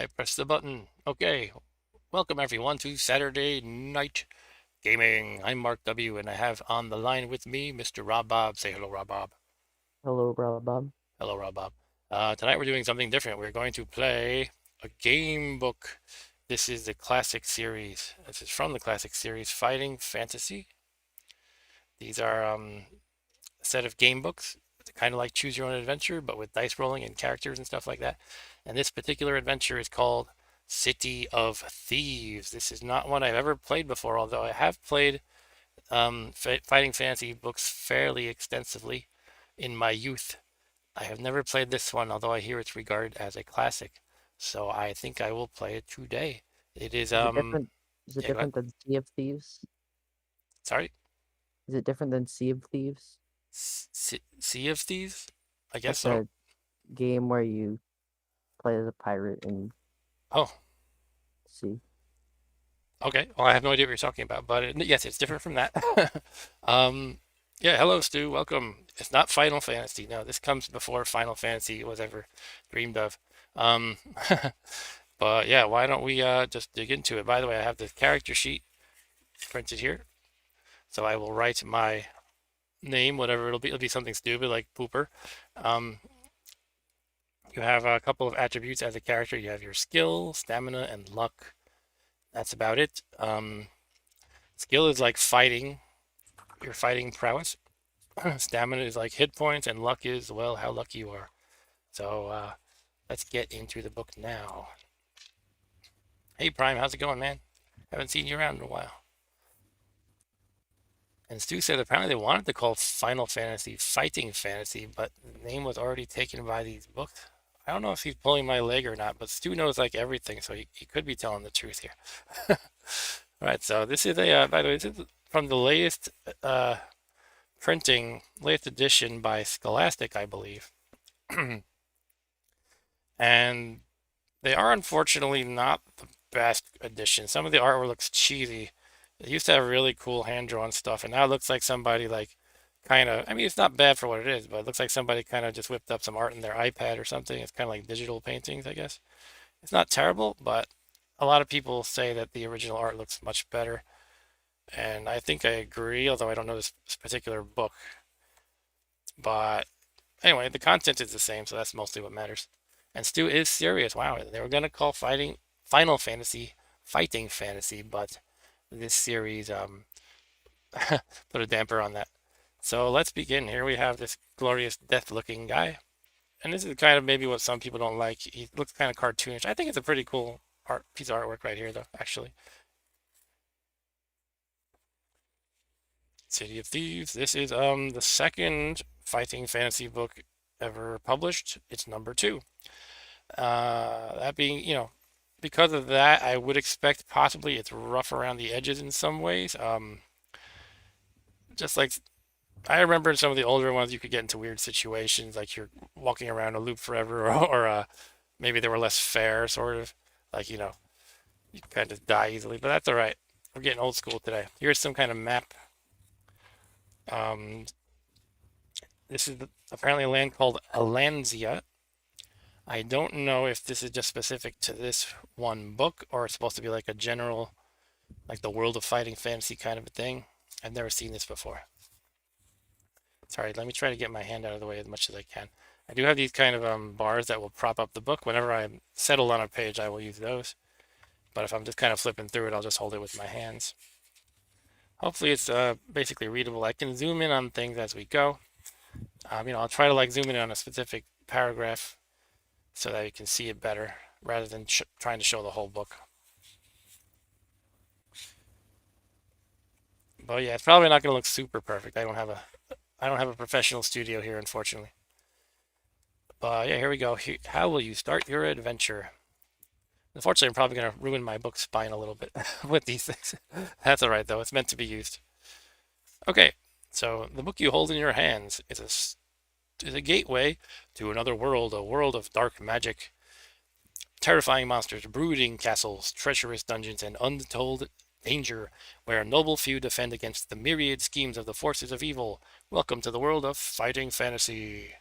I pressed the button. Okay. Welcome everyone to Saturday Night Gaming. I'm Mark W. and I have on the line with me Mr. Rob Bob. Say hello, Rob Bob. Hello, Bob. Hello, Rob Bob. Tonight we're doing something different. We're going to play a game book. This is the classic series. This is from the classic series Fighting Fantasy. These are a set of game books, kind of like Choose Your Own Adventure, but with dice rolling and characters and stuff like that. And this particular adventure is called City of Thieves. This is not one I've ever played before, although I have played Fighting Fantasy books fairly extensively in my youth. I have never played this one, although I hear it's regarded as a classic. So I think I will play it today. It is Is it different? Is it yeah, go ahead. different than Sea of Thieves? Sorry. Is it different than Sea of Thieves? Sea of Thieves? I guess Like so. the game where you play as a pirate in Oh, sea. okay. Well, I have no idea what you're talking about, but yes, it's different from that. Um, yeah, hello, Stu. Welcome. It's not Final Fantasy. No, this comes before Final Fantasy was ever dreamed of. Um, but yeah, why don't we just dig into it? By the way, I have the character sheet printed here, so I will write my name, whatever it'll be. It'll be something stupid like Pooper. Um, you have a couple of attributes as a character. You have your skill, stamina, and luck. That's about it. Skill is like fighting, your fighting prowess. Stamina is like hit points, and luck is, well, how lucky you are. So let's get into the book now. Hey, Prime, how's it going, man? Haven't seen you around in a while. And Stu said apparently they wanted to call Final Fantasy Fighting Fantasy, but the name was already taken by these books. I don't know if he's pulling my leg or not, but Stu knows like everything, so he could be telling the truth here. All right, so this is by the way, this is from the latest uh, latest edition by Scholastic, I believe. And they are unfortunately not the best edition. Some of the artwork looks cheesy. It used to have really cool hand-drawn stuff, and now it looks like somebody like kind of, I mean, it's not bad for what it is, but it looks like somebody kind of just whipped up some art in their iPad or something. It's kind of like digital paintings, I guess. It's not terrible, but a lot of people say that the original art looks much better, and I think I agree, although I don't know this particular book. But anyway, the content is the same, so that's mostly what matters. And Stu is serious. Wow, they were gonna call fighting Final Fantasy Fighting Fantasy, but this series put a damper on that. So let's begin. Here we have this glorious death-looking guy, and this is kind of maybe what some people don't like. He looks kind of cartoonish. I think it's a pretty cool art piece of artwork right here, though. Actually, City of Thieves. This is the second fighting fantasy book ever published. It's number two. That being, because of that, I would expect possibly it's rough around the edges in some ways. Just like I remember in some of the older ones, you could get into weird situations, like you're walking around a loop forever, or maybe they were less fair, sort of. Like, you kind of die easily, but that's all right. We're getting old school today. Here's some kind of map. Um, this is apparently a land called Alanzia. I don't know if this is just specific to this one book or it's supposed to be like a general, like the world of fighting fantasy kind of a thing. I've never seen this before. Sorry, let me try to get my hand out of the way as much as I can. I do have these kind of bars that will prop up the book. Whenever I'm settled on a page, I will use those. But if I'm just kind of flipping through it, I'll just hold it with my hands. Hopefully it's basically readable. I can zoom in on things as we go. I'll try to like zoom in on a specific paragraph so that you can see it better rather than trying to show the whole book. But yeah, it's probably not going to look super perfect. I don't have a professional studio here, unfortunately. But yeah, here we go. How will you start your adventure? Unfortunately, I'm probably going to ruin my book spine a little bit with these things. That's all right, though. It's meant to be used. Okay, so the book you hold in your hands is a gateway to another world, a world of dark magic, terrifying monsters, brooding castles, treacherous dungeons, and untold danger, where a noble few defend against the myriad schemes of the forces of evil. Welcome to the world of fighting fantasy.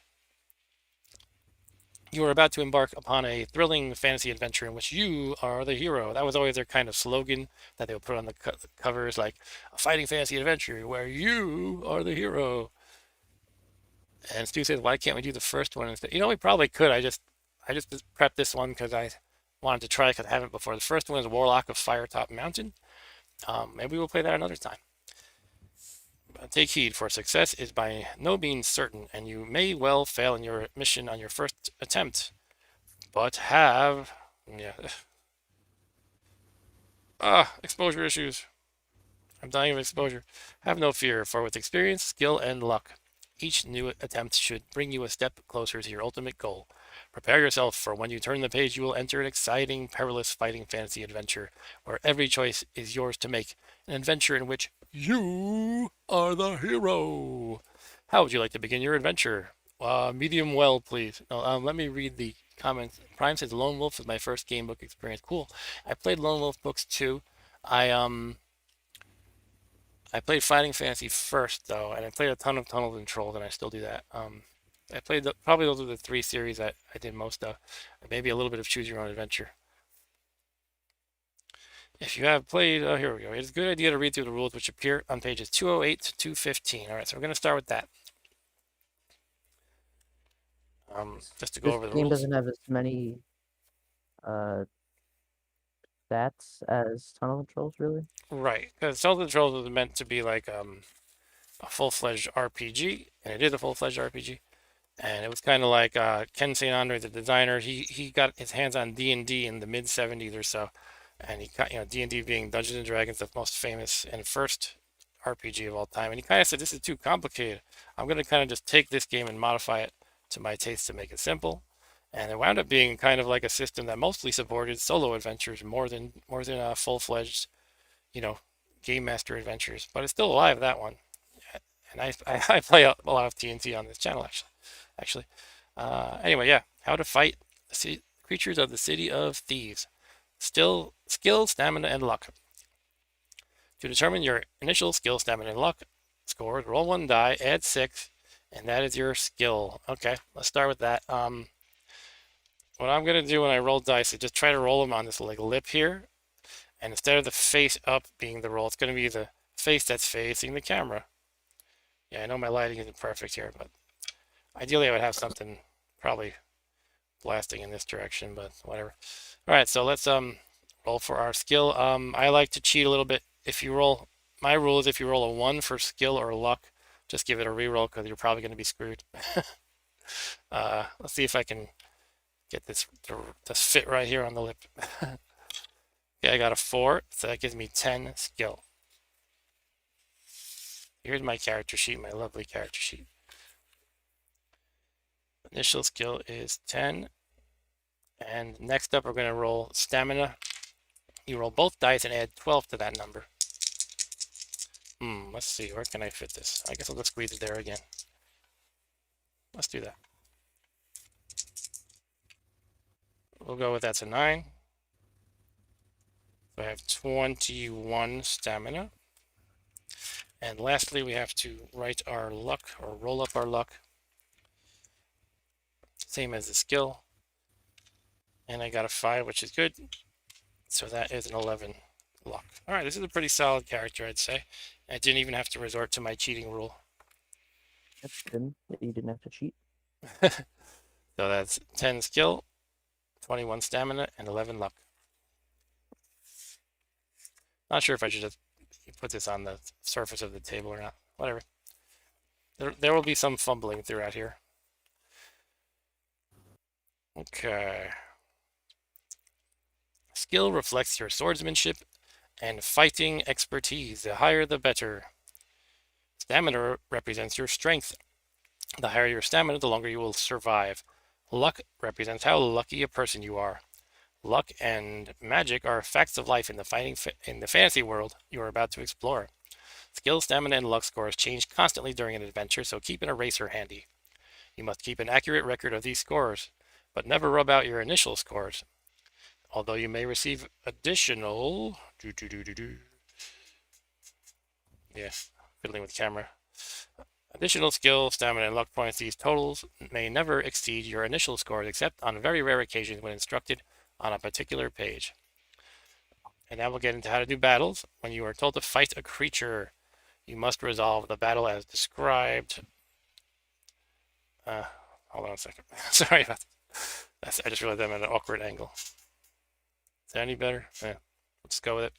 You are about to embark upon a thrilling fantasy adventure in which you are the hero. That was always their kind of slogan that they would put on the covers, like a fighting fantasy adventure where you are the hero. And Stu says, "Why can't we do the first one instead?" We probably could. I just prepped this one because I wanted to try because I haven't before. The first one is Warlock of Firetop Mountain. Maybe we'll play that another time. Take heed, for success is by no means certain, and you may well fail in your mission on your first attempt. But have, yeah, exposure issues. I'm dying of exposure. Have no fear, for with experience, skill, and luck, each new attempt should bring you a step closer to your ultimate goal. Prepare yourself, for when you turn the page, you will enter an exciting, perilous fighting fantasy adventure where every choice is yours to make. An adventure in which you are the hero. How would you like to begin your adventure? Medium well, please. No, let me read the comments. Prime says Lone Wolf is my first game book experience. Cool. I played Lone Wolf books too. I I played Fighting Fantasy first though, and I played a ton of Tunnels and Trolls, and I still do that. I played probably those are the three series that I did most of. Maybe a little bit of Choose Your Own Adventure. If you have played, oh, here we go. It's a good idea to read through the rules which appear on pages 208 to 215. All right, so we're going to start with that. Just to go This over the game rules. doesn't have as many uh stats as Tunnel Trolls, really. Right, because Tunnels and Trolls was meant to be like a full-fledged RPG, and it is a full-fledged RPG. And it was kind of like Ken St. Andre, the designer. He got his hands on D&D in the mid '70s or so, and he got D&D being Dungeons and Dragons, the most famous and first RPG of all time. And he kind of said, "This is too complicated. I'm going to kind of just take this game and modify it to my taste to make it simple." And it wound up being kind of like a system that mostly supported solo adventures more than full-fledged, you know, game master adventures. But it's still alive, that one. And I play a lot of TNT on this channel actually. Anyway, yeah, how to fight the creatures of the City of Thieves. Still, skill, stamina, and luck. To determine your initial skill, stamina, and luck scores, roll one die, add six, and that is your skill. Okay, let's start with that. What I'm gonna do when I roll dice is just try to roll them on this like lip here, and instead of the face up being the roll, it's gonna be the face that's facing the camera. Yeah, I know my lighting isn't perfect here, but ideally I would have something probably blasting in this direction, but whatever. All right, so let's roll for our skill. I like to cheat a little bit. If you roll, my rule is if you roll a one for skill or luck, just give it a reroll because you're probably going to be screwed. Let's see if I can get this to fit right here on the lip. Okay, I got a 4, so that gives me 10 skill. Here's my character sheet, my lovely character sheet. Initial skill is 10. And next up, we're going to roll stamina. You roll both dice and add 12 to that number. Let's see, where can I fit this? I guess I'll just squeeze it there again. Let's do that. We'll go with that's a 9. So I have 21 stamina. And lastly, we have to write our luck, or roll up our luck. Same as the skill. And I got a 5, which is good. So that is an 11 luck. All right, this is a pretty solid character, I'd say. I didn't even have to resort to my cheating rule. That's good that you didn't have to cheat. So that's 10 skill, 21 stamina, and 11 luck. Not sure if I should just put this on the surface of the table or not. Whatever. There will be some fumbling throughout here. Okay. Skill reflects your swordsmanship and fighting expertise. The higher, the better. Stamina represents your strength. The higher your stamina, the longer you will survive. Luck represents how lucky a person you are. Luck and magic are facts of life in the fantasy world you are about to explore. Skill, stamina, and luck scores change constantly during an adventure, so keep an eraser handy. You must keep an accurate record of these scores, but never rub out your initial scores. Although you may receive additional... Yeah, fiddling with camera. Additional skill, stamina, and luck points. These totals may never exceed your initial scores except on very rare occasions when instructed on a particular page. And now we'll get into how to do battles. When you are told to fight a creature, you must resolve the battle as described. Uh, Hold on a second. Sorry about that. I just realized I'm at an awkward angle. Is that any better? Yeah, let's go with it.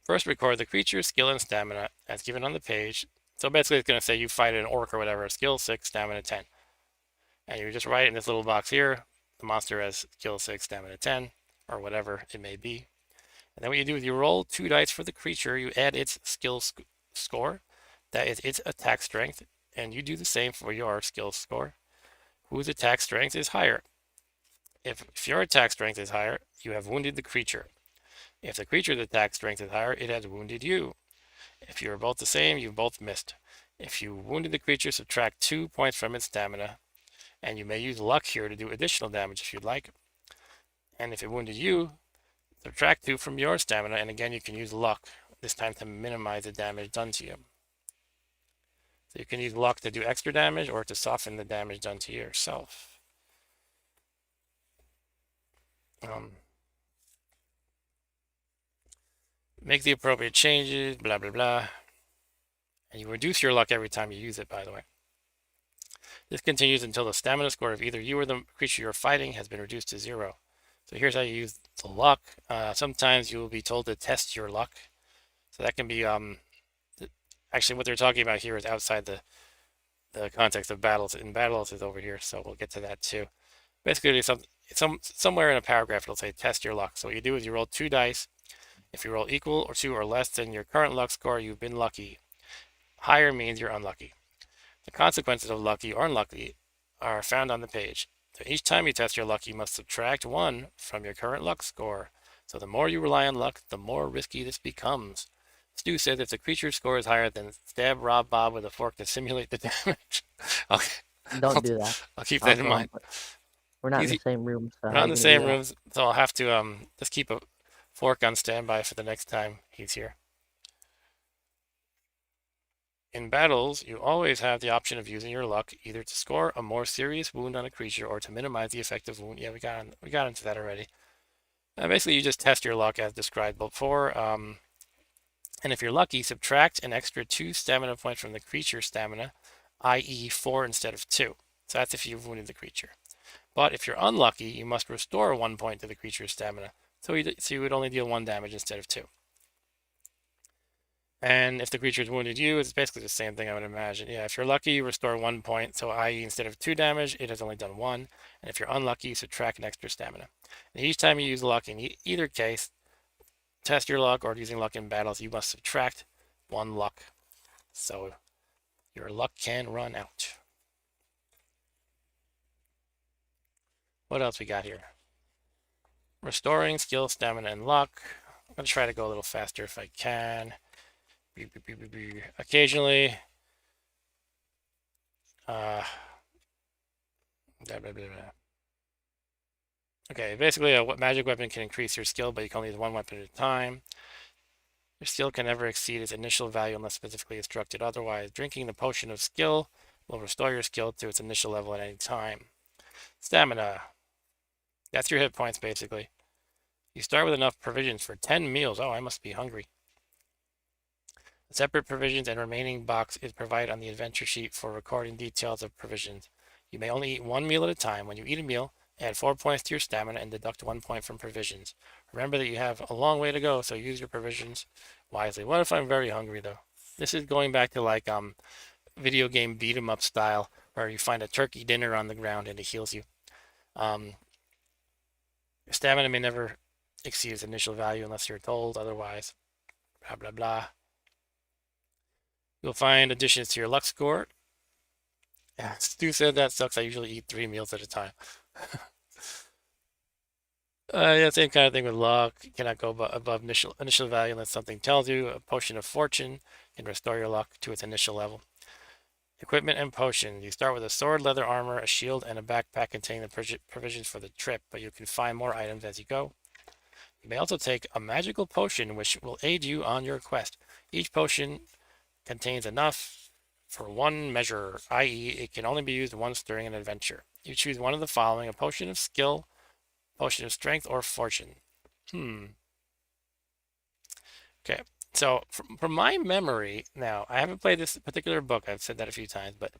First record the creature's skill and stamina as given on the page. So basically it's going to say you fight an orc or whatever, skill 6, stamina 10. And you just write in this little box here, the monster has skill 6, stamina 10, or whatever it may be. And then what you do is you roll 2 dice for the creature, you add its skill score, that is its attack strength, and you do the same for your skill score, whose attack strength is higher. If your attack strength is higher, you have wounded the creature. If the creature's attack strength is higher, it has wounded you. If you are both the same, you've both missed. If you wounded the creature, subtract 2 points from its stamina, and you may use luck here to do additional damage if you'd like. And if it wounded you, subtract 2 from your stamina, and again you can use luck, this time to minimize the damage done to you. So you can use luck to do extra damage or to soften the damage done to yourself. Make the appropriate changes, blah, blah, blah. And you reduce your luck every time you use it, by the way. This continues until the stamina score of either you or the creature you're fighting has been reduced to 0. So here's how you use the luck. Sometimes you will be told to test your luck. So that can be, actually what they're talking about here is outside the context of battles. In battles is over here, so we'll get to that too. Basically, somewhere in a paragraph it'll say test your luck. So what you do is you roll 2 dice. If you roll equal or 2 or less than your current luck score, you've been lucky. Higher means you're unlucky. The consequences of lucky or unlucky are found on the page. So each time you test your luck, you must subtract 1 from your current luck score. So the more you rely on luck, the more risky this becomes. Stu says if the creature's score is higher, then stab Rob Bob with a fork to simulate the damage. Okay, Don't do that. I'll keep that in Also, mind. we're not in the Easy. same room, so We're how not are in you the gonna do same that? rooms, so I'll have to just keep a fork on standby for the next time he's here. In battles, you always have the option of using your luck either to score a more serious wound on a creature or to minimize the effect of wound. Yeah, we got into that already. Basically, you just test your luck as described before. And if you're lucky, subtract an extra 2 stamina points from the creature's stamina, i.e. 4 instead of 2. So that's if you've wounded the creature. But if you're unlucky, you must restore 1 point to the creature's stamina. So you would only deal 1 damage instead of 2. And if the creature's wounded you, it's basically the same thing, I would imagine. Yeah, if you're lucky, you restore 1 point. So i.e. instead of 2 damage, it has only done 1. And if you're unlucky, you subtract an extra stamina. And each time you use luck, in either case, test your luck or using luck in battles, you must subtract 1 luck. So your luck can run out. What else we got here? Restoring skill, stamina, and luck. I'm going to try to go a little faster if I can. Occasionally. Blah, blah, blah, blah. Okay, basically a magic weapon can increase your skill, but you can only use 1 weapon at a time. Your skill can never exceed its initial value unless specifically instructed otherwise. Drinking the potion of skill will restore your skill to its initial level at any time. Stamina. That's your hit points, basically. You start with enough provisions for 10 meals. Oh, I must be hungry. Separate provisions and remaining box is provided on the adventure sheet for recording details of provisions. You may only eat 1 meal at a time. When you eat a meal, add 4 points to your stamina and deduct 1 point from provisions. Remember that you have a long way to go, so use your provisions wisely. What if I'm very hungry, though? This is going back to like video game beat 'em up style, where you find a turkey dinner on the ground and it heals you. Your stamina may never exceed its initial value unless you're told otherwise. Blah, blah, blah. You'll find additions to your luck score. Yeah, Stu said that sucks. I usually eat 3 meals at a time. Yeah, same kind of thing with luck. You cannot go above initial value unless something tells you. A potion of fortune can restore your luck to its initial level. Equipment and potions. You start with a sword, leather armor, a shield, and a backpack containing the provisions for the trip, but you can find more items as you go. You may also take a magical potion which will aid you on your quest. Each potion contains enough for one measure, i.e., it can only be used once during an adventure. You choose one of the following: a potion of skill, potion of strength, or fortune. Hmm. Okay. So, from my memory, now I haven't played this particular book. I've said that a few times, but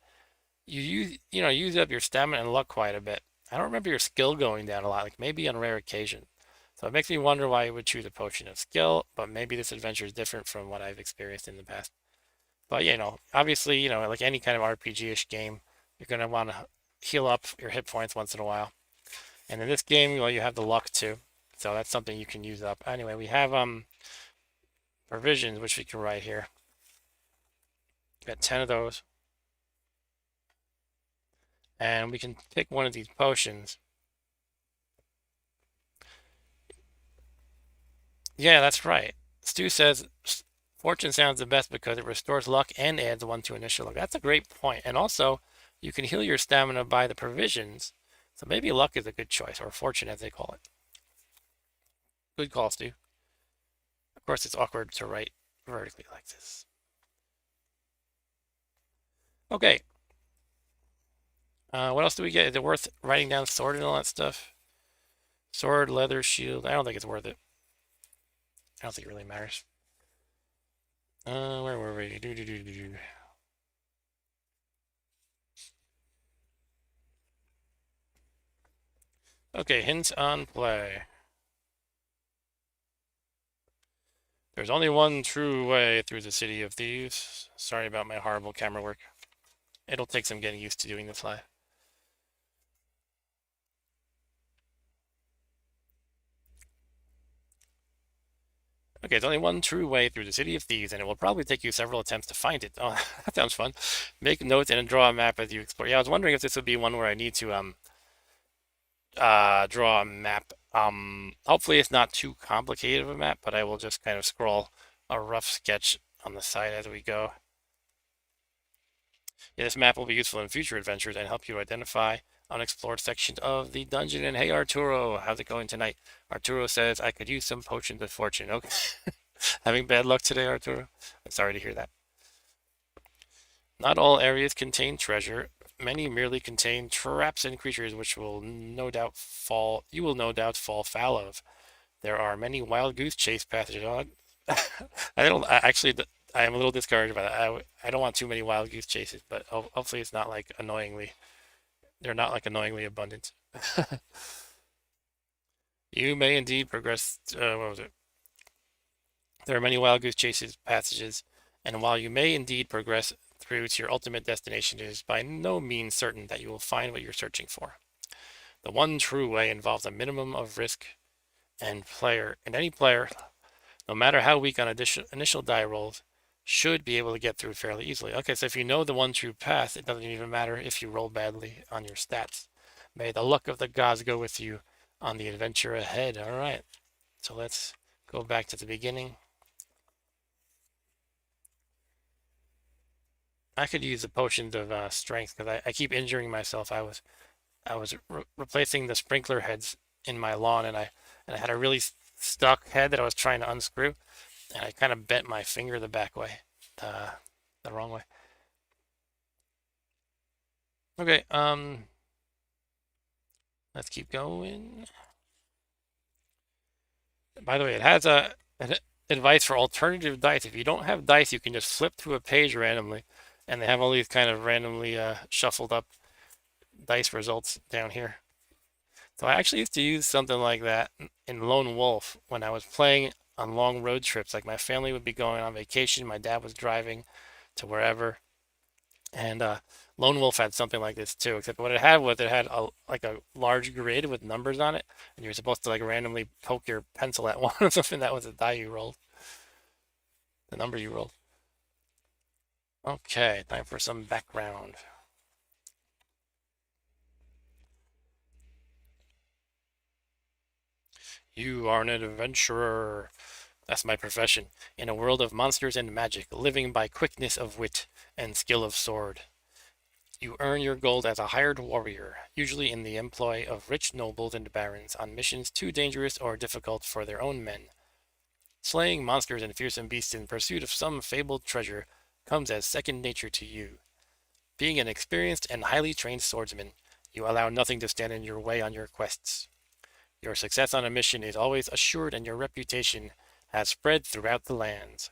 use up your stamina and luck quite a bit. I don't remember your skill going down a lot, like maybe on rare occasion. So it makes me wonder why you would choose a potion of skill, but maybe this adventure is different from what I've experienced in the past. But obviously, like any kind of RPG-ish game, you're gonna want to heal up your hit points once in a while. And in this game, well, you have the luck too, so that's something you can use up. Anyway, we have provisions which we can write here. Got 10 of those, and we can pick one of these potions. Yeah, that's right. Stu says fortune sounds the best because it restores luck and adds one to initial luck. That's a great point. And also, you can heal your stamina by the provisions. So maybe luck is a good choice, or fortune as they call it. Good call, Stu. Of course, it's awkward to write vertically like this. Okay. What else do we get? Is it worth writing down sword and all that stuff? Sword, leather, shield. I don't think it's worth it. I don't think it really matters. Where were we? Okay, hints on play. There's only one true way through the City of Thieves. Sorry about my horrible camera work. It'll take some getting used to doing this live. Okay, there's only one true way through the City of Thieves, and it will probably take you several attempts to find it. Oh, that sounds fun. Make notes and draw a map as you explore. Yeah, I was wondering if this would be one where I need to draw a map. Hopefully it's not too complicated of a map, but I will just kind of scroll a rough sketch on the side as we go. Yeah, this map will be useful in future adventures and help you identify unexplored sections of the dungeon. And hey, Arturo, how's it going tonight? Arturo says I could use some potions of fortune. Okay, having bad luck today, Arturo. I'm sorry to hear that. Not all areas contain treasure. Many merely contain traps and creatures which will no doubt fall. You will no doubt fall foul of. There are many wild goose chase passages on. I don't actually. I am a little discouraged by that. I don't want too many wild goose chases, but hopefully it's not like annoyingly. They're not like annoyingly abundant. You may indeed progress. What was it? There are many wild goose chases passages, and while you may indeed progress through to your ultimate destination, it is by no means certain that you will find what you're searching for. The one true way involves a minimum of risk, and any player, no matter how weak on initial die rolls, should be able to get through fairly easily. Okay, so if you know the one true path, it doesn't even matter if you roll badly on your stats. May the luck of the gods go with you on the adventure ahead. All right, so let's go back to the beginning. I could use the potions of strength because I keep injuring myself. I was replacing the sprinkler heads in my lawn, and I had a really stuck head that I was trying to unscrew, and I kind of bent my finger the back way, the wrong way. Okay, let's keep going. By the way, it has an advice for alternative dice. If you don't have dice, you can just flip to a page randomly, and they have all these kind of randomly shuffled up dice results down here. So I actually used to use something like that in Lone Wolf when I was playing on long road trips. Like my family would be going on vacation, my dad was driving to wherever, and Lone Wolf had something like this too. Except what it had was it had like a large grid with numbers on it, and you were supposed to like randomly poke your pencil at one or something. That was the die you rolled, the number you rolled. Okay, time for some background. You are an adventurer. That's my profession. In a world of monsters and magic, living by quickness of wit and skill of sword. You earn your gold as a hired warrior, usually in the employ of rich nobles and barons on missions too dangerous or difficult for their own men. Slaying monsters and fearsome beasts in pursuit of some fabled treasure comes as second nature to you. Being an experienced and highly trained swordsman, you allow nothing to stand in your way on your quests. Your success on a mission is always assured and your reputation has spread throughout the lands.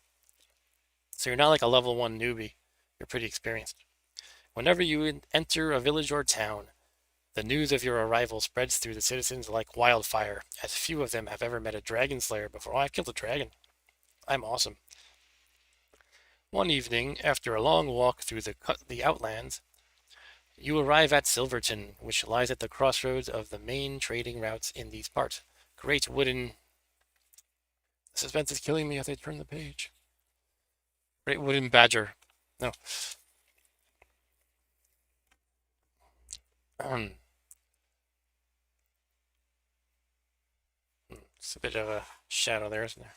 So you're not like a level 1 newbie, you're pretty experienced. Whenever you enter a village or town, the news of your arrival spreads through the citizens like wildfire, as few of them have ever met a dragon slayer before. Oh, I killed a dragon. I'm awesome. One evening, after a long walk through the outlands, you arrive at Silverton, which lies at the crossroads of the main trading routes in these parts. Great wooden... Suspense is killing me as I turn the page. Great wooden badger. No. It's a bit of a shadow there, isn't there?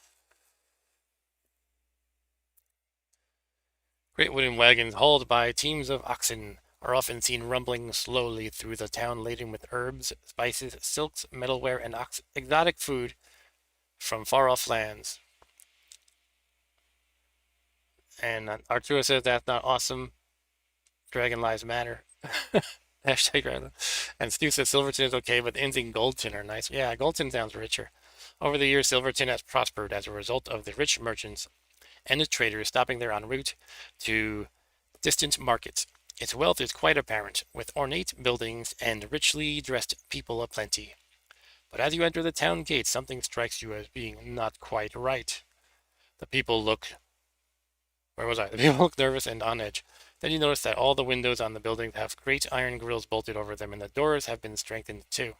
Great wooden wagons hauled by teams of oxen are often seen rumbling slowly through the town laden with herbs, spices, silks, metalware, and exotic food from far-off lands. And Arturo says that's not awesome. Dragon lives matter. Hashtag Dragon. And Stu says Silverton is okay, but the inns in Goldton are nice. Yeah, Goldton sounds richer. Over the years, Silverton has prospered as a result of the rich merchants and the traders stopping there en route to distant markets. Its wealth is quite apparent, with ornate buildings and richly dressed people aplenty. But as you enter the town gates, something strikes you as being not quite right. The people look... Where was I? The people look nervous and on edge. Then you notice that all the windows on the buildings have great iron grills bolted over them, and the doors have been strengthened too.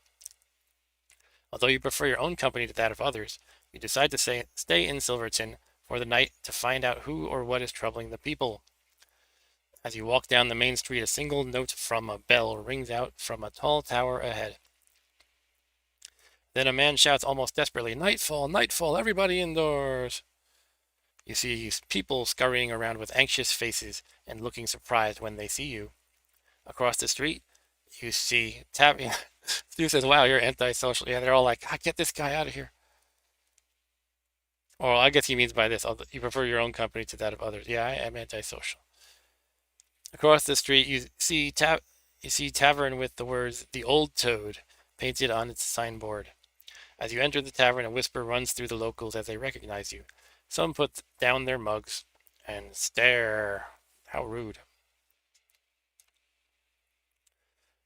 Although you prefer your own company to that of others, you decide to stay in Silverton for the night to find out who or what is troubling the people. As you walk down the main street, a single note from a bell rings out from a tall tower ahead. Then a man shouts almost desperately, "Nightfall, nightfall, everybody indoors!" You see people scurrying around with anxious faces and looking surprised when they see you. Across the street, you see Stu says, "Wow, you're antisocial." Yeah, they're all like, "Get this guy out of here." Or I guess he means by this, you prefer your own company to that of others. Yeah, I am antisocial. Across the street, you see tavern with the words "The Old Toad" painted on its signboard. As you enter the tavern, a whisper runs through the locals as they recognize you. Some put down their mugs and stare. How rude.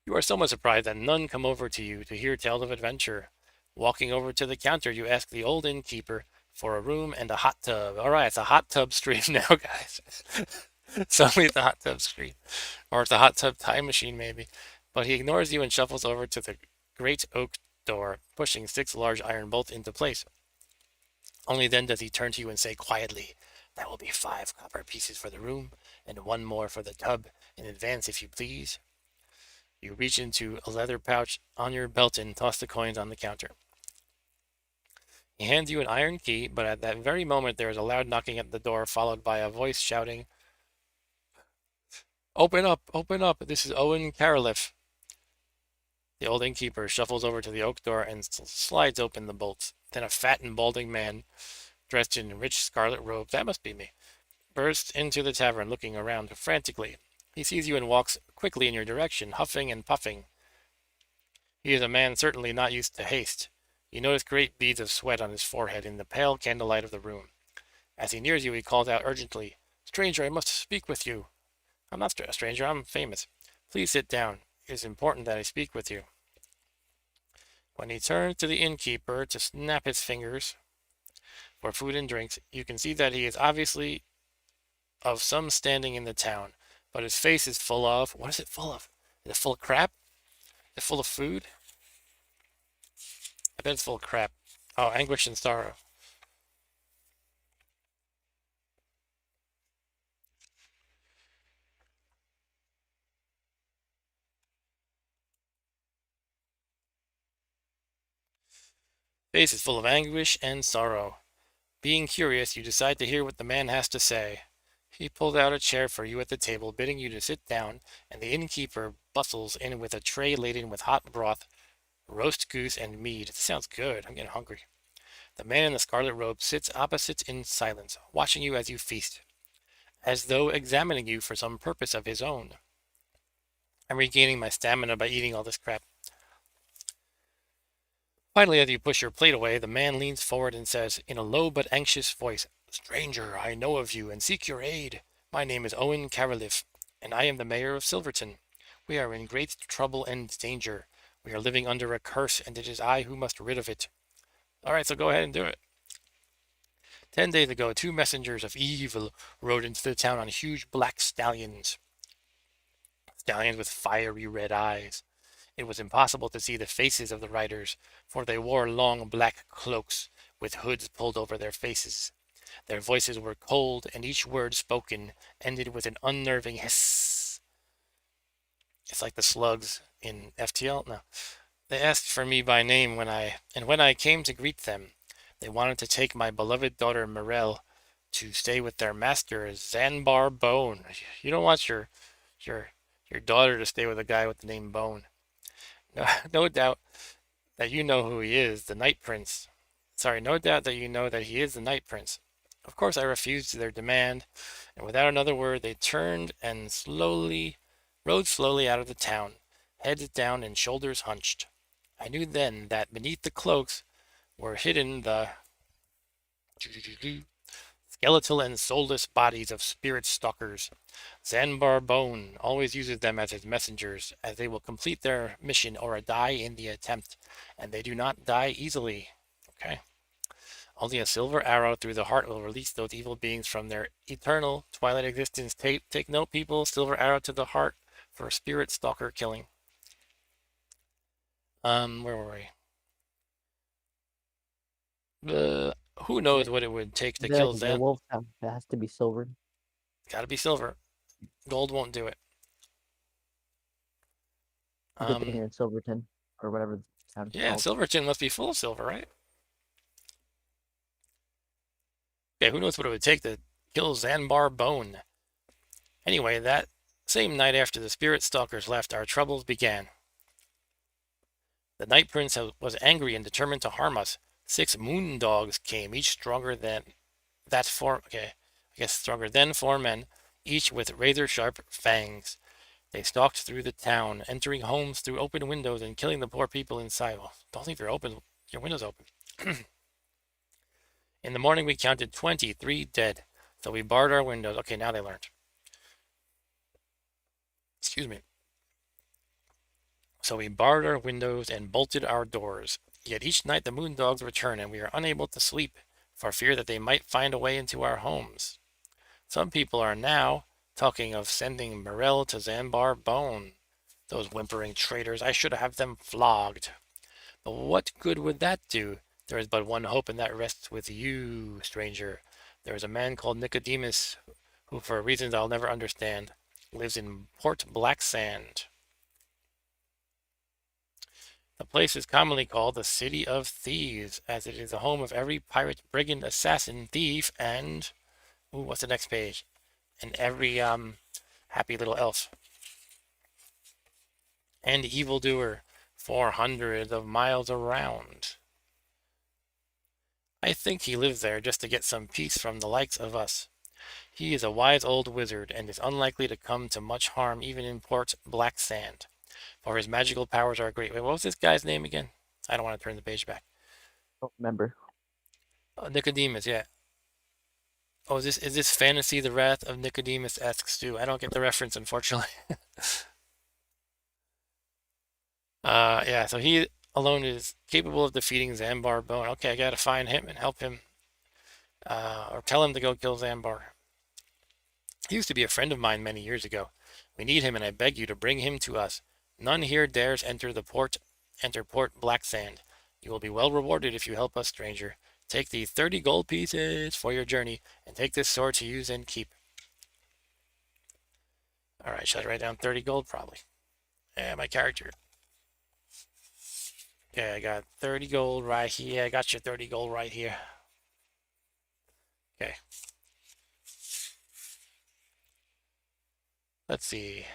You are somewhat surprised that none come over to you to hear tales of adventure. Walking over to the counter, you ask the old innkeeper for a room and a hot tub. All right, it's a hot tub stream now, guys. Suddenly it's a hot tub stream. Or it's a hot tub time machine, maybe. But he ignores you and shuffles over to the great oak door, pushing 6 large iron bolts into place. Only then does he turn to you and say quietly, "That will be 5 copper pieces for the room, and 1 more for the tub, in advance if you please." You reach into a leather pouch on your belt and toss the coins on the counter. He hands you an iron key, but at that very moment there is a loud knocking at the door, followed by a voice shouting, open up, this is Owen Caroliff." The old innkeeper shuffles over to the oak door and slides open the bolts. Then a fat and balding man, dressed in rich scarlet robes, that must be me, bursts into the tavern, looking around frantically. He sees you and walks quickly in your direction, huffing and puffing. He is a man certainly not used to haste. You notice great beads of sweat on his forehead in the pale candlelight of the room. As he nears you, he calls out urgently, "Stranger, I must speak with you." "I'm not a stranger, I'm famous." "Please sit down. It is important that I speak with you." When he turns to the innkeeper to snap his fingers for food and drinks, you can see that he is obviously of some standing in the town, but his face is full of... What is it full of? Is it full of crap? Is it full of food? I bet it's full of crap. Oh, anguish and sorrow. Face is full of anguish and sorrow. Being curious, you decide to hear what the man has to say. He pulls out a chair for you at the table, bidding you to sit down, and the innkeeper bustles in with a tray laden with hot broth, roast goose, and mead. This sounds good. I'm getting hungry. The man in the scarlet robe sits opposite in silence, watching you as you feast, as though examining you for some purpose of his own. I'm regaining my stamina by eating all this crap. Finally, as you push your plate away, the man leans forward and says, in a low but anxious voice, Stranger, I know of you and seek your aid. My name is Owen Caroliff, and I am the mayor of Silverton. We are in great trouble and danger. We are living under a curse, and it is I who must rid of it. All right, so go ahead and do it. 10 days ago, two messengers of evil rode into the town on huge black stallions, stallions with fiery red eyes. It was impossible to see the faces of the riders, for they wore long black cloaks with hoods pulled over their faces. Their voices were cold, and each word spoken ended with an unnerving hiss. It's like the slugs in FTL. No. They asked for me by name when I came to greet them, they wanted to take my beloved daughter Mirelle to stay with their master Zanbar Bone. You don't want your your daughter to stay with a guy with the name Bone. No, no doubt that you know who he is, the Night Prince. Sorry, no doubt that you know that he is the Night Prince. Of course, I refused their demand, and without another word, they turned and rode slowly out of the town, heads down and shoulders hunched. I knew then that beneath the cloaks were hidden the skeletal and soulless bodies of spirit stalkers. Zanbar Bone always uses them as his messengers, as they will complete their mission or die in the attempt, and they do not die easily. Okay. Only a silver arrow through the heart will release those evil beings from their eternal twilight existence. Take note, people. Silver arrow to the heart for spirit stalker killing. Where were we? Uh, who Yeah, knows what it would take to I feel like kill a Zan? werewolf that has to be silver. Gotta be silver. Gold won't do it. Good thing Um, you're in Silverton or whatever the town is yeah, called. Silverton must be full of silver, right? Okay, who knows what it would take to kill Zanbar Bone? Anyway, that same night after the spirit stalkers left, our troubles began. The Night Prince was angry and determined to harm us. 6 moon dogs came, each stronger than that four. Okay, I guess stronger than 4 men, each with razor sharp fangs. They stalked through the town, entering homes through open windows and killing the poor people inside. Well, don't leave your windows open. In the morning, we counted 23 dead, so we barred our windows. Okay, now they learned. Excuse me. So we barred our windows and bolted our doors. Yet each night the moon dogs return, and we are unable to sleep for fear that they might find a way into our homes. Some people are now talking of sending Morel to Zanbar Bone. Those whimpering traitors, I should have them flogged. But what good would that do? There is but one hope, and that rests with you, stranger. There is a man called Nicodemus, who, for reasons I'll never understand, lives in Port Blacksand. The place is commonly called the City of Thieves, as it is the home of every pirate, brigand, assassin, thief, and ooh, what's the next page? And every happy little elf and evildoer 400 of miles around. I think he lives there just to get some peace from the likes of us. He is a wise old wizard and is unlikely to come to much harm even in Port Blacksand, for his magical powers are great. Wait, what was this guy's name again? I don't want to turn the page back. Don't remember. Nicodemus, yeah. Oh, is this Fantasy the Wrath of Nicodemus asks too? I don't get the reference, unfortunately. Yeah, so he alone is capable of defeating Zambar Bone. Okay, I gotta find him and help him, or tell him to go kill Zambar. He used to be a friend of mine many years ago. We need him, and I beg you to bring him to us. None here dares enter Port Blacksand. You will be well rewarded if you help us, stranger. Take these 30 gold pieces for your journey, and take this sword to use and keep. All right, should I write down 30 gold? Probably. Yeah, my character. Okay, I got 30 gold right here. I got your 30 gold right here. Okay, let's see.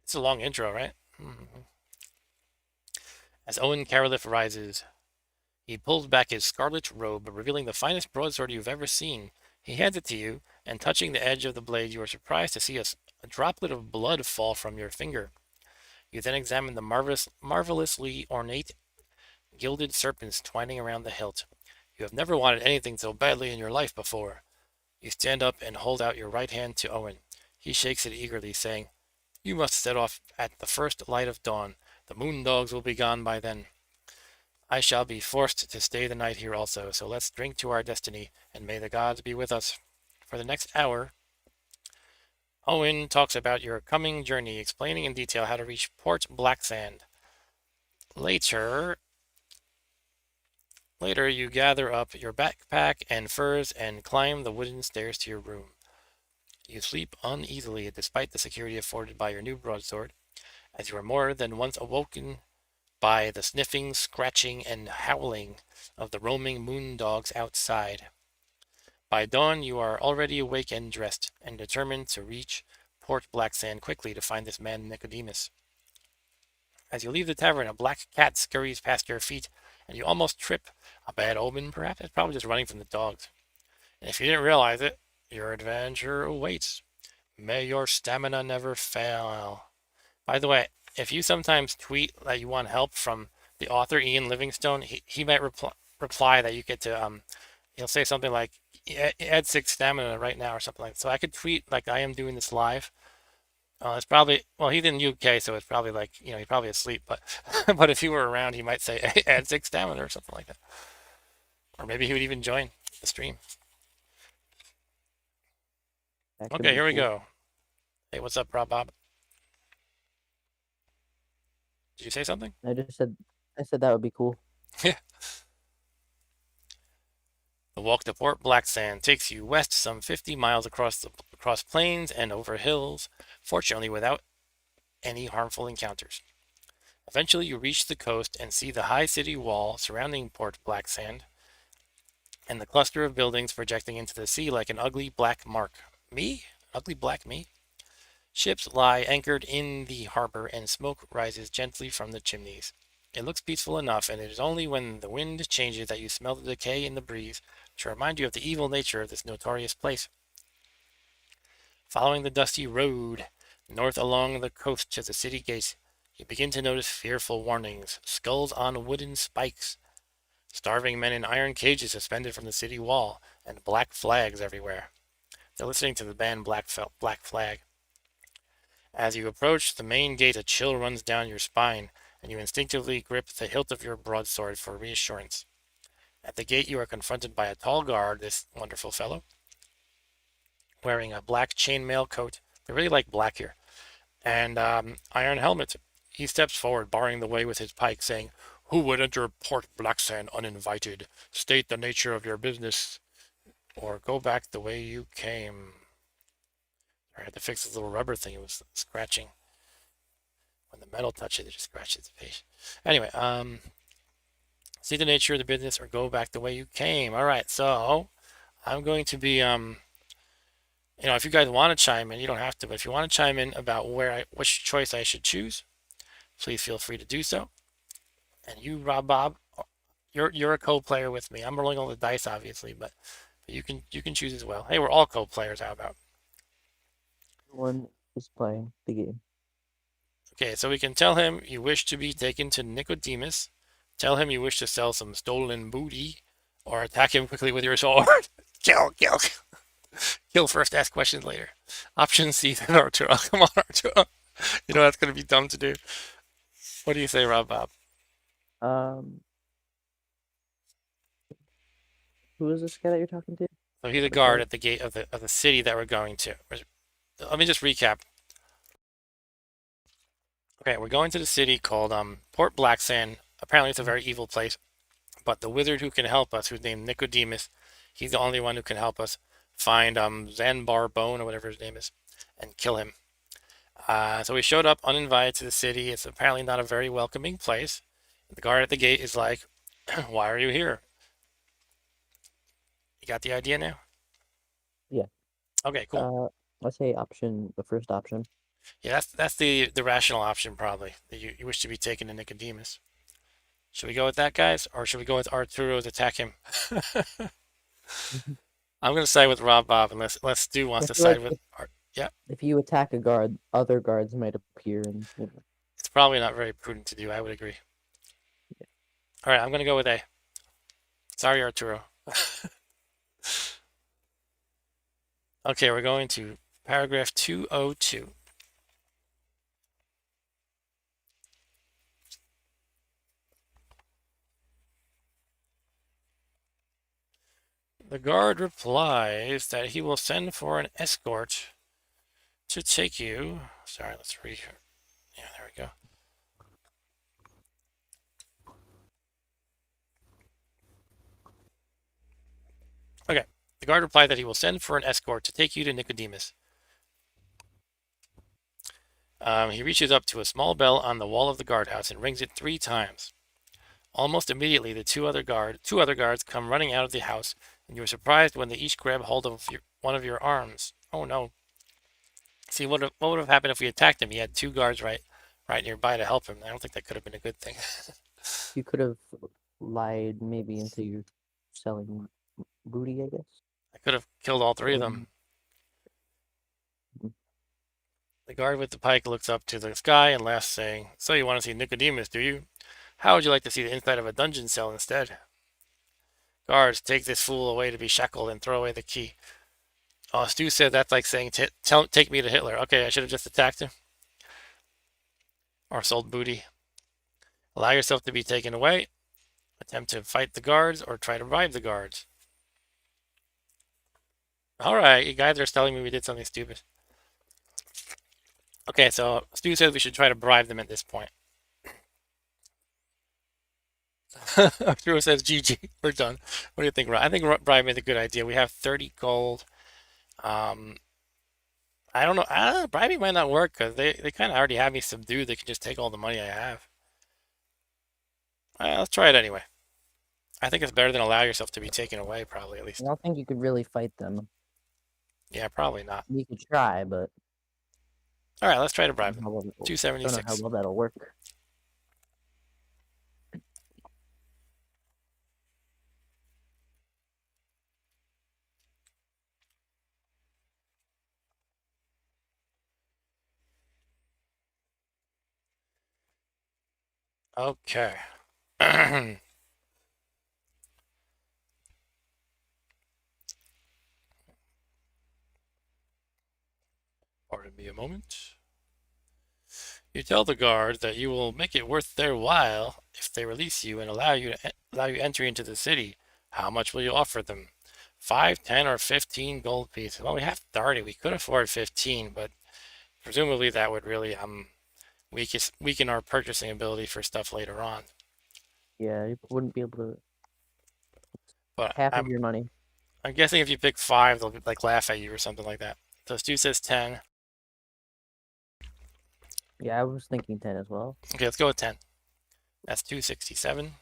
It's a long intro, right? As Owen Caroliff rises, he pulls back his scarlet robe, revealing the finest broadsword you've ever seen. He hands it to you, and touching the edge of the blade, you are surprised to see a droplet of blood fall from your finger. You then examine the marvelously ornate gilded serpents twining around the hilt. You have never wanted anything so badly in your life before. You stand up and hold out your right hand to Owen. He shakes it eagerly, saying, "You must set off at the first light of dawn. The moon dogs will be gone by then. I shall be forced to stay the night here also, so let's drink to our destiny, and may the gods be with us." For the next hour, Owen talks about your coming journey, explaining in detail how to reach Port Blacksand. Later, later you gather up your backpack and furs and climb the wooden stairs to your room. You sleep uneasily despite the security afforded by your new broadsword, as you are more than once awoken by the sniffing, scratching, and howling of the roaming moon dogs outside. By dawn, you are already awake and dressed, and determined to reach Port Blacksand quickly to find this man Nicodemus. As you leave the tavern, a black cat scurries past your feet, and you almost trip. A bad omen, perhaps? It's probably just running from the dogs. And if you didn't realize it, your adventure awaits. May your stamina never fail. By the way, if you sometimes tweet that you want help from the author Ian Livingstone, he might reply that you get to he'll say something like add 6 stamina right now or something like that. So I could tweet like I am doing this live. It's probably well he's in UK, so it's probably like he's probably asleep. But but if he were around, he might say add 6 stamina or something like that, or maybe he would even join the stream. That could Okay, be here we cool. go. Hey, what's up, Rob Bob? Did you say something? I said that would be cool. Yeah. The walk to Port Blacksand takes you west some 50 miles across plains and over hills, fortunately without any harmful encounters. Eventually, you reach the coast and see the high city wall surrounding Port Blacksand and the cluster of buildings projecting into the sea like an ugly black mark. Me? Ugly black me? Ships lie anchored in the harbor and smoke rises gently from the chimneys. It looks peaceful enough, and it is only when the wind changes that you smell the decay in the breeze to remind you of the evil nature of this notorious place. Following the dusty road north along the coast to the city gates, you begin to notice fearful warnings, skulls on wooden spikes, starving men in iron cages suspended from the city wall, and black flags everywhere. They're listening to the band Black Flag. As you approach the main gate, a chill runs down your spine, and you instinctively grip the hilt of your broadsword for reassurance. At the gate, you are confronted by a tall guard, this wonderful fellow, wearing a black chainmail coat. They really like black here, and iron helmet. He steps forward, barring the way with his pike, saying, "Who would enter Port Blacksand uninvited? State the nature of your business, or go back the way you came." I had to fix this little rubber thing. It was scratching. When the metal touches it, just scratches the face. Anyway, see the nature of the business or go back the way you came. All right, so I'm going to be, if you guys want to chime in, you don't have to, but if you want to chime in about which choice I should choose, please feel free to do so. And you, Rob Bob, you're a co-player with me. I'm rolling all the dice, obviously, but you can choose as well. Hey, we're all co-players. How about? Everyone is playing the game. Okay, so we can tell him you wish to be taken to Nicodemus. Tell him you wish to sell some stolen booty, or attack him quickly with your sword. Kill, kill, kill first, ask questions later. Option C, then Arturo. Come on, Arturo. You know that's going to be dumb to do. What do you say, Rob Bob? Um, who is this guy that you're talking to? So he's a Which guard guard? at the gate of the city that we're going to. Let me just recap. Okay, we're going to the city called Port Blacksand. Apparently, it's a very evil place. But the wizard who can help us, who's named Nicodemus, he's the only one who can help us find Zanbar Bone or whatever his name is, and kill him. So we showed up uninvited to the city. It's apparently not a very welcoming place. The guard at the gate is like, "Why are you here?" You got the idea now? Yeah. Okay, cool. Uh, let's say the first option. Yeah, that's the rational option probably. You wish to be taken to Nicodemus. Should we go with that, guys, or should we go with Arturo's attack him? Mhm. I'm gonna side with Rob Bob, unless Stu wants I to feel side like with Art. Yeah, if you attack a guard, other guards might appear and it's probably not very prudent to do. I would agree. All right, I'm gonna go with A. Sorry, Arturo. Okay, we're going to paragraph 202. The guard replies that he will send for an escort to take you. Sorry, let's read here. Yeah, there we go. Okay. The guard replied that he will send for an escort to take you to Nicodemus. He reaches up to a small bell on the wall of the guardhouse and rings it 3 times. Almost immediately, the two other guards come running out of the house, and you are surprised when they each grab hold of one of your arms. Oh no! See what would have happened if we attacked him? He had 2 guards right nearby to help him. I don't think that could have been a good thing. you could have lied maybe into you selling booty, I guess. I could have killed all 3 of Or them. The guard with the pike looks up to the sky and laughs, saying, "So you want to see Nicodemus, do you? How would you like to see the inside of a dungeon cell instead? Guards, take this fool away to be shackled and throw away the key." Oh, Stu said that's like saying, take me to Hitler. Okay, I should have just attacked him or sold booty. Allow yourself to be taken away. Attempt to fight the guards or try to bribe the guards. All right, you guys are telling me we did something stupid. Okay, so Stu says we should try to bribe them at this point. Arturo says, GG, we're done. What do you think, Rob? I think bribing is a good idea. We have 30 gold. Um, I don't know. Bribing might not work because they kind of already have me subdued. They can just take all the money I have. Let's try it anyway. I think it's better than allow yourself to be taken away, probably, at I least. don't think you could really fight them. Yeah, probably not. You could try, but All right, let's try to I bribe don't them. know how well, don't know how 276. well that'll work. Okay. Pardon me a moment. You tell the guards that you will make it worth their while if they release you and allow you entry into the city. How much will you offer them? 5, 10, or 15 gold pieces. Well, we have 30. We could afford 15, but presumably that would really weaken our purchasing ability for stuff later on. Yeah, you wouldn't be able to But half of I'm your money. I'm guessing if you pick 5, they'll like laugh at you or something like that. So Stu says 10. Yeah, I was thinking 10 as well. Okay, let's go with 10. That's 267.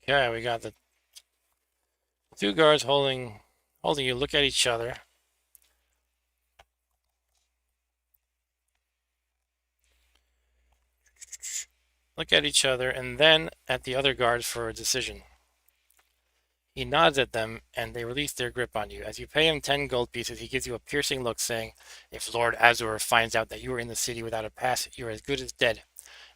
Okay, we got the 2 guards holding you. Look at each other. Look at each other and then at the other guards for a decision. He nods at them and they release their grip on you. As you pay him 10 gold pieces, he gives you a piercing look, saying, "If Lord Azur finds out that you are in the city without a pass, you are as good as dead.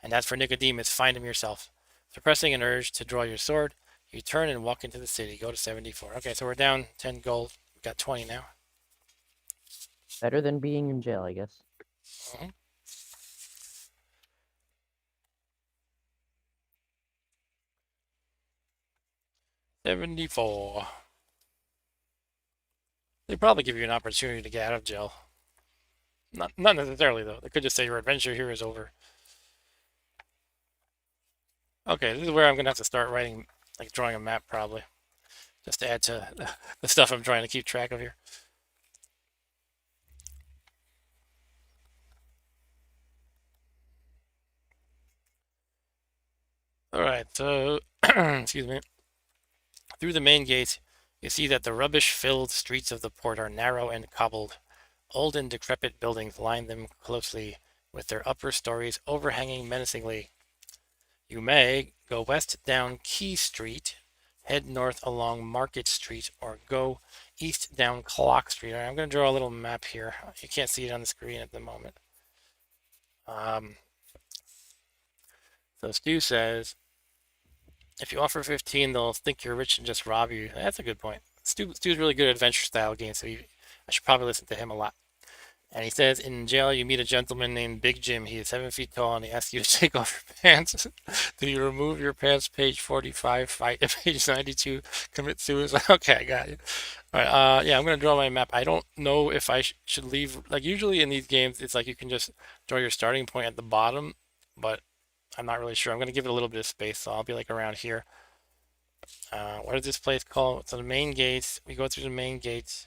And as for Nicodemus, find him yourself." Suppressing an urge to draw your sword, you turn and walk into the city. Go to 74. Okay, so we're down 10 gold. We've got 20 now. Better than being in jail, I guess. Mhm. 74. They probably give you an opportunity to get out of jail. Not necessarily, though. They could just say your adventure here is over. Okay, this is where I'm going to have to start writing, like drawing a map probably, just to add to the stuff I'm trying to keep track of here. All right, so, excuse me. Through the main gate, you see that the rubbish-filled streets of the port are narrow and cobbled. Old and decrepit buildings line them closely, with their upper stories overhanging menacingly. You may go west down Key Street, head north along Market Street, or go east down Clock Street. All right, I'm going to draw a little map here. You can't see it on the screen at the moment. Um, so Stu says, if you offer 15, they'll think you're rich and just rob you. That's a good point. Stu's really good at adventure style games, so I should probably listen to him a lot. And he says, in jail, you meet a gentleman named Big Jim. He is 7 feet tall, and he asks you to take off your pants. Do you remove your pants? Page 45. Fight at page 92. Commit suicide. Okay, I got you. All right. Yeah, I'm gonna draw my map. I don't know if I should leave. Like usually in these games, it's like you can just draw your starting point at the bottom, but I'm not really sure. I'm gonna give it a little bit of space, so I'll be like around here. What is this place called? So the main gates. We go through the main gates.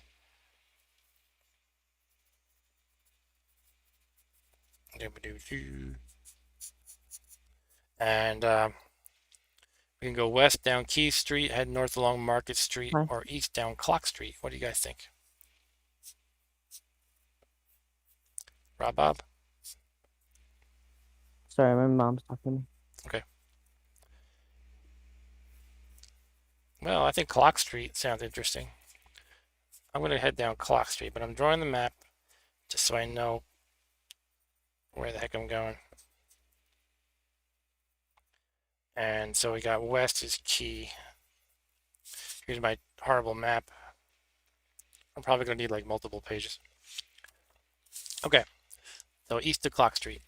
And we can go west down Key Street, head north along Market Street, Hi. or east down Clock Street. What do you guys think? Rob Bob? Sorry, my mom's talking to me. Okay. Well, I think Clock Street sounds interesting. I'm going to head down Clock Street, but I'm drawing the map just so I know where the heck I'm going. And so we got west is Key. Here's my horrible map. I'm probably going to need like multiple pages. Okay, so east of Clock Street.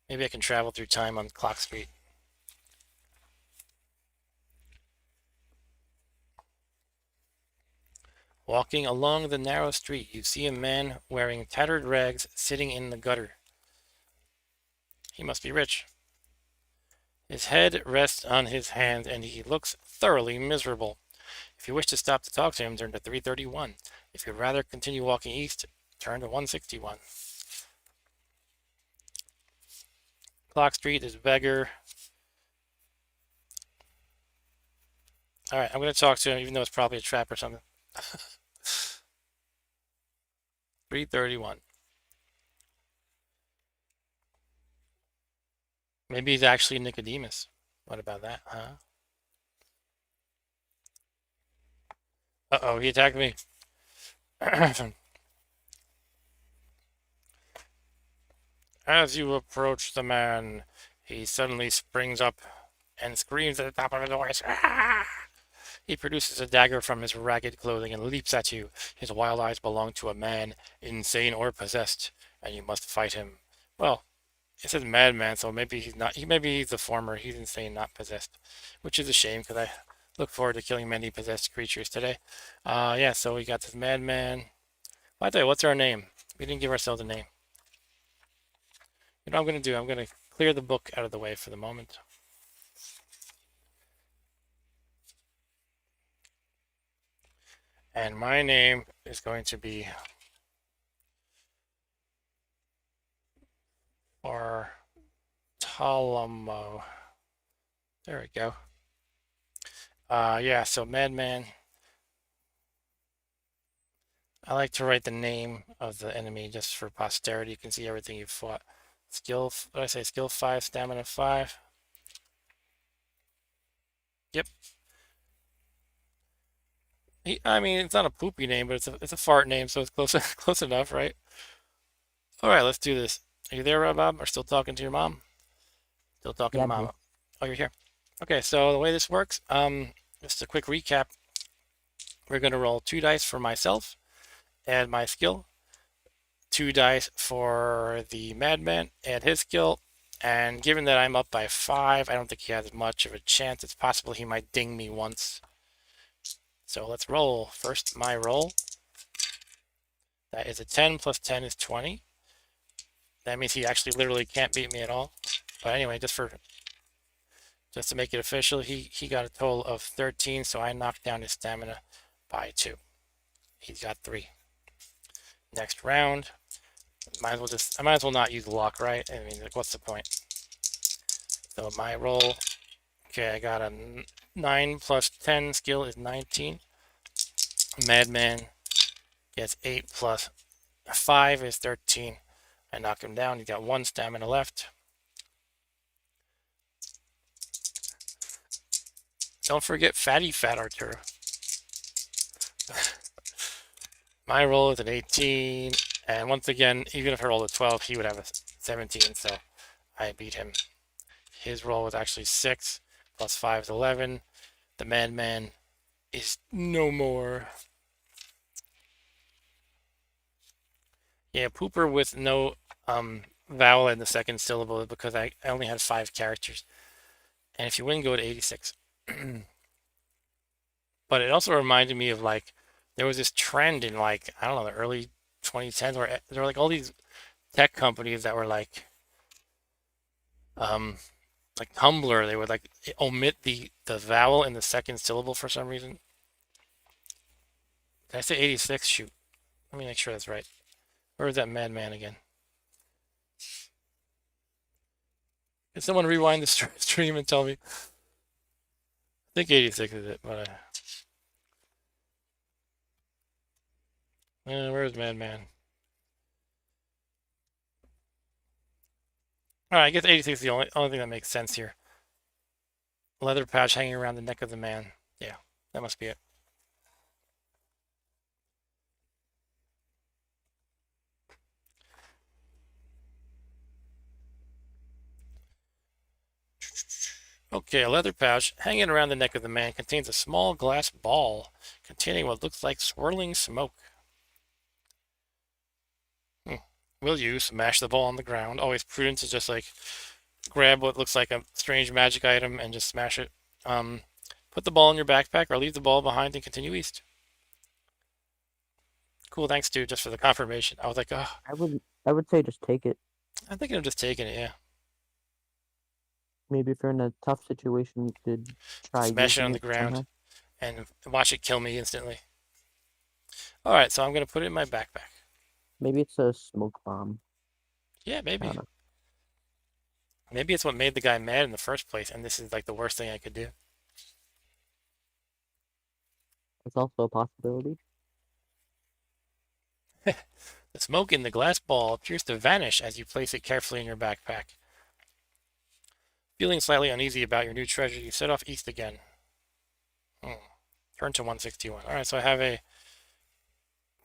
Maybe I can travel through time on Clock Street. Walking along the narrow street, you see a man wearing tattered rags sitting in the gutter. He must be rich. His head rests on his hand and he looks thoroughly miserable. If you wish to stop to talk to him, turn to 331. If you'd rather continue walking east, turn to 161. Clock Street is beggar. Alright, I'm going to talk to him even though it's probably a trap or something. 331. Maybe he's actually Nicodemus. What about that, huh? Uh-oh, he attacked me. As you approach the man, he suddenly springs up and screams at the top of his voice. Ah! He produces a dagger from his ragged clothing and leaps at you. His wild eyes belong to a man, insane or possessed, and you must fight him. Well, it says madman, so maybe he's not. Maybe he's the former. He's insane, not possessed, which is a shame because I look forward to killing many possessed creatures today. Yeah. So we got this madman. By the way, what's our name? We didn't give ourselves a name. You know what I'm gonna do? I'm gonna clear the book out of the way for the moment. And my name is going to be Bartolomeo. There we go. Yeah, so Madman. I like to write the name of the enemy just for posterity. You can see everything you've fought. Skill, what did I say? Skill 5, stamina 5. Yep. I mean, it's not a poopy name, but it's a fart name, so it's close close enough, right? All right, let's do this. Are you there, Bob? Are still talking to your mom? Still talking Yeah, to I'm here. mama. Oh, you're here. Okay, so the way this works, just a quick recap. We're gonna roll 2 dice for myself, add my skill. 2 dice for the madman, add his skill. And given that I'm up by 5, I don't think he has much of a chance. It's possible he might ding me once. So let's roll. First, my roll. That is a 10 plus 10 is 20. That means he actually literally can't beat me at all. But anyway, just to make it official, he got a total of 13, so I knocked down his stamina by 2. He's got 3. Next round, I might as well not use luck, right? I mean, like, what's the point? So my roll, okay, I got a 9 plus 10 skill is 19. Madman gets 8 plus 5 is 13. I knock him down. He's got 1 stamina left. Don't forget Fatty Fat Arturo. My roll is an 18. And once again, even if I rolled a 12, he would have a 17. So I beat him. His roll was actually 6 plus 5 is 11. The Madman is no more. Yeah, Pooper with no vowel in the second syllable because I only had 5 characters. And if you win, go to 86. But it also reminded me of like there was this trend in like I don't know the early 2010s where there were like all these tech companies that were um like Tumblr. They would like omit the vowel in the second syllable for some reason. Did I say 86? Shoot. Let me make sure that's right. Where is that madman again? Can someone rewind the stream and tell me? I think 86 is it, but where's madman? All right, I guess 86 is the only thing that makes sense here. Leather pouch hanging around the neck of the man. Yeah, that must be it. Okay, a leather pouch hanging around the neck of the man contains a small glass ball containing what looks like swirling smoke. Hmm. Will you smash the ball on the ground? Always prudent to just like grab what looks like a strange magic item and just smash it. Um, Put the ball in your backpack or leave the ball behind and continue east. Cool, thanks, dude, just for the confirmation. I was like, oh, I would say just take it. I'm thinking of just taking it, yeah. Maybe if you're in a tough situation, you could try Smash it on using the it ground somehow. and watch it kill me instantly. All right, so I'm gonna put it in my backpack. Maybe it's a smoke bomb. Yeah, I maybe. don't know. Maybe it's what made the guy mad in the first place, and this is like the worst thing I could do. It's also a possibility. The smoke in the glass ball appears to vanish as you place it carefully in your backpack. Feeling slightly uneasy about your new treasure, you set off east again. Hmm. Turn to 161. All right, so I have a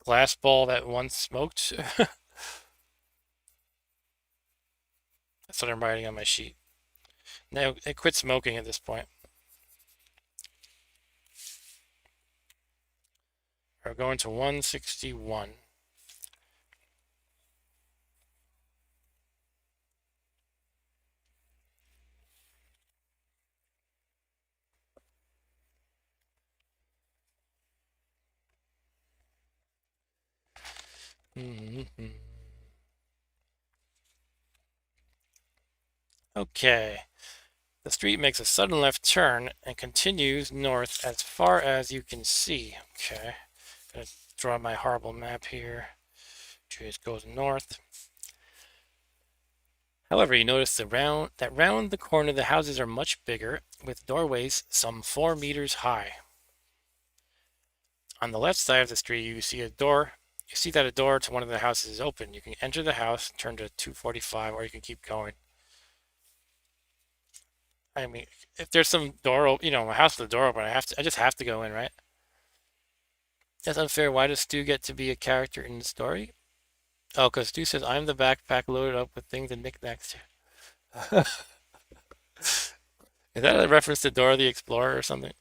glass ball that once smoked. That's what I'm writing on my sheet. Now, it quit smoking at this point. We're going to 161. Mm-hmm. Okay. The street makes a sudden left turn and continues north as far as you can see. Okay. Gonna draw my horrible map here. Just goes north. However, you notice that round the corner the houses are much bigger, with doorways some 4 meters high. On the left side of the street, you see a door. You see that a door to one of the houses is open. You can enter the house, turn to 245, or you can keep going. I mean, if there's some door, a house with a door open, I just have to go in, right? That's unfair. Why does Stu get to be a character in the story? Oh, because Stu says, I'm the backpack loaded up with things and knickknacks. Is that a reference to Dora the Explorer or something?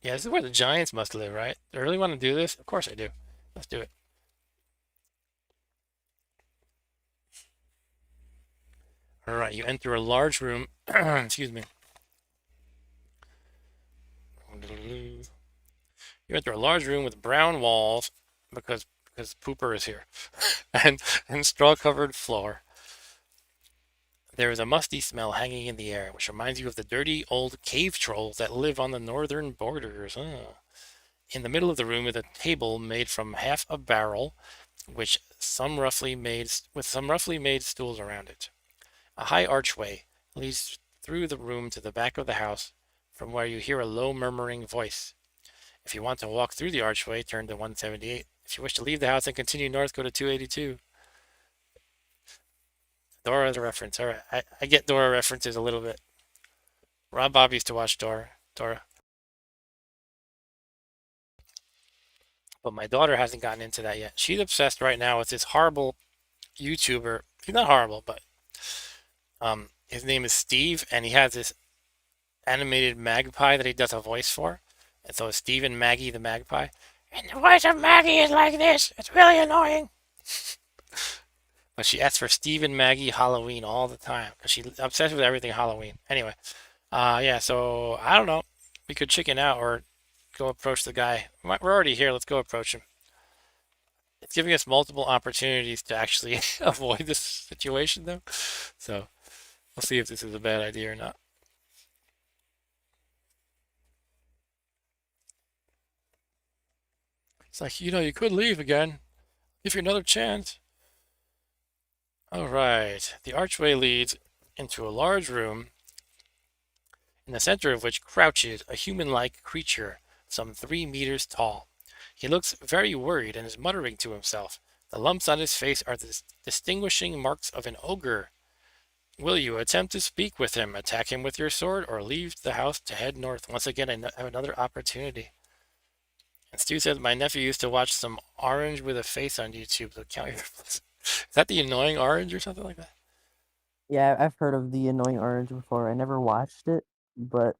Yeah, this is where the giants must live, right? Do I really want to do this? Of course I do. Let's do it. All right, you enter a large room. Excuse me. You enter a large room with brown walls because Pooper is here, and straw-covered floor. There is a musty smell hanging in the air, which reminds you of the dirty old cave trolls that live on the northern borders. In the middle of the room is a table made from half a barrel, with some roughly made stools around it. A high archway leads through the room to the back of the house, from where you hear a low murmuring voice. If you want to walk through the archway, turn to 178. If you wish to leave the house and continue north, go to 282. Dora's a reference. All right, I get Dora references a little bit. Rob Bob used to watch Dora, but my daughter hasn't gotten into that yet. She's obsessed right now with this horrible YouTuber. He's not horrible, but his name is Steve, and he has this animated magpie that he does a voice for. And so it's Steve and Maggie the magpie. And the voice of Maggie is like this. It's really annoying. But she asks for Steve and Maggie Halloween all the time because she's obsessed with everything Halloween. Anyway, yeah, so I don't know. We could chicken out or go approach the guy. We're already here. Let's go approach him. It's giving us multiple opportunities to actually avoid this situation, though. So we'll see if this is a bad idea or not. It's like, you could leave again. Give you another chance. All right. The archway leads into a large room, in the center of which crouches a human-like creature, some 3 meters tall. He looks very worried and is muttering to himself. The lumps on his face are the distinguishing marks of an ogre. Will you attempt to speak with him, attack him with your sword, or leave the house to head north? Once again, I have another opportunity. And Stu says, my nephew used to watch some orange with a face on YouTube, so count your blessings. Is that the annoying orange or something like that? Yeah, I've heard of the annoying orange before. I never watched it, but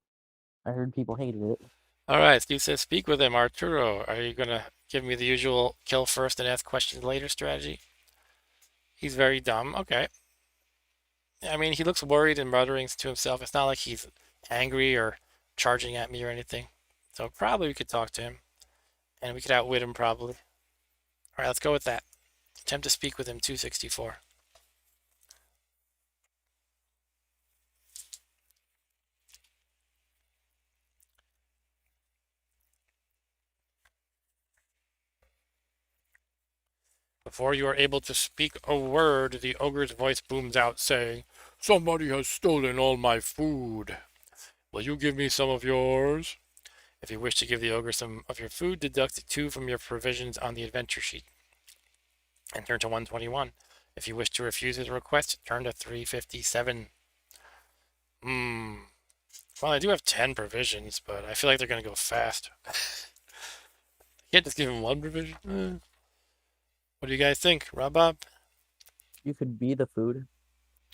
I heard people hated it. All right, Stu says, speak with him, Arturo. Are you going to give me the usual kill first and ask questions later strategy? He's very dumb. Okay. I mean, he looks worried and muttering to himself. It's not like he's angry or charging at me or anything. So probably we could talk to him, and we could outwit him probably. All right, let's go with that. Attempt to speak with him, 264. Before you are able to speak a word, the ogre's voice booms out, saying, somebody has stolen all my food. Will you give me some of yours? If you wish to give the ogre some of your food, deduct 2 from your provisions on the adventure sheet and turn to 121. If you wish to refuse his request, turn to 357. Hmm. Well, I do have 10 provisions, but I feel like they're going to go fast. I can't just give him 1 provision. What do you guys think, Rob? You could be the food.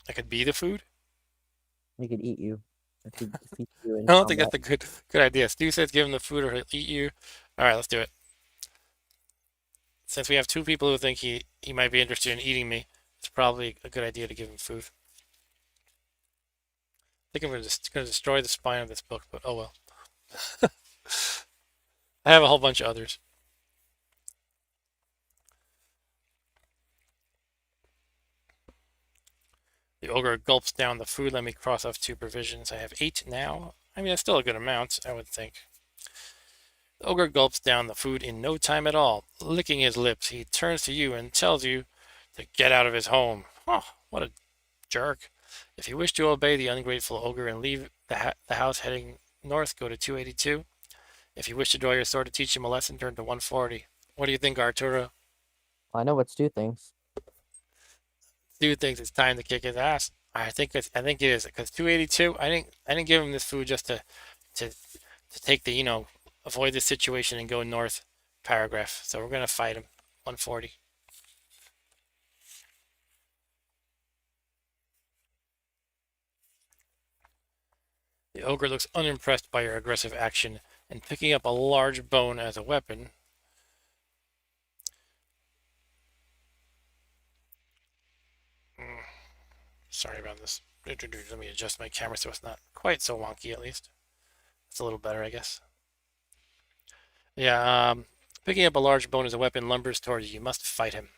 I could be the food? He could eat you. If he defeats you in I don't think combat. that's a good idea. Stu says give him the food or he'll eat you. All right, let's do it. Since we have 2 people who think he might be interested in eating me, it's probably a good idea to give him food. I think I'm going to destroy the spine of this book, but oh well. I have a whole bunch of others. The ogre gulps down the food. Let me cross off 2 provisions. I have 8 now. I mean, that's still a good amount, I would think. The ogre gulps down the food in no time at all. Licking his lips, he turns to you and tells you to get out of his home. Oh, what a jerk. If you wish to obey the ungrateful ogre and leave the house heading north, go to 282. If you wish to draw your sword to teach him a lesson, turn to 140. What do you think, Arturo? I know what Stu thinks. Stu thinks it's time to kick his ass. I think it is because 282. I didn't give him this food just to take the avoid this situation and go north paragraph. So we're gonna fight him. 140. The ogre looks unimpressed by your aggressive action and picking up a large bone as a weapon. Sorry about this. Let me adjust my camera so it's not quite so wonky at least. It's a little better, I guess. Yeah, picking up a large bone as a weapon lumbers towards you. You must fight him.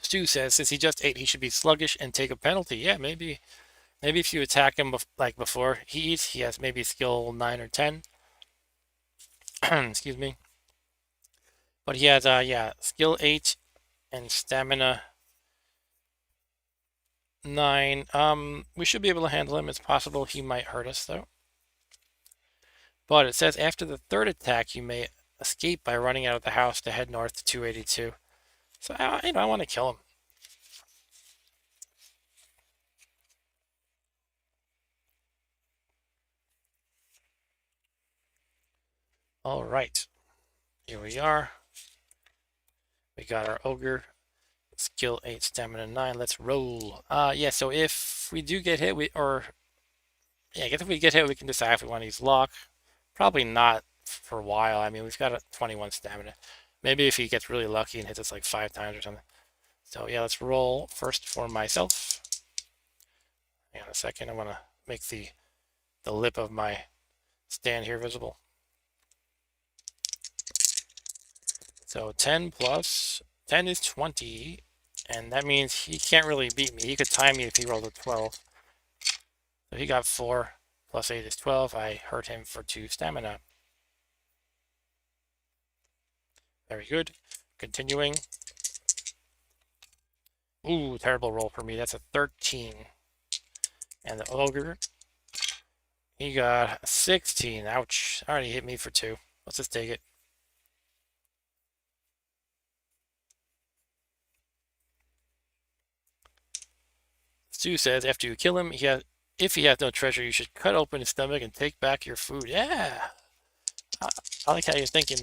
Stu says since he just ate, he should be sluggish and take a penalty. Yeah, maybe if you attack him like before he eats, he has maybe skill 9 or 10. Excuse me. But he has yeah, skill 8 and stamina 9. We should be able to handle him. It's possible he might hurt us though. But it says after the third attack, you may escape by running out of the house to head north to 282. So I want to kill him. All right, here we are. We got our ogre, skill 8, stamina 9. Let's roll. Yeah. So if we do get hit, I guess if we get hit, we can decide if we want to use luck. Probably not for a while. I mean, we've got a 21 stamina. Maybe if he gets really lucky and hits us like 5 times or something. So yeah, let's roll first for myself. Hang on a second. I want to make the lip of my stand here visible. So 10 plus 10 is 20, and that means he can't really beat me. He could tie me if he rolled a 12. So he got 4 plus 8 is 12. I hurt him for 2 stamina. Very good. Continuing. Ooh, terrible roll for me. That's a 13. And the ogre, he got a 16. Ouch. Already hit me for 2. Let's just take it. Stu says after you kill him, if he has no treasure, you should cut open his stomach and take back your food. Yeah. I like how you're thinking.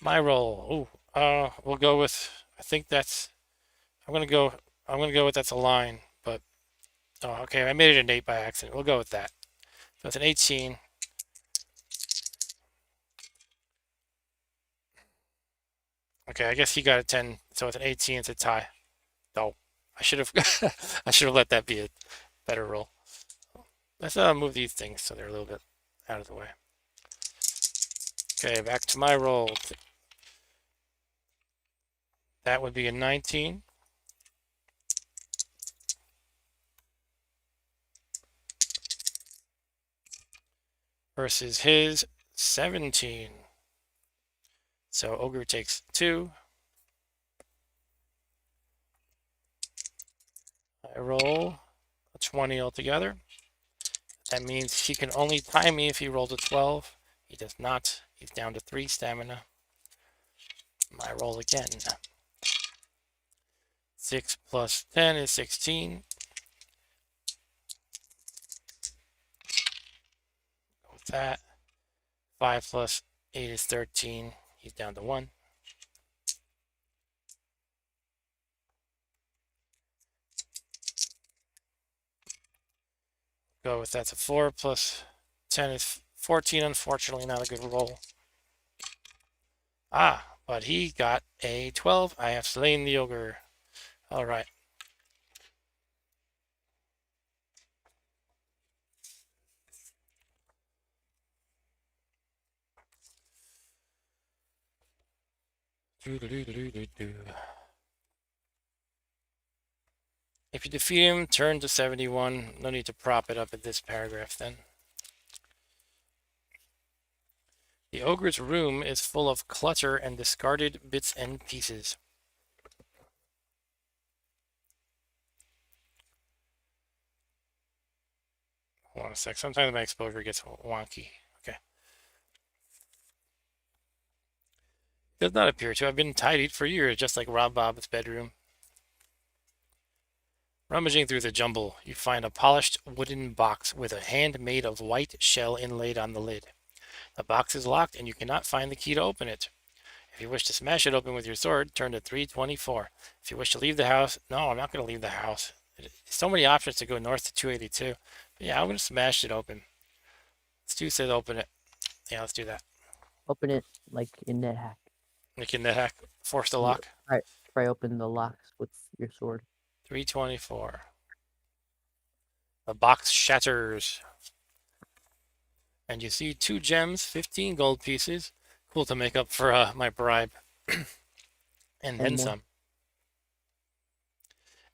My roll. Ooh. We'll go with. I think that's. I'm gonna go. I'm gonna go with that's a line. But okay. I made it an 8 by accident. We'll go with that. So it's an 18. Okay. I guess he got a 10. So it's an 18. It's a tie. Oh, I should have. I should have let that be a better roll. Let's move these things so they're a little bit out of the way. Okay, back to my roll. That would be a 19. Versus his 17. So ogre takes 2. I roll a 20 altogether. That means he can only tie me if he rolls a 12. He does not. He's down to 3 stamina. My roll again. 6 plus 10 is 16. Go with that. 5 plus 8 is 13. He's down to 1. Go with that's a 4 plus 10 is 14. Unfortunately, not a good roll. Ah, but he got a 12. I have slain the ogre. All right. If you defeat him, turn to 71. No need to prop it up at this paragraph then. The ogre's room is full of clutter and discarded bits and pieces. Hold on a sec. Sometimes my exposure gets wonky. Okay. Does not appear to have been tidied for years, just like Rob Bob's bedroom. Rummaging through the jumble, you find a polished wooden box with a hand made of white shell inlaid on the lid. The box is locked and you cannot find the key to open it. If you wish to smash it open with your sword, turn to 324. If you wish to leave the house, no, I'm not going to leave the house. So many options to go north to 282. But yeah, I'm going to smash it open. Stu says open it. Yeah, let's do that. Open it like in NetHack. Like in the hack, force the Yeah, lock. try open the locks with your sword. 324. The box shatters. And you see 2 gems, 15 gold pieces. Cool to make up for my bribe. And then more. some.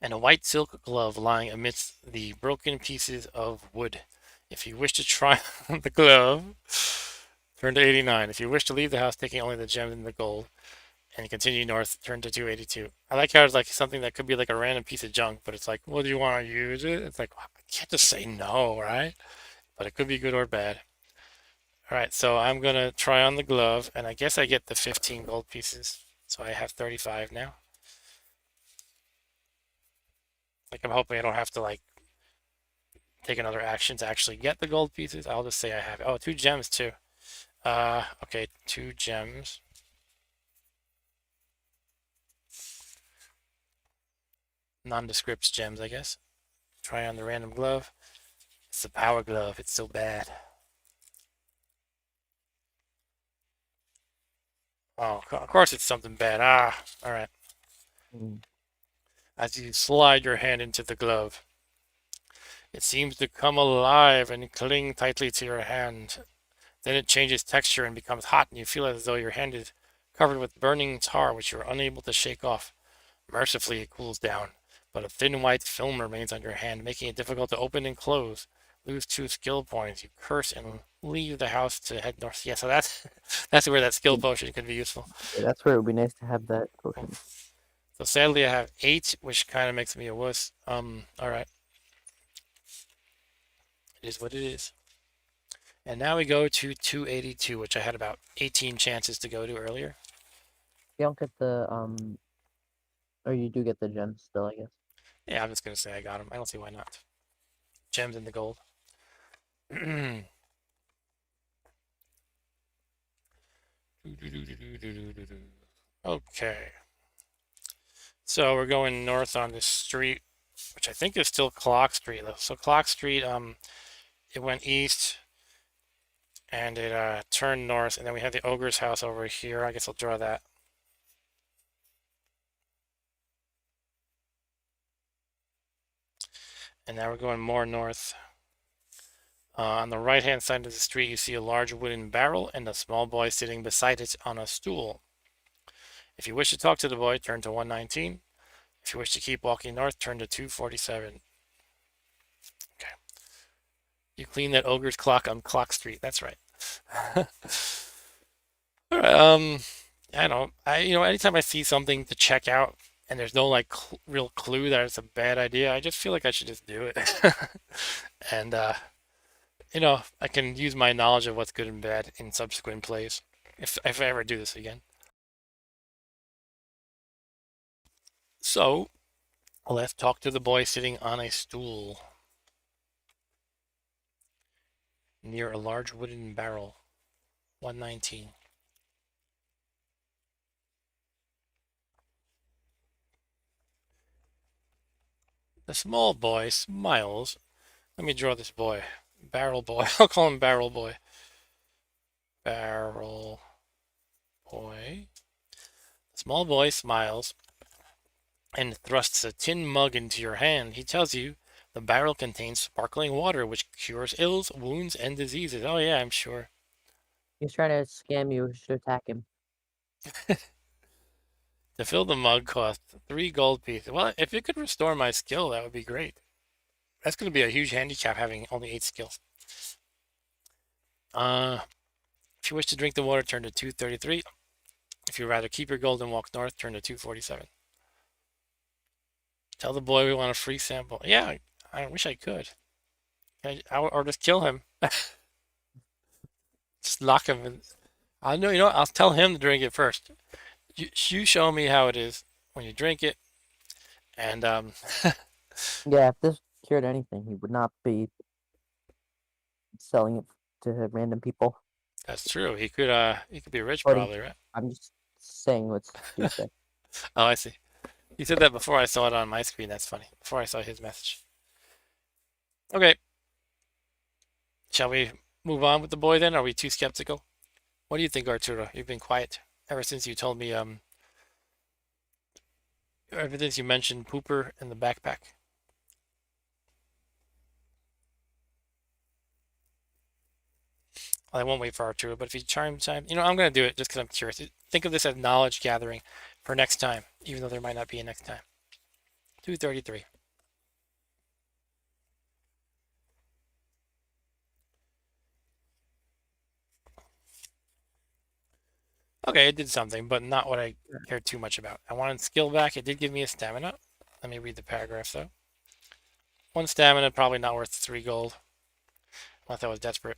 And a white silk glove lying amidst the broken pieces of wood. If you wish to try on the glove, turn to 89. If you wish to leave the house taking only the gems and the gold, and you continue north, turn to 282. I like how it's like something that could be like a random piece of junk, but it's like, well, do you want to use it? It's like, I can't just say no, right? But it could be good or bad. All right, so I'm gonna try on the glove, and I guess I get the 15 gold pieces. So I have 35 now. Like I'm hoping I don't have to like take another action to actually get the gold pieces. I'll just say I have. Oh, 2 gems too. Okay, 2 gems. Nondescript gems, I guess. Try on the random glove. It's the power glove. It's so bad. Oh, of course it's something bad. Ah, all right. Mm. As you slide your hand into the glove, it seems to come alive and cling tightly to your hand. Then it changes texture and becomes hot, and you feel as though your hand is covered with burning tar, which you are unable to shake off. Mercifully, it cools down, but a thin white film remains on your hand, making it difficult to open and close. Lose 2 skill points. You curse and leave the house to head north. Yeah, so that's that's where that skill Yeah, potion could be useful. that's where it would be nice to have that Oh. potion. So sadly, I have 8, which kind of makes me a wuss. All right, it is what it is. And now we go to 282, which I had about 18 chances to go to earlier. You don't get the or you do get the gems still, I guess. Yeah, I'm just gonna say I got them. I don't see why not. Gems in the gold. Okay, so we're going north on this street, which I think is still Clock Street. So Clock Street, it went east and it turned north, and then we have the ogre's house over here. I guess I'll draw that. And now we're going more north. On the right-hand side of the street, you see a large wooden barrel and a small boy sitting beside it on a stool. If you wish to talk to the boy, turn to 119. If you wish to keep walking north, turn to 247. Okay. You clean that ogre's clock on Clock Street. That's right. All right. I don't know. Anytime I see something to check out and there's no like real clue that it's a bad idea, I just feel like I should just do it. And I can use my knowledge of what's good and bad in subsequent plays if I ever do this again. So let's talk to the boy sitting on a stool near a large wooden barrel. 119. The small boy smiles. Let me draw this boy. Barrel boy. I'll call him Barrel Boy. Barrel Boy. The small boy smiles and thrusts a tin mug into your hand. He tells you the barrel contains sparkling water which cures ills, wounds, and diseases. Oh, yeah, I'm sure. He's trying to scam you. You should attack him. To fill the mug costs 3 gold pieces. Well, if it could restore my skill, that would be great. That's going to be a huge handicap having only 8 skills. Uh, if you wish to drink the water, turn to 233. If you'd rather keep your gold and walk north, turn to 247. Tell the boy we want a free sample. Yeah, I wish I could. Or just kill him. Just lock him in. I know, I'll tell him to drink it first. You show me how it is when you drink it, and Yeah, if this cured anything, he would not be selling it to random people. that's true. He could be rich According to, probably, right? I'm just saying what Stu said. Oh, I see. You said that before I saw it on my screen. That's funny. Before I saw his message. Okay, shall we move on with the boy then? Are we too skeptical? What do you think, Arturo? You've been quiet ever since you told me ever since you mentioned Pooper in the backpack. I won't wait for Arturo, but if you time, I'm going to do it just because I'm curious. Think of this as knowledge gathering for next time, even though there might not be a next time. 233. Okay, it did something, but not what I cared too much about. I wanted skill back. It did give me a stamina. Let me read the paragraph though. One stamina, probably not worth 3 gold, unless I was desperate.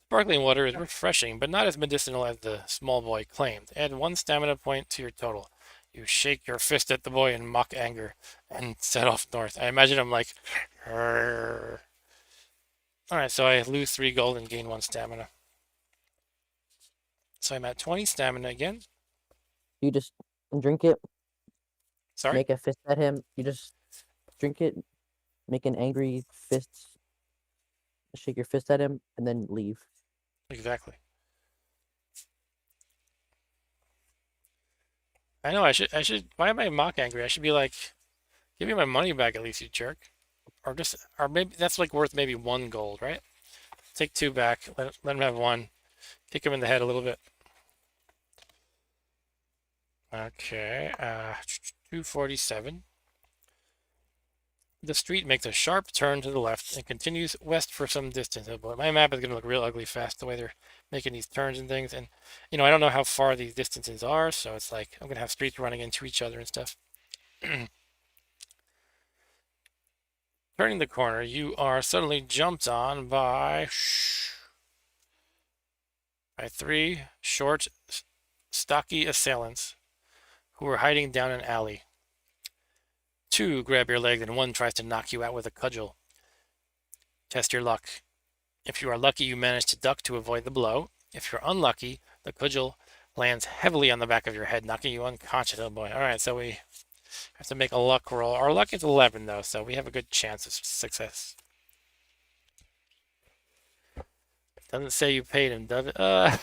Sparkling water is refreshing, but not as medicinal as the small boy claimed. Add 1 stamina point to your total. You shake your fist at the boy in mock anger and set off north. I imagine I'm like, "Arr." Alright, so I lose 3 gold and gain 1 stamina. So I'm at 20 stamina again. You just drink it, Sorry? make a fist at him. You just drink it, make an angry fist, shake your fist at him, and then leave. Exactly. I know I should why am I mock angry? I should be like, give me my money back at least, you jerk. Or maybe that's like worth maybe 1 gold, right? Take 2 back, let him have 1. Kick him in the head a little bit. Okay, 247. The street makes a sharp turn to the left and continues west for some distance. Oh boy, my map is going to look real ugly fast the way they're making these turns and things. And, I don't know how far these distances are, so it's like I'm going to have streets running into each other and stuff. Turning the corner, you are suddenly jumped on by 3 short, stocky assailants who were hiding down an alley. 2 grab your leg and 1 tries to knock you out with a cudgel. Test your luck. If you are lucky, you manage to duck to avoid the blow. If you're unlucky, the cudgel lands heavily on the back of your head, knocking you unconscious. Oh boy. All right, so we have to make a luck roll. Our luck is 11, though, so we have a good chance of success. Doesn't say you paid him, does it? Well,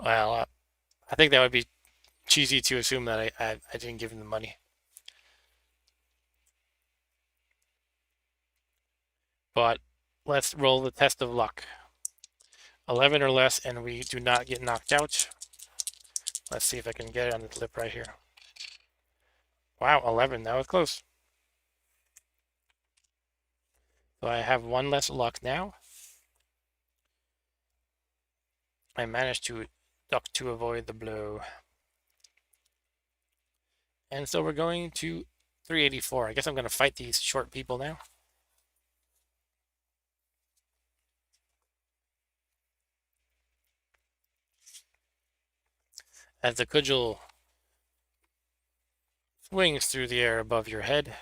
I think that would be cheesy to assume that I didn't give him the money. But let's roll the test of luck. 11 or less, and we do not get knocked out. Let's see if I can get it on the lip right here. Wow, 11. That was close. So I have 1 less luck now. I managed to duck to avoid the blow. And so we're going to 384. I guess I'm going to fight these short people now. As the cudgel swings through the air above your head,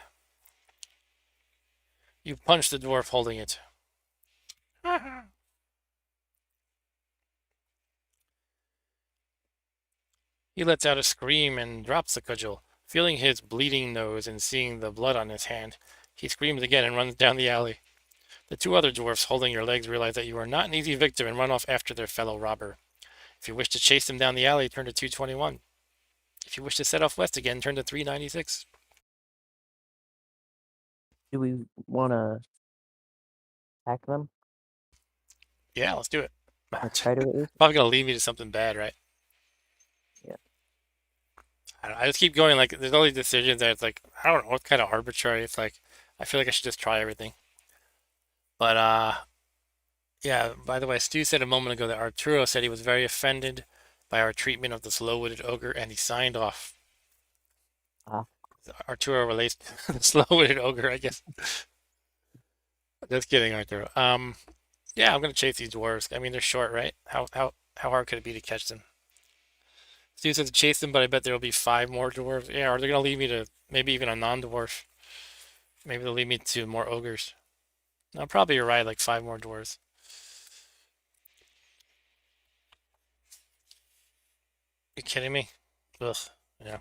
you punch the dwarf holding it. He lets out a scream and drops the cudgel. Feeling his bleeding nose and seeing the blood on his hand, he screams again and runs down the alley. The 2 other dwarfs holding your legs realize that you are not an easy victim and run off after their fellow robber. If you wish to chase them down the alley, turn to 221. If you wish to set off west again, turn to 396. Do we want to attack them? Yeah, let's do it. Or try to at least? Probably gonna lead me to something bad, right? Yeah. I just keep going. Like, there's all these decisions that it's like, I don't know what kind of arbitrary. It's like, I feel like I should just try everything. But yeah. By the way, Stu said a moment ago that Arturo said he was very offended by our treatment of the slow-witted ogre, and he signed off. Ah. Arturo relates to the slow-witted ogre, I guess. Just kidding, Arturo. Yeah, I'm gonna chase these dwarves. I mean, they're short, right? How hard could it be to catch them? Stu said to chase them, but I bet there will be 5 more dwarves. Yeah, or they're gonna lead me to maybe even a non-dwarf. Maybe they'll lead me to more ogres. No, probably you're right, like 5 more dwarves. You kidding me? Ugh. Yeah.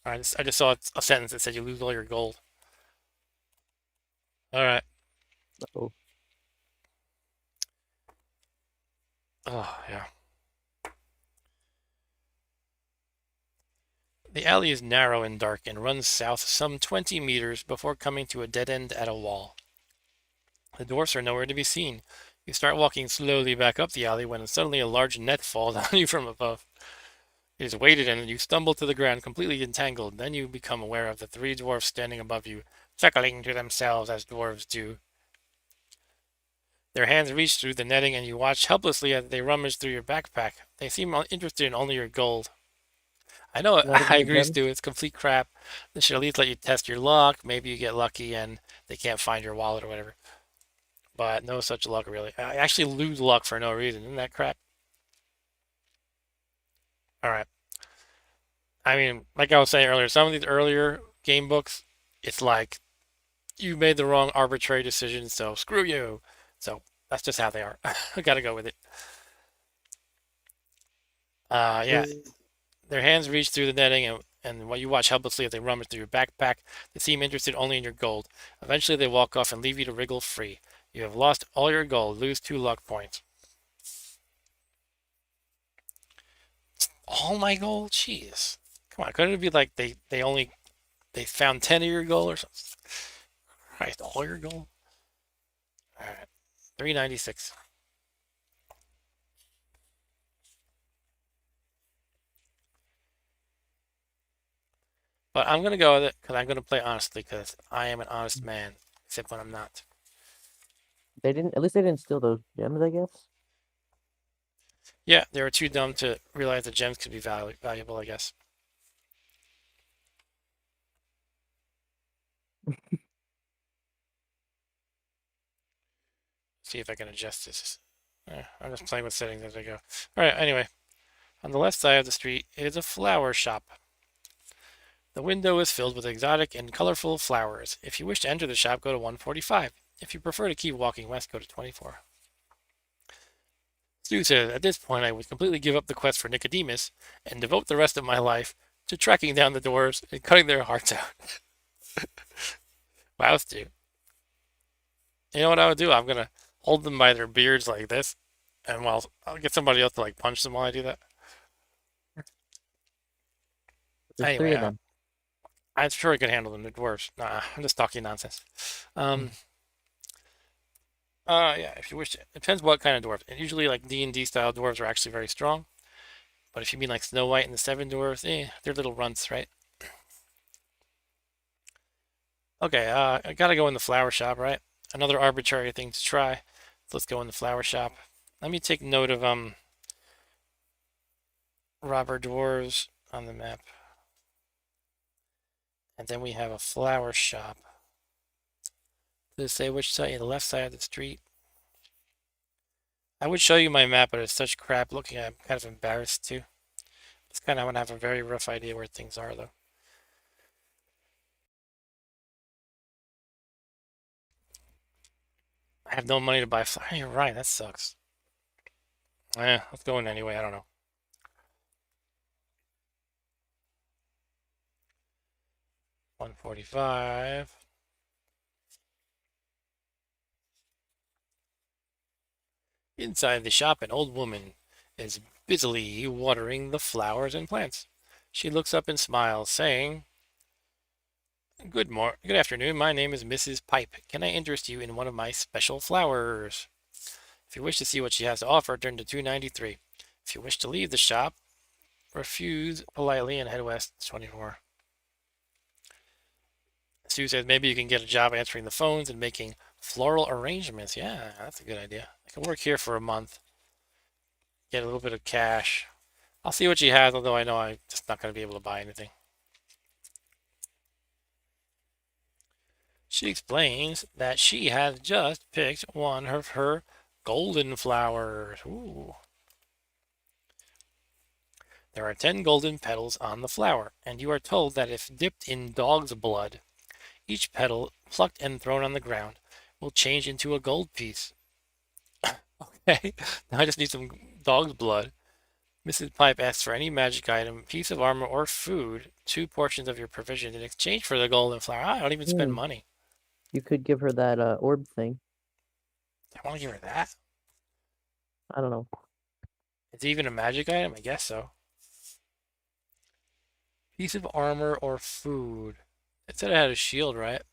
I just saw a sentence that said you lose all your gold. All right. Oh. Oh yeah. The alley is narrow and dark and runs south some 20 meters before coming to a dead end at a wall. The dwarfs are nowhere to be seen. You start walking slowly back up the alley when suddenly a large net falls on you from above. It is weighted and you stumble to the ground completely entangled. Then you become aware of the 3 dwarfs standing above you, chuckling to themselves as dwarves do. Their hands reach through the netting and you watch helplessly as they rummage through your backpack. They seem interested in only your gold. I know Not I even the agree, gems. Stu. It's complete crap. They should at least let you test your luck. Maybe you get lucky and they can't find your wallet or whatever. But no such luck, really. I actually lose luck for no reason. Isn't that crap? All right. I mean, like I was saying earlier, some of these earlier game books, it's like you made the wrong arbitrary decision, so screw you. So that's just how they are. I gotta go with it. Yeah, Mm, their hands reach through the netting, and while you watch helplessly as they rummage through your backpack, they seem interested only in your gold. Eventually, they walk off and leave you to wriggle free. You have lost all your gold, lose 2 luck points. All my gold? Jeez. Come on, couldn't it be like they found 10 of your gold or something? Christ, all your gold? Alright. 396. But I'm gonna go with it because I'm gonna play honestly because I am an honest man, except when I'm not. they didn't. At least they didn't steal those gems, I guess. Yeah, they were too dumb to realize that gems could be valuable, I guess. See if I can adjust this. I'm just playing with settings as I go. Alright, anyway. On the left side of the street is a flower shop. The window is filled with exotic and colorful flowers. If you wish to enter the shop, go to 145. If you prefer to keep walking west, go to 24. Stu says, at this point, I would completely give up the quest for Nicodemus and devote the rest of my life to tracking down the dwarves and cutting their hearts out. Wow, Stu. You know what I would do? I'm going to hold them by their beards like this, and while I'll get somebody else to like punch them while I do that. There's three Anyway, of them. I'm sure I could handle them, the dwarves. Nah, I'm just talking nonsense. Um, yeah, if you wish to. It depends what kind of dwarf. And usually, like D&D style dwarves are actually very strong. But if you mean like Snow White and the Seven Dwarfs, they're little runts, right? Okay, I gotta go in the flower shop, right? Another arbitrary thing to try. So let's go in the flower shop. Let me take note of robber dwarves on the map. And then we have a flower shop. Does it say which side? The left side of the street. I would show you my map, but it's such crap looking. I'm kind of embarrassed too. Just kind of want to have a very rough idea where things are, though. I have no money to buy flowers. You're right, that sucks. Let's go in anyway. I don't know. 145. Inside the shop, an old woman is busily watering the flowers and plants. She looks up and smiles, saying, Good afternoon. My name is Mrs. Pipe. Can I interest you in one of my special flowers? If you wish to see what she has to offer, turn to 293. If you wish to leave the shop, refuse politely and head west 24. Sue says maybe you can get a job answering the phones and making floral arrangements. Yeah, that's a good idea. I can work here for a month, get a little bit of cash. I'll see what she has, although I know I'm just not going to be able to buy anything. She explains that she has just picked one of her golden flowers. Ooh. There are 10 golden petals on the flower, and you are told that if dipped in dog's blood, each petal, plucked and thrown on the ground, will change into a gold piece. Okay, now I just need some dog's blood. Mrs. Pipe asks for any magic item, piece of armor, or food, 2 portions of your provision in exchange for the golden flower. I don't even spend Hmm. money. You could give her that orb thing. I want to give her that. I don't know. It's even a magic item? I guess so. Piece of armor or food. It said I had a shield, right?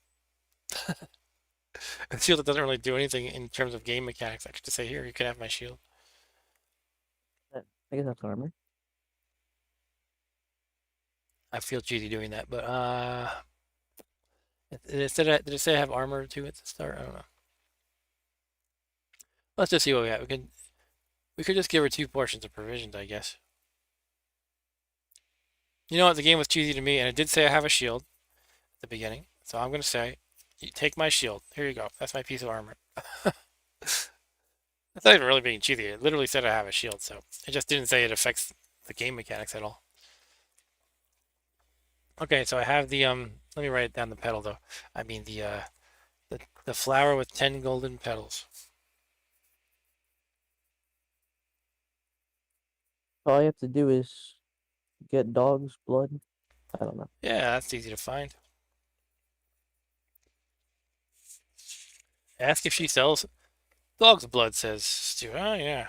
A shield that doesn't really do anything in terms of game mechanics. I could just say, here, you can have my shield. I guess that's armor. I feel cheaty doing that, but did it say I have armor too at the start? I don't know. Let's just see what we have. We could just give her 2 portions of provisions, I guess. You know what? The game was cheesy to me, and it did say I have a shield at the beginning. So I'm gonna say, you take my shield. Here you go. That's my piece of armor. That's not even really being cheesy. It literally said I have a shield, so it just didn't say it affects the game mechanics at all. Okay, so I have the let me write down the petal though. I mean the flower with 10 golden petals. All you have to do is get dog's blood. I don't know. Yeah, that's easy to find. Ask if she sells dog's blood, says Stu. Oh yeah.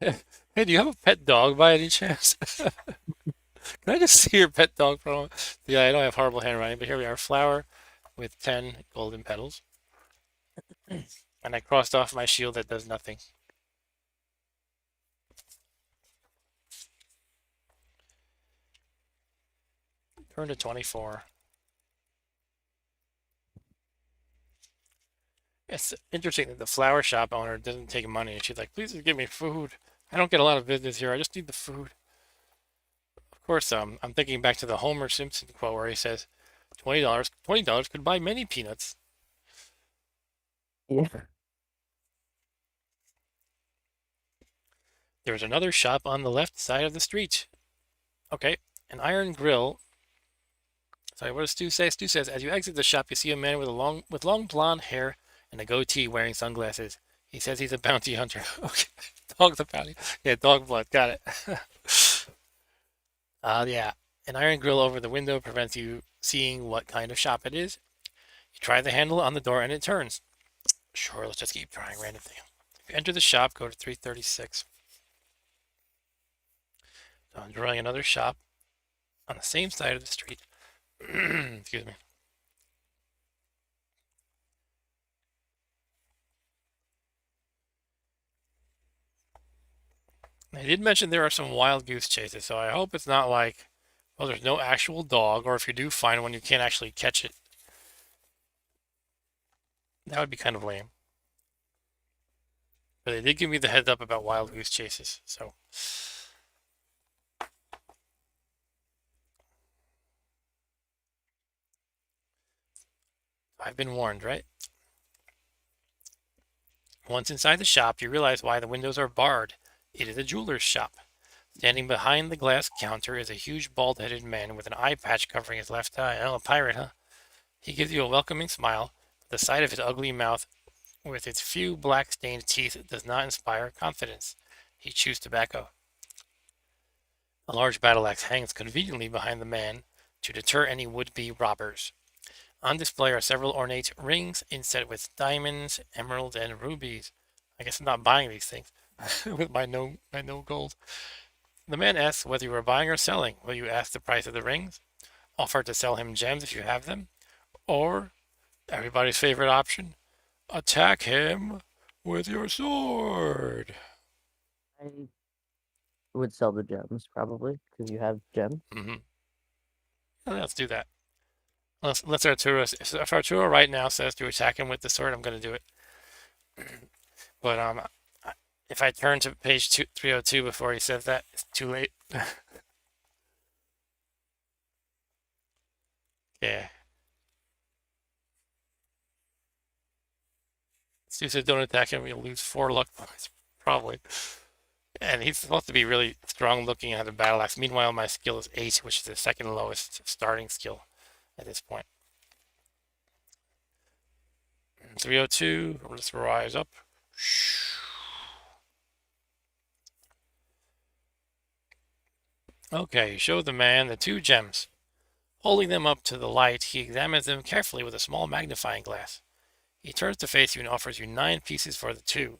Hey, do you have a pet dog by any chance? Can I just see your pet dog for a moment? Yeah, I know I have horrible handwriting, but here we are. Flower with 10 golden petals. And I crossed off my shield that does nothing. Turn to 24. It's interesting that the flower shop owner doesn't take money. She's like, please just give me food. I don't get a lot of business here. I just need the food. Of course, I'm thinking back to the Homer Simpson quote where he says, $20 could buy many peanuts. Yeah. There's another shop on the left side of the street. Okay, an iron grill. Sorry, what does Stu say? Stu says, as you exit the shop, you see a man with long blonde hair and a goatee wearing sunglasses. He says he's a bounty hunter. Okay, dog's a bounty. Yeah, dog blood. Got it. Yeah. An iron grill over the window prevents you seeing what kind of shop it is. You try the handle on the door and it turns. Sure, let's just keep trying random thing. If you enter the shop, go to 336. So I'm drawing another shop on the same side of the street. Excuse me. They did mention there are some wild goose chases, so I hope it's not like, well, there's no actual dog, or if you do find one, you can't actually catch it. That would be kind of lame. But they did give me the heads up about wild goose chases, so I've been warned, right? Once inside the shop, you realize why the windows are barred. It is a jeweler's shop. Standing behind the glass counter is a huge bald-headed man with an eye patch covering his left eye. Oh, a pirate, huh? He gives you a welcoming smile. The sight of his ugly mouth with its few black-stained teeth does not inspire confidence. He chews tobacco. A large battle axe hangs conveniently behind the man to deter any would-be robbers. On display are several ornate rings inset with diamonds, emeralds, and rubies. I guess I'm not buying these things with my no gold. The man asks whether you are buying or selling. Will you ask the price of the rings? Offer to sell him gems if you have them? Or, everybody's favorite option, attack him with your sword. I would sell the gems probably because you have gems. Mm-hmm. Let's do that. Unless Arturo, if Arturo right now says to attack him with the sword, I'm going to do it. But if I turn to page 302 before he says that, it's too late. Yeah. Stu said don't attack him, you'll lose 4 luck points, probably. And he's supposed to be really strong looking and have a battle axe. Meanwhile, my skill is 8, which is the second lowest starting skill at this point. 302, let's rise up. Okay, show the man the 2 gems. Holding them up to the light, he examines them carefully with a small magnifying glass. He turns to face you and offers you 9 pieces for the 2.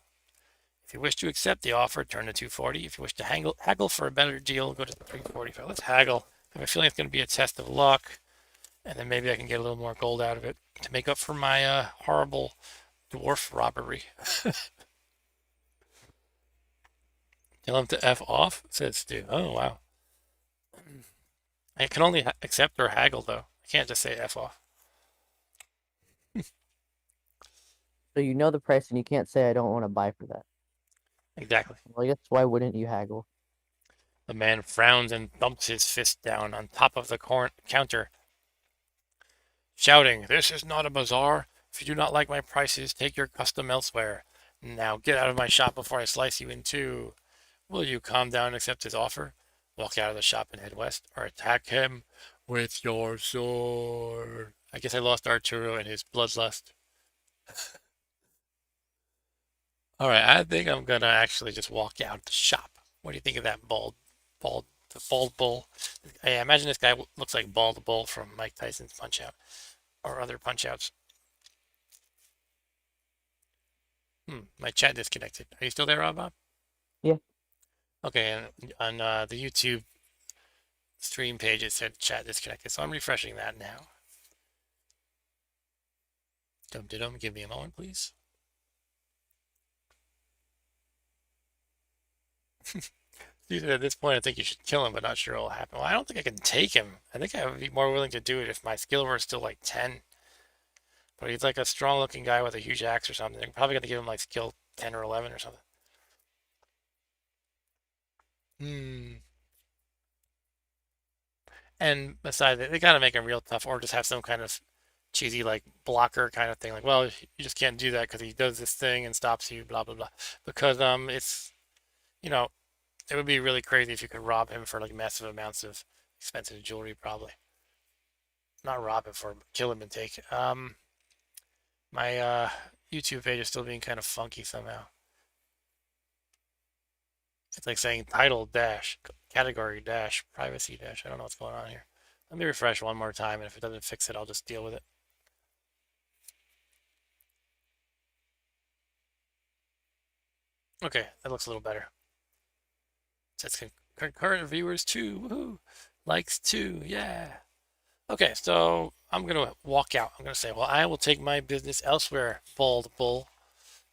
If you wish to accept the offer, turn to 240. If you wish to haggle for a better deal, go to 345. Let's haggle. I have a feeling it's going to be a test of luck, and then maybe I can get a little more gold out of it to make up for my horrible dwarf robbery. Tell him to F off, said Stu. Oh, wow. I can only accept or haggle, though. I can't just say F off. So you know the price, and you can't say I don't want to buy for that. Exactly. Well, I guess why wouldn't you haggle? The man frowns and thumps his fist down on top of the counter, shouting, "This is not a bazaar. If you do not like my prices, take your custom elsewhere. Now get out of my shop before I slice you in two. Will you calm down and accept his offer? Walk out of the shop and head west, or attack him with your sword." I guess I lost Arturo and his bloodlust. All right, I think I'm gonna actually just walk out the shop. What do you think of that the bald bull? I imagine this guy looks like Bald Bull from Mike Tyson's Punch Out or other Punch Outs. My chat disconnected. Are you still there, Rob? Bob? Yeah. Okay, and on the YouTube stream page it said chat disconnected, so I'm refreshing that now. Dum dum. Give me a moment, please. At this point, I think you should kill him, but not sure what will happen. Well, I don't think I can take him. I think I would be more willing to do it if my skill were still like 10. But he's like a strong-looking guy with a huge axe or something. They're probably gonna give him like skill 10 or 11 or something. Hmm. And besides, they gotta make him real tough, or just have some kind of cheesy like blocker kind of thing. Like, well, you just can't do that because he does this thing and stops you, blah blah blah. Because it's you know it would be really crazy if you could rob him for like massive amounts of expensive jewelry, probably. Not rob him for, kill him and take. My YouTube page is still being kind of funky somehow. It's like saying title dash, category dash, privacy dash. I don't know what's going on here. Let me refresh one more time, and if it doesn't fix it, I'll just deal with it. Okay, that looks a little better. It says concurrent viewers too. Woohoo! Likes too. Yeah. Okay, so I'm gonna walk out. I'm gonna say, well, I will take my business elsewhere, Bald Bull,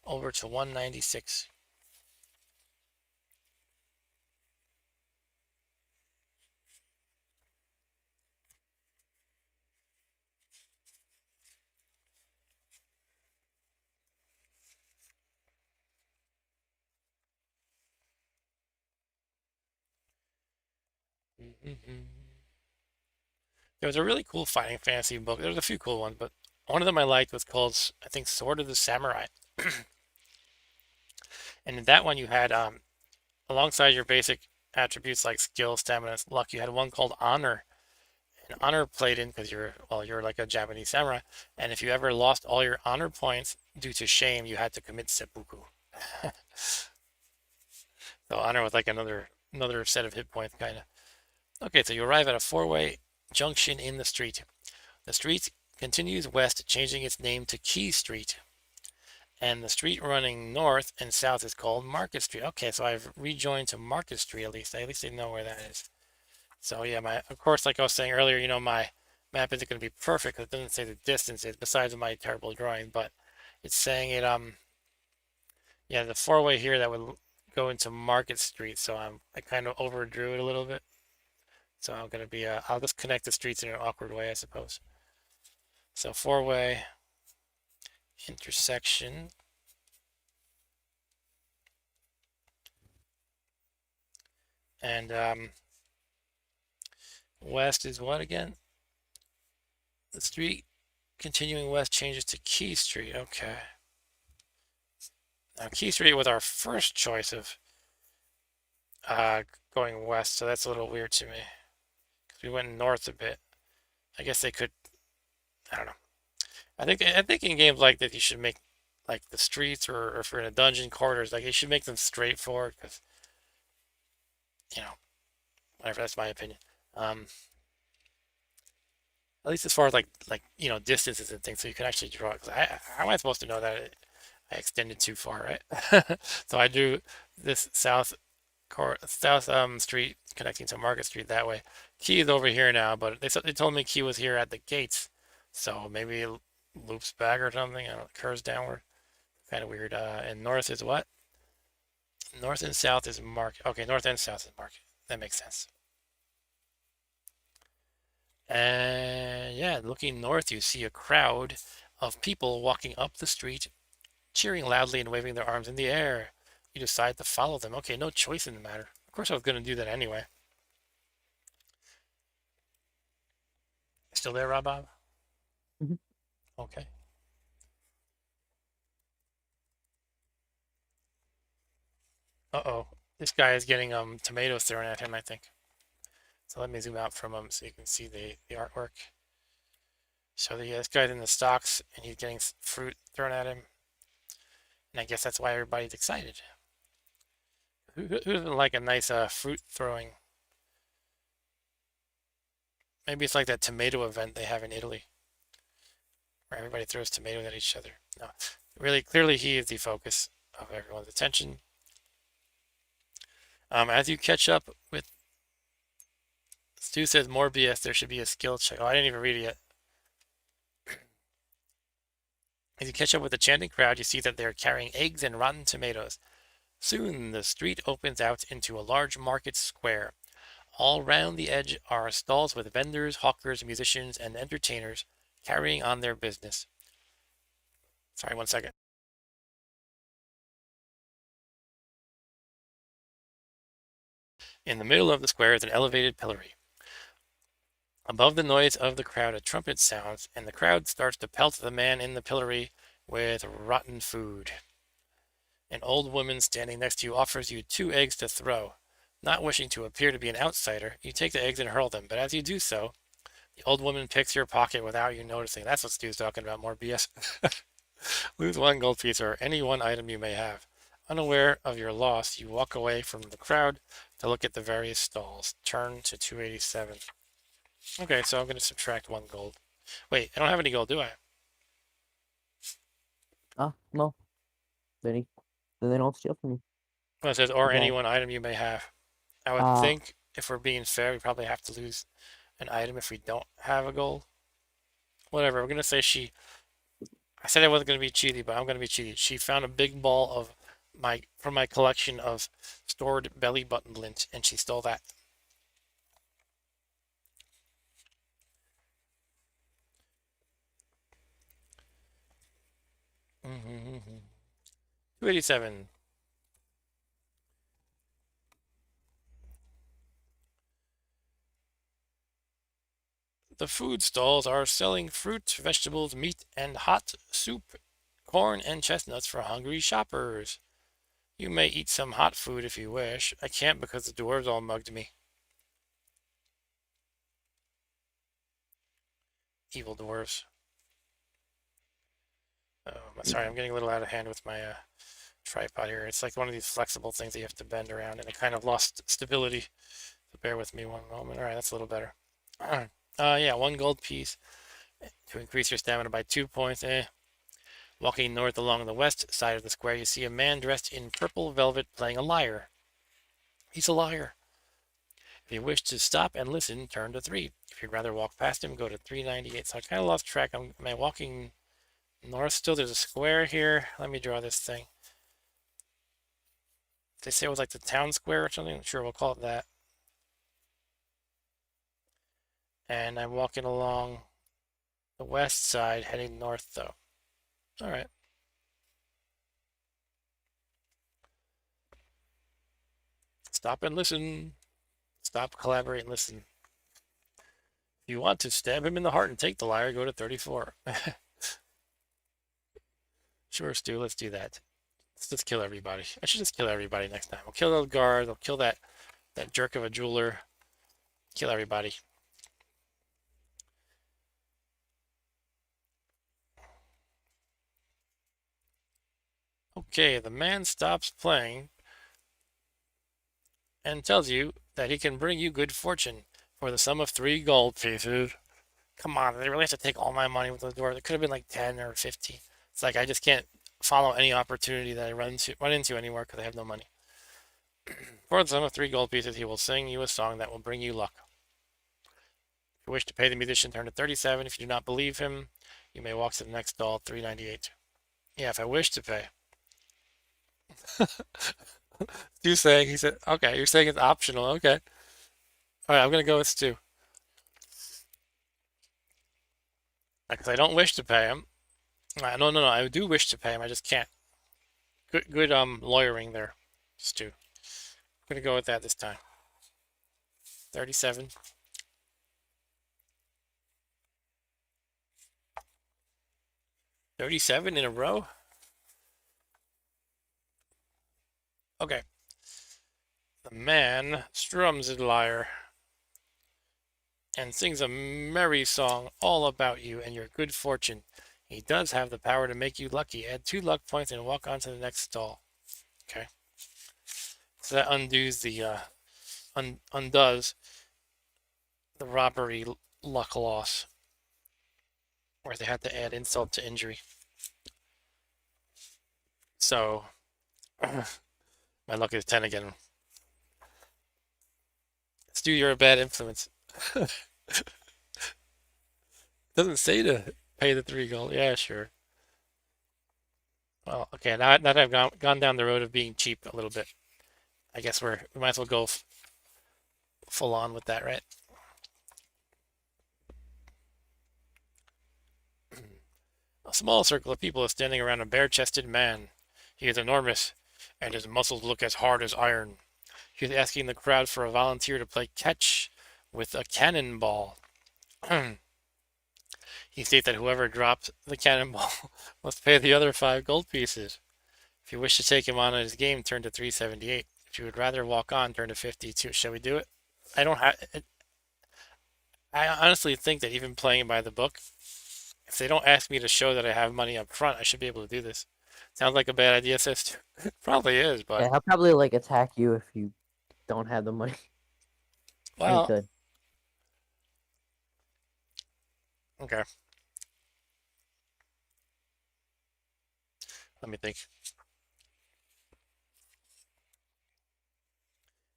over to 196. There was a really cool fighting fantasy book. There's a few cool ones, but one of them I liked was called, I think, Sword of the Samurai. And in that one, you had, alongside your basic attributes like skill, stamina, and luck, you had one called Honor. And Honor played in because you're like a Japanese samurai. And if you ever lost all your honor points due to shame, you had to commit seppuku. So Honor was like another set of hit points, kind of. Okay, so you arrive at a four-way junction in the street. The street continues west, changing its name to Key Street. And the street running north and south is called Market Street. Okay, so I've rejoined to Market Street at least. At least I know where that is. So yeah, of course, like I was saying earlier, my map isn't going to be perfect because it doesn't say the distances besides my terrible drawing, but it's saying it, yeah, the four-way here that would go into Market Street. So I kind of overdrew it a little bit. So I'm going to be, I'll just connect the streets in an awkward way, I suppose. So four-way intersection. And west is what again? The street continuing west changes to Key Street. Okay. Now Key Street was our first choice of uh, going west, so that's a little weird to me. Because we went north a bit. I guess they could, I don't know. I think in games like this you should make like the streets, or if you're in a dungeon corridors, like you should make them straightforward because you know whatever, that's my opinion. Um, at least as far as like distances and things, so you can actually draw it. 'Cause how am I supposed to know that I extended too far, right? So I drew this south street connecting to Market Street that way. Key is over here now, but they told me Key was here at the gates, so maybe it loops back or something. Curves downward. Kind of weird. And north is what? North and south is Market. Okay, north and south is Market. That makes sense. And yeah, looking north, you see a crowd of people walking up the street cheering loudly and waving their arms in the air. You decide to follow them. Okay, no choice in the matter. Of course I was going to do that anyway. Still there, Rob Bob? Mhm. Okay. Uh-oh. This guy is getting tomatoes thrown at him, I think. So let me zoom out from him so you can see the artwork. So this guy's in the stocks and he's getting fruit thrown at him. And I guess that's why everybody's excited. Who doesn't like a nice fruit throwing? Maybe it's like that tomato event they have in Italy, where everybody throws tomatoes at each other. No, really, clearly he is the focus of everyone's attention. As you catch up with, Stu says more BS, there should be a skill check. Oh, I didn't even read it yet. As you catch up with the chanting crowd, you see that they're carrying eggs and rotten tomatoes. Soon, the street opens out into a large market square. All round the edge are stalls with vendors, hawkers, musicians, and entertainers carrying on their business. Sorry, 1 second. In the middle of the square is an elevated pillory. Above the noise of the crowd, a trumpet sounds, and the crowd starts to pelt the man in the pillory with rotten food. An old woman standing next to you offers you 2 eggs to throw. Not wishing to appear to be an outsider, you take the eggs and hurl them, but as you do so, the old woman picks your pocket without you noticing. That's what Stu's talking about, more BS. Lose 1 gold piece or any one item you may have. Unaware of your loss, you walk away from the crowd to look at the various stalls. Turn to 287. Okay, so I'm going to subtract 1 gold. Wait, I don't have any gold, do I? Ah, no. Then they don't steal from you. Well, it says, or any Okay. one item you may have. I would Uh, think if we're being fair, we probably have to lose an item if we don't have a gold. Whatever, we're going to say she. I said I wasn't going to be cheaty, but I'm going to be cheaty. She found a big ball of from my collection of stored belly button lint, and she stole that. Mm-hmm. 287. The food stalls are selling fruit, vegetables, meat, and hot soup, corn, and chestnuts for hungry shoppers. You may eat some hot food if you wish. I can't because the dwarves all mugged me. Evil dwarves. Sorry, I'm getting a little out of hand with my tripod here. It's like one of these flexible things that you have to bend around, and it kind of lost stability. So bear with me 1 moment. All right, that's a little better. Yeah, 1 gold piece to increase your stamina by 2 points. Walking north along the west side of the square, you see a man dressed in purple velvet playing a lyre. He's a liar. If you wish to stop and listen, turn to 3. If you'd rather walk past him, go to 398. So I kind of lost track. Am I walking north still? There's a square here. Let me draw this thing. They say it was like the town square or something. Sure, we'll call it that. And I'm walking along the west side, heading north, though. All right. Stop and listen. Stop, collaborate, and listen. If you want to stab him in the heart and take the lyre, go to 34. Sure, Stu, let's do that. Let's just kill everybody. I should just kill everybody next time. We'll kill those guards. We'll kill that jerk of a jeweler. Kill everybody. Okay, the man stops playing and tells you that he can bring you good fortune for the sum of 3 gold pieces. Come on, they really have to take all my money with the door. It could have been like 10 or 50. It's like I just can't follow any opportunity that I run into anymore because I have no money. For the sum of 3 gold pieces, he will sing you a song that will bring you luck. If you wish to pay the musician, turn to 37. If you do not believe him, you may walk to the next stall, 398. Yeah, if I wish to pay. Stu saying, he said, okay, you're saying it's optional. Okay. All right, I'm going to go with Stu. Because I don't wish to pay him. No, I do wish to pay him. I just can't. Good lawyering there, Stu. I'm gonna go with that this time. 37. 37 in a row? Okay. The man strums his lyre and sings a merry song all about you and your good fortune. He does have the power to make you lucky. Add 2 luck points and walk on to the next stall. Okay. So that undoes the robbery luck loss, where they had to add insult to injury. So my luck is 10 again. Stu, you're a bad influence. Doesn't say to pay the 3 gold. Yeah, sure. Well, okay, now that I've gone down the road of being cheap a little bit, I guess we might as well go full on with that, right? A small circle of people is standing around a bare-chested man. He is enormous, and his muscles look as hard as iron. He is asking the crowd for a volunteer to play catch with a cannonball. He states that whoever drops the cannonball must pay the other 5 gold pieces. If you wish to take him on his game, turn to 378. If you would rather walk on, turn to 52. Shall we do it? I don't have. I honestly think that even playing by the book, if they don't ask me to show that I have money up front, I should be able to do this. Sounds like a bad idea, sis. Probably is, but Yeah, he'll probably like attack you if you don't have the money. He well, could. okay. Let me think.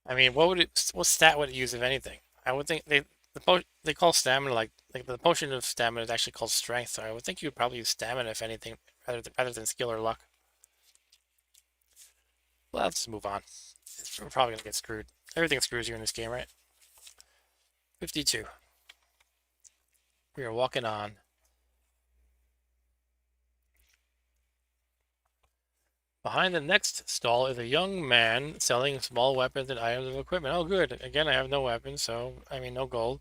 I mean, what stat would it use if anything? I would think they call stamina like the potion of stamina is actually called strength, so I would think you would probably use stamina if anything rather than skill or luck. Well, let's just move on. We're probably gonna get screwed. Everything screws you in this game, right? 52. We are walking on. Behind the next stall is a young man selling small weapons and items of equipment. Oh, good. Again, I have no weapons, so I mean no gold.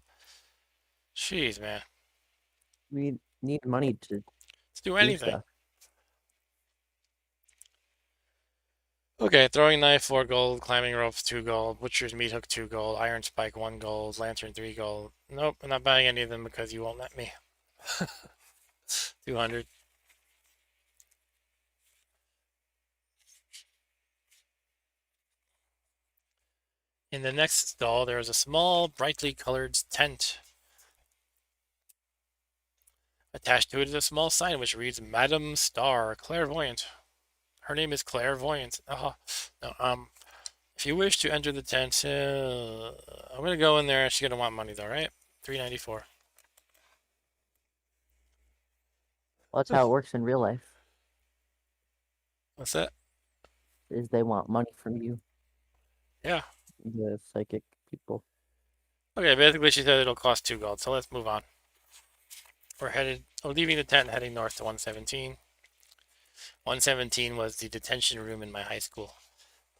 Jeez, man. We need money to Let's do do anything. stuff. Okay, throwing knife 4 gold, climbing ropes 2 gold, butcher's meat hook 2 gold, iron spike 1 gold, lantern 3 gold. Nope, I'm not buying any of them because you won't let me. 200. In the next stall, there is a small, brightly colored tent. Attached to it is a small sign which reads Madame Star, Clairvoyant. Her name is Clairvoyant. No, if you wish to enter the tent, I'm gonna go in there. She's gonna want money though, right? 394. Well, that's how it works in real life. What's that? Is they want money from you, Yeah. the psychic people. Okay, basically she said it'll cost 2 gold, so let's move on. We're leaving the tent and heading north to 117. 117 was the detention room in my high school.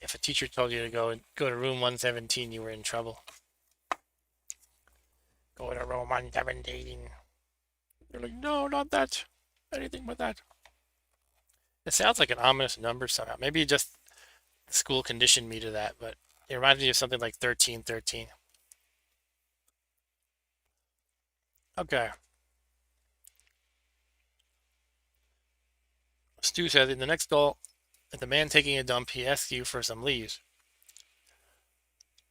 If a teacher told you to go to room 117, you were in trouble. Go to room 117. They're like, no, not that. Anything but that. It sounds like an ominous number somehow. Maybe just the school conditioned me to that, but it reminds me of something like 1313. Okay. Stu says in the next goal, if the man taking a dump, he asks you for some leaves.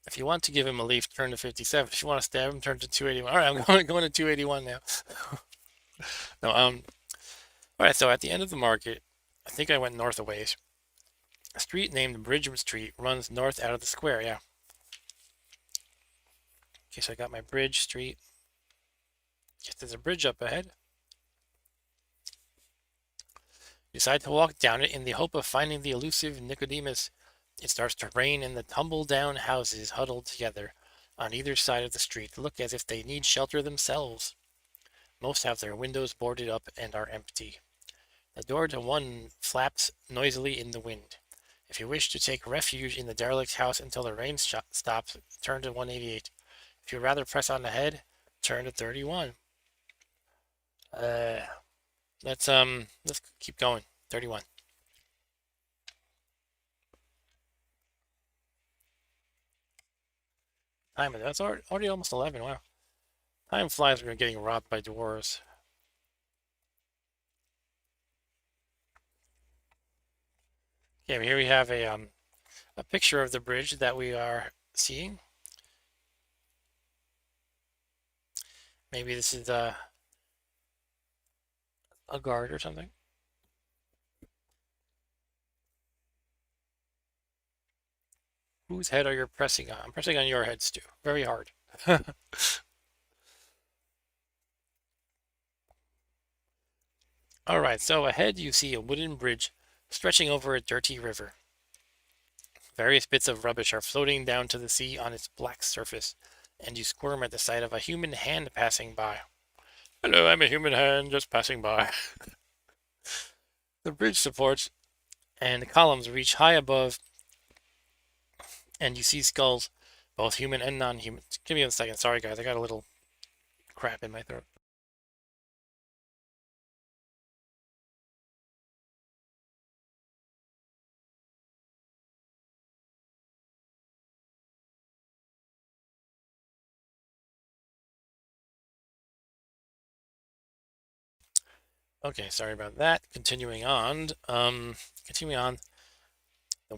If you want to give him a leaf, turn to 57. If you want to stab him, turn to 281. All right, I'm going to 281 now. No, all right, so at the end of the market, I think I went north a ways. A street named Bridge Street runs north out of the square, yeah. Okay, so I got my Bridge Street. Guess there's a bridge up ahead. You decide to walk down it in the hope of finding the elusive Nicodemus. It starts to rain and the tumble-down houses huddled together on either side of the street look as if they need shelter themselves. Most have their windows boarded up and are empty. The door to one flaps noisily in the wind. If you wish to take refuge in the derelict house until the rain stops, turn to 188. If you'd rather press on ahead, turn to 31. Uh, let's keep going. 31. Time that's already almost 11. Wow. Time flies when you're getting robbed by dwarves. Okay, here we have a picture of the bridge that we are seeing. Maybe this is a guard or something. Whose head are you pressing on? I'm pressing on your head, Stu. Very hard. All right, so ahead you see a wooden bridge stretching over a dirty river. Various bits of rubbish are floating down to the sea on its black surface, and you squirm at the sight of a human hand passing by. Hello, I'm a human hand just passing by. The bridge supports and the columns reach high above, and you see skulls, both human and non-human. Give me a second. Sorry, guys. I got a little crap in my throat. Okay, sorry about that. Continuing on. The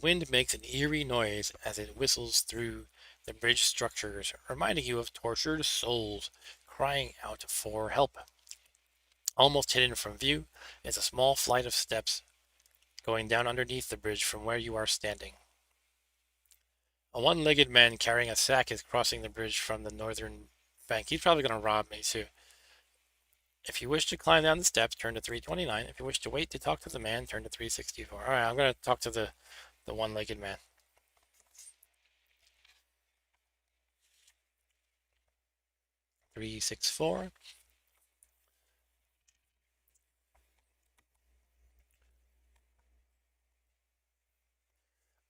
wind makes an eerie noise as it whistles through the bridge structures, reminding you of tortured souls crying out for help. Almost hidden from view is a small flight of steps going down underneath the bridge from where you are standing. A one-legged man carrying a sack is crossing the bridge from the northern bank. He's probably going to rob me too. If you wish to climb down the steps, turn to 329. If you wish to wait to talk to the man, turn to 364. All right, I'm going to talk to the one-legged man. 364.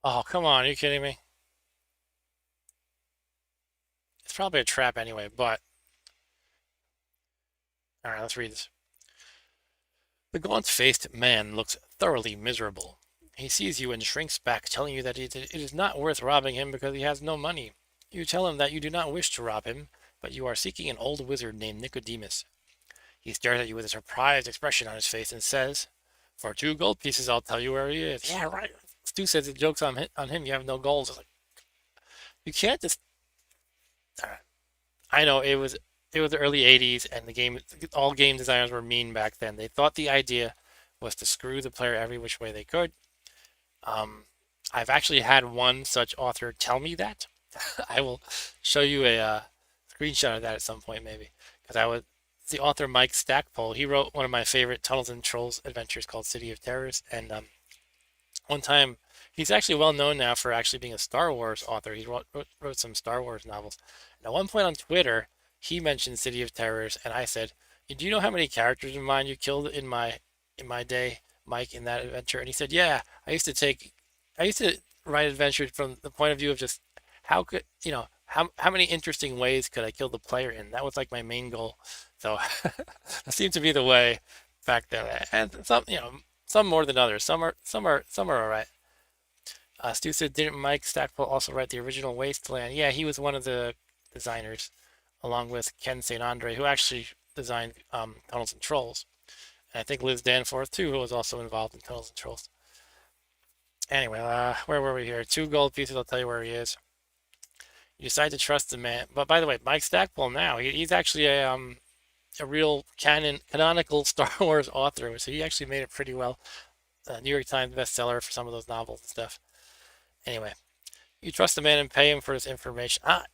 Oh, come on. Are you kidding me? It's probably a trap anyway, but... All right, let's read this. The gaunt-faced man looks thoroughly miserable. He sees you and shrinks back, telling you that it is not worth robbing him because he has no money. You tell him that you do not wish to rob him, but you are seeking an old wizard named Nicodemus. He stares at you with a surprised expression on his face and says, "For 2 gold pieces, I'll tell you where he is." Yeah, right. Stu says the joke's on him. You have no gold. It's like, you can't just. I know it was the early '80s, and all game designers were mean back then. They thought the idea was to screw the player every which way they could. Um, I've actually had one such author tell me that. I will show you a screenshot of that at some point, maybe, because I was the author Mike Stackpole. He wrote one of my favorite Tunnels and Trolls adventures called City of Terrors, and one time he's actually well known now for actually being a Star Wars author. He wrote some Star Wars novels. And at one point on Twitter, he mentioned City of Terrors, and I said, "Do you know how many characters of mine you killed in my day, Mike, in that adventure?" And he said, "Yeah, I used to write adventures from the point of view of just how could how many interesting ways could I kill the player in? That was like my main goal." So that seemed to be the way back then, and some more than others. Some are all right. Stu said, "Didn't Mike Stackpole also write the original Wasteland?" Yeah, he was one of the designers, along with Ken St. Andre, who actually designed Tunnels and Trolls. And I think Liz Danforth too, who was also involved in Tunnels and Trolls. Anyway, where were we here? 2 gold pieces. I'll tell you where he is. You decide to trust the man. But by the way, Mike Stackpole now he's actually a real canonical Star Wars author, so he actually made it pretty well. New York Times bestseller for some of those novels and stuff. Anyway, you trust the man and pay him for his information. Well,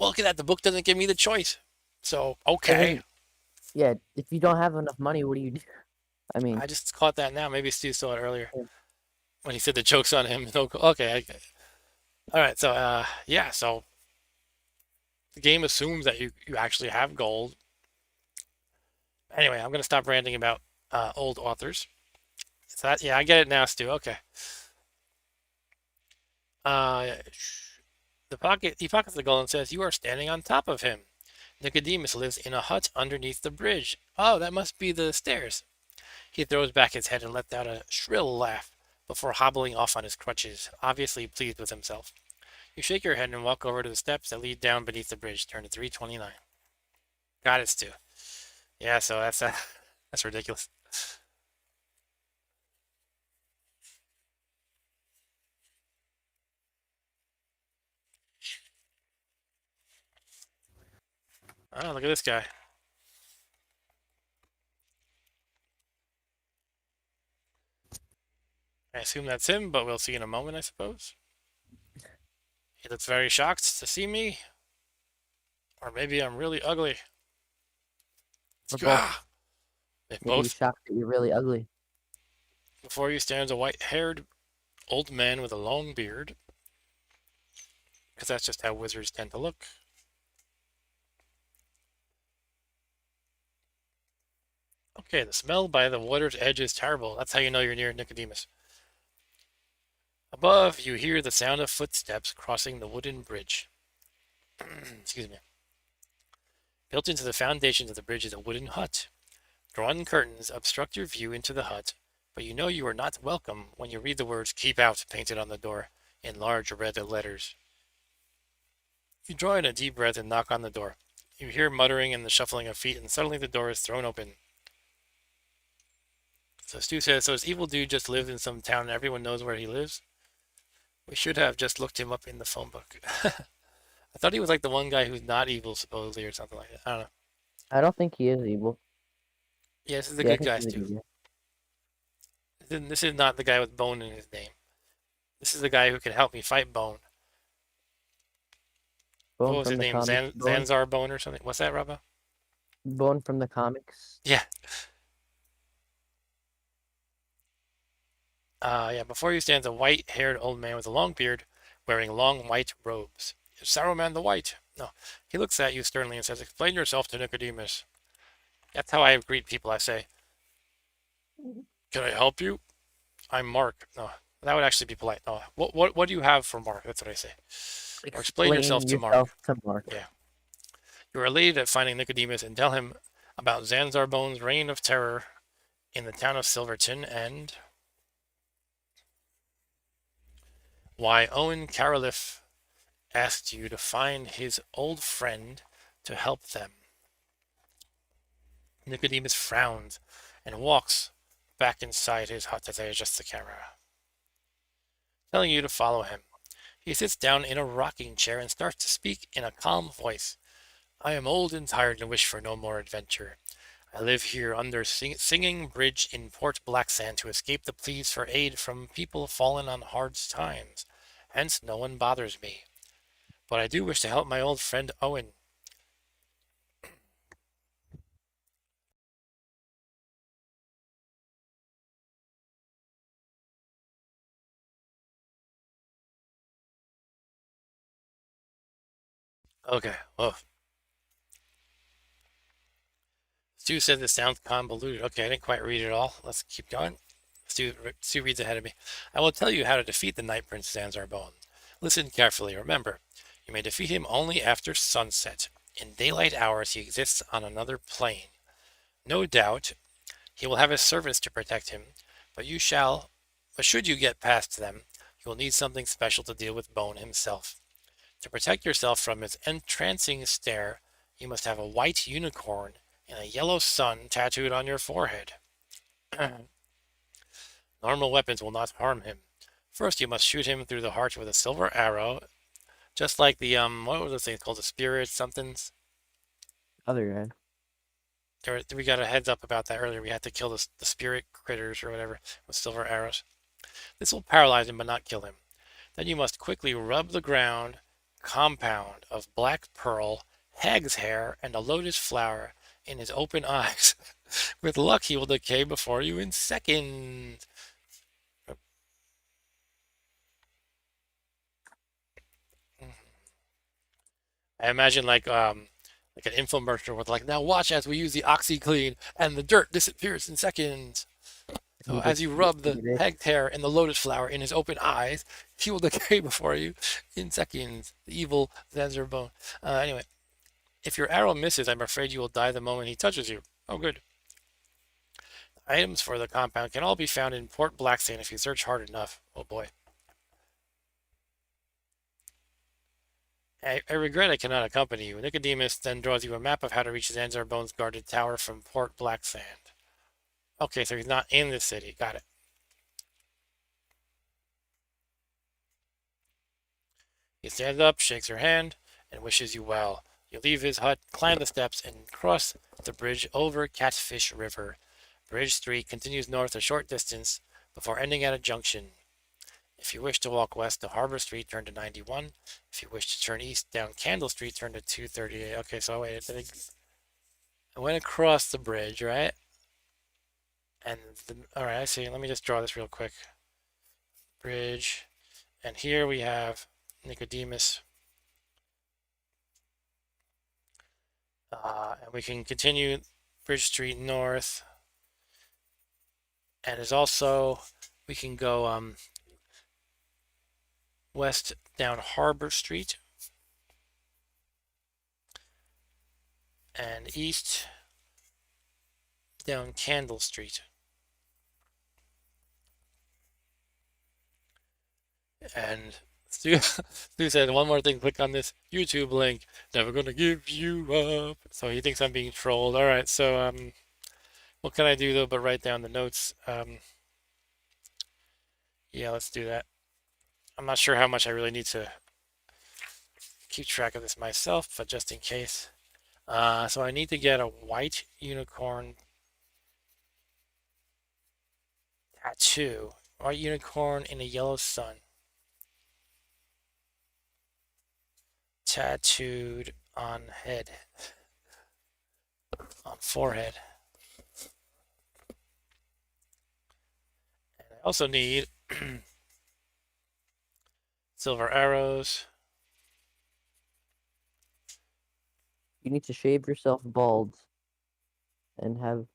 look at that. The book doesn't give me the choice. So, I okay. mean, yeah, if you don't have enough money, what do you do? I mean, I just caught that now. Maybe Stu saw it earlier yeah, when he said the joke's on him. No, okay. All right. So, yeah. So the game assumes that you actually have gold. Anyway, I'm going to stop ranting about old authors. So that, yeah, I get it now, Stu. Okay. Uh, he pockets the gold and says, "You are standing on top of him. Nicodemus lives in a hut underneath the bridge. Oh, that must be the stairs." He throws back his head and lets out a shrill laugh before hobbling off on his crutches, obviously pleased with himself. You shake your head and walk over to the steps that lead down beneath the bridge. Turn to 329. Got it, Stu. Yeah, so that's that's ridiculous. Oh, look at this guy. I assume that's him, but we'll see in a moment, I suppose. He looks very shocked to see me, or maybe I'm really ugly. We're both. Ah! They Maybe he's both. shocked that you're really ugly. Before you stands a white-haired old man with a long beard, because that's just how wizards tend to look. Okay, the smell by the water's edge is terrible. That's how you know you're near Nicodemus. Above, you hear the sound of footsteps crossing the wooden bridge. Excuse me. Built into the foundations of the bridge is a wooden hut. Drawn curtains obstruct your view into the hut, but you know you are not welcome when you read the words "Keep Out" painted on the door in large red letters. You draw in a deep breath and knock on the door. You hear muttering and the shuffling of feet, and suddenly the door is thrown open. So Stu says, "So this evil dude just lived in some town and everyone knows where he lives? We should have just looked him up in the phone book." I thought he was like the one guy who's not evil, supposedly, or something like that. I don't know. I don't think he is evil. Yeah, this is the Yeah, I good think guy, he's a Stu. good guy. This is not the guy with Bone in his name. This is the guy who can help me fight Bone. What Bone was from his the name? comics. Zanzar Bone or something? What's that, Robbo? Bone from the comics. Yeah. Yeah, before you stands a white-haired old man with a long beard, wearing long white robes. Saruman the White. No. He looks at you sternly and says, "Explain yourself to Nicodemus." That's how I greet people. I say, "Can I help you? I'm Mark." No, that would actually be polite. No. What do you have for Mark? That's what I say. Or explain yourself Explain to Mark. yourself to Mark. Yeah. You are elated at finding Nicodemus and tell him about Zanzar Bone's reign of terror in the town of Silverton and why Owen Caroliff asked you to find his old friend to help them. Nicodemus frowns and walks back inside his hut as I adjust the camera, telling you to follow him. He sits down in a rocking chair and starts to speak in a calm voice. "I am old and tired and wish for no more adventure. I live here under Singing Bridge in Port Blacksand to escape the pleas for aid from people fallen on hard times. Hence, no one bothers me. But I do wish to help my old friend Owen." Okay. Oh, Stu said this sounds convoluted. Okay, I didn't quite read it all. Let's keep going. Stu reads ahead of me. "I will tell you how to defeat the Night Prince Zanzarbone. Listen carefully. Remember, you may defeat him only after sunset. In daylight hours, he exists on another plane. No doubt, he will have his servants to protect him, but should you get past them, you will need something special to deal with Bone himself. To protect yourself from his entrancing stare, you must have a white unicorn and a yellow sun tattooed on your forehead. Normal weapons will not harm him. First, you must shoot him through the heart with a silver arrow, just like the what was the thing called, the spirit somethings. Other guy. We got a heads up about that earlier. We had to kill the spirit critters or whatever with silver arrows. This will paralyze him but not kill him. Then you must quickly rub the ground compound of black pearl, hag's hair, and a lotus flower in his open eyes. With luck, he will decay before you in seconds. I imagine like like an infomercial with like, now watch as we use the OxyClean and the dirt disappears in seconds. So He as just you rub the repeated it. hag hair and the lotus flower in his open eyes, he will decay before you in seconds. The evil Zanzer bone. Anyway, if your arrow misses, I'm afraid you will die the moment he touches you. Oh, good. Items for the compound can all be found in Port Blacksand if you search hard enough. Oh boy. I regret I cannot accompany you. Nicodemus then draws you a map of how to reach Zanzar Bones' guarded tower from Port Blacksand. Okay, so he's not in the city. Got it. He stands up, shakes your hand, and wishes you well. You leave his hut, climb the steps, and cross the bridge over Catfish River. Bridge 3 continues north a short distance before ending at a junction. If you wish to walk west to Harbor Street, turn to 91. If you wish to turn east down Candle Street, turn to 238. Okay, so wait, I went across the bridge, right? And all right, I see. Let me just draw this real quick. Bridge, and here we have Nicodemus. And we can continue Bridge Street north. And there's also, we can go west down Harbor Street and east down Candle Street. And Stu, Stu said, one more thing, click on this YouTube link. Never gonna give you up. So he thinks I'm being trolled. All right, so what can I do though but write down the notes? Yeah, let's do that. I'm not sure how much I really need to keep track of this myself, but just in case. So I need to get a white unicorn tattoo. White unicorn in a yellow sun. Tattooed on head. On forehead. And I also need silver arrows. You need to shave yourself bald and have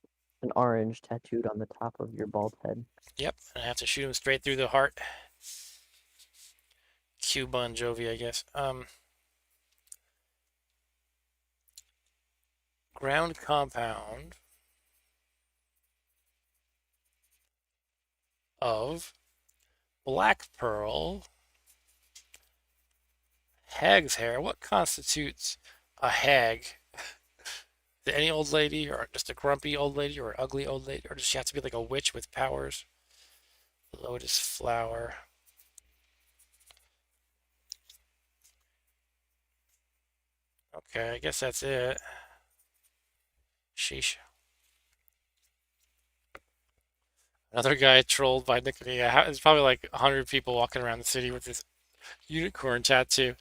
an orange tattooed on the top of your bald head. Yep, and I have to shoot him straight through the heart. Q Bon Jovi, I guess. Ground compound of black pearl, hag's hair. What constitutes a hag? Is it any old lady, or just a grumpy old lady, or an ugly old lady, or does she have to be like a witch with powers? Lotus flower. Okay, I guess that's it. Sheesh. Another guy trolled by Nickety. Yeah, there's probably like 100 people walking around the city with this unicorn tattoo.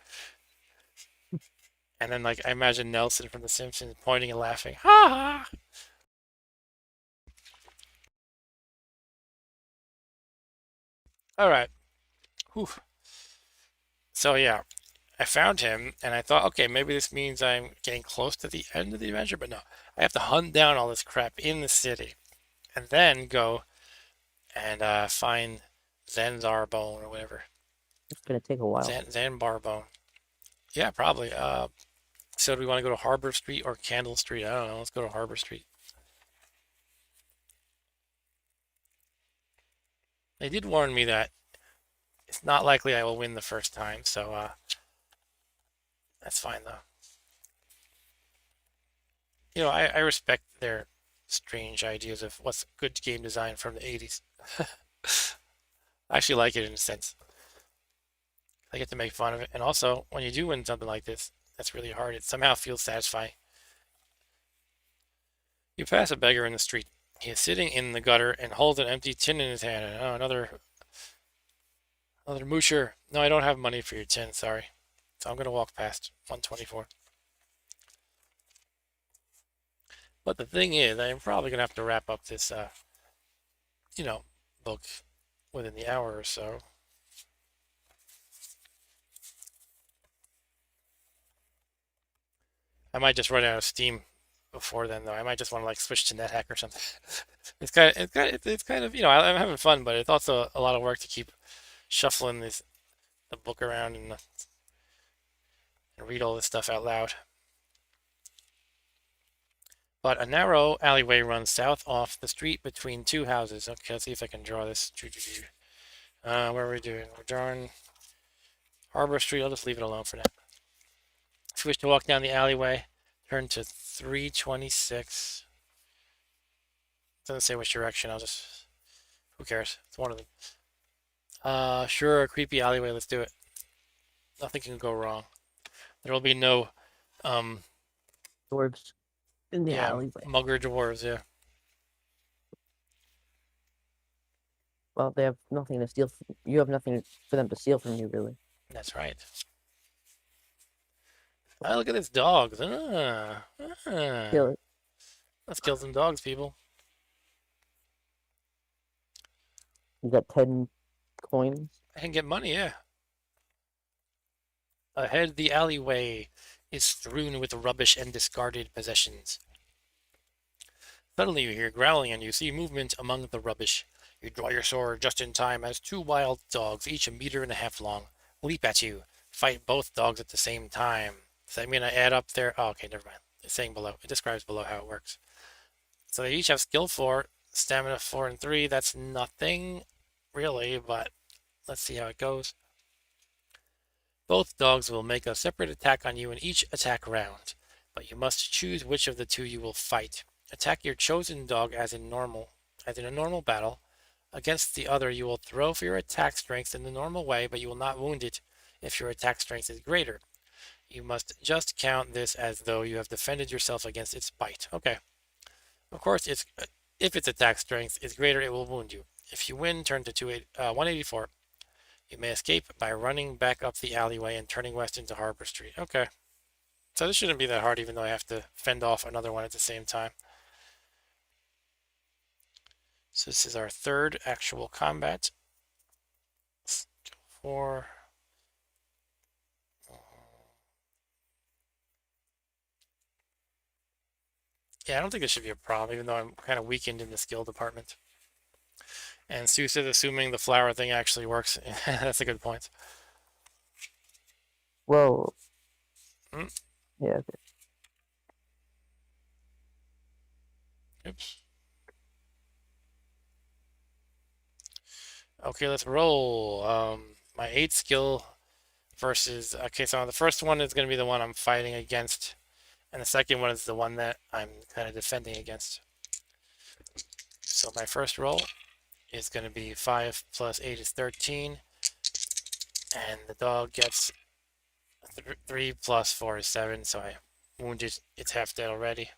And then, like, I imagine Nelson from The Simpsons pointing and laughing. Ha ha! All right. Whew. So, yeah, I found him and I thought, okay, maybe this means I'm getting close to the end of the adventure, but no. I have to hunt down all this crap in the city and then go and find Zanzar Bone or whatever. It's gonna take a while. Zanbar Bone. Yeah, probably. So do we want to go to Harbor Street or Candle Street? I don't know. Let's go to Harbor Street. They did warn me that it's not likely I will win the first time, so that's fine though. You know, I respect their strange ideas of what's good game design from the 80s. I actually like it in a sense. I get to make fun of it. And also, when you do win something like this, that's really hard. It somehow feels satisfying. You pass a beggar in the street. He is sitting in the gutter and holds an empty tin in his hand. Oh, another moosher. No, I don't have money for your tin, sorry. So I'm gonna walk past 124. But the thing is, I'm probably gonna have to wrap up this, you know, book within the hour or so. I might just run out of steam before then, though. I might just want to like switch to NetHack or something. It's kind of, I'm having fun, but it's also a lot of work to keep shuffling the book around and read all this stuff out loud. But a narrow alleyway runs south off the street between two houses. Okay, let's see if I can draw this. What are we doing? We're drawing Harbor Street. I'll just leave it alone for now. If you wish to walk down the alleyway, turn to 326. Doesn't say which direction. Who cares? It's one of them. Sure, a creepy alleyway. Let's do it. Nothing can go wrong. There will be no, um, Dwarves in the yeah, alleyway. mugger dwarves. Yeah, Well, they have nothing to steal. You have nothing for them to steal from you, really. that's right. Oh, look at this dogs. Steal it. Let's kill some dogs, people. You got 10 coins. I can get money, yeah. Ahead, the alleyway is strewn with rubbish and discarded possessions. Suddenly, you hear growling and you see movement among the rubbish. You draw your sword just in time as two wild dogs, each 1.5 meters long, leap at you. Fight both dogs at the same time. Does that mean I add up there? Oh, okay, never mind. It's saying below. It describes below how it works. So they each have skill 4, stamina 4, and 3. That's nothing, really, but let's see how it goes. Both dogs will make a separate attack on you in each attack round, but you must choose which of the two you will fight. Attack your chosen dog as in a normal battle. Against the other, you will throw for your attack strength in the normal way, but you will not wound it if your attack strength is greater. You must just count this as though you have defended yourself against its bite. Okay. Of course, if its attack strength is greater, it will wound you. If you win, turn to 184. You may escape by running back up the alleyway and turning west into Harbor Street. Okay. So this shouldn't be that hard, even though I have to fend off another one at the same time. So this is our third actual combat. Skill 4. Yeah, I don't think this should be a problem, even though I'm kind of weakened in the skill department. And Sue says assuming the flower thing actually works. That's a good point. Whoa. Mm, Yeah. Okay. oops. Okay, let's roll. My 8 skill versus. Okay, so the first one is going to be the one I'm fighting against, and the second one is the one that I'm kind of defending against. So my first roll is going to be 5 plus 8 is 13, and the dog gets 3 plus 4 is 7, so I wounded, it's half dead already.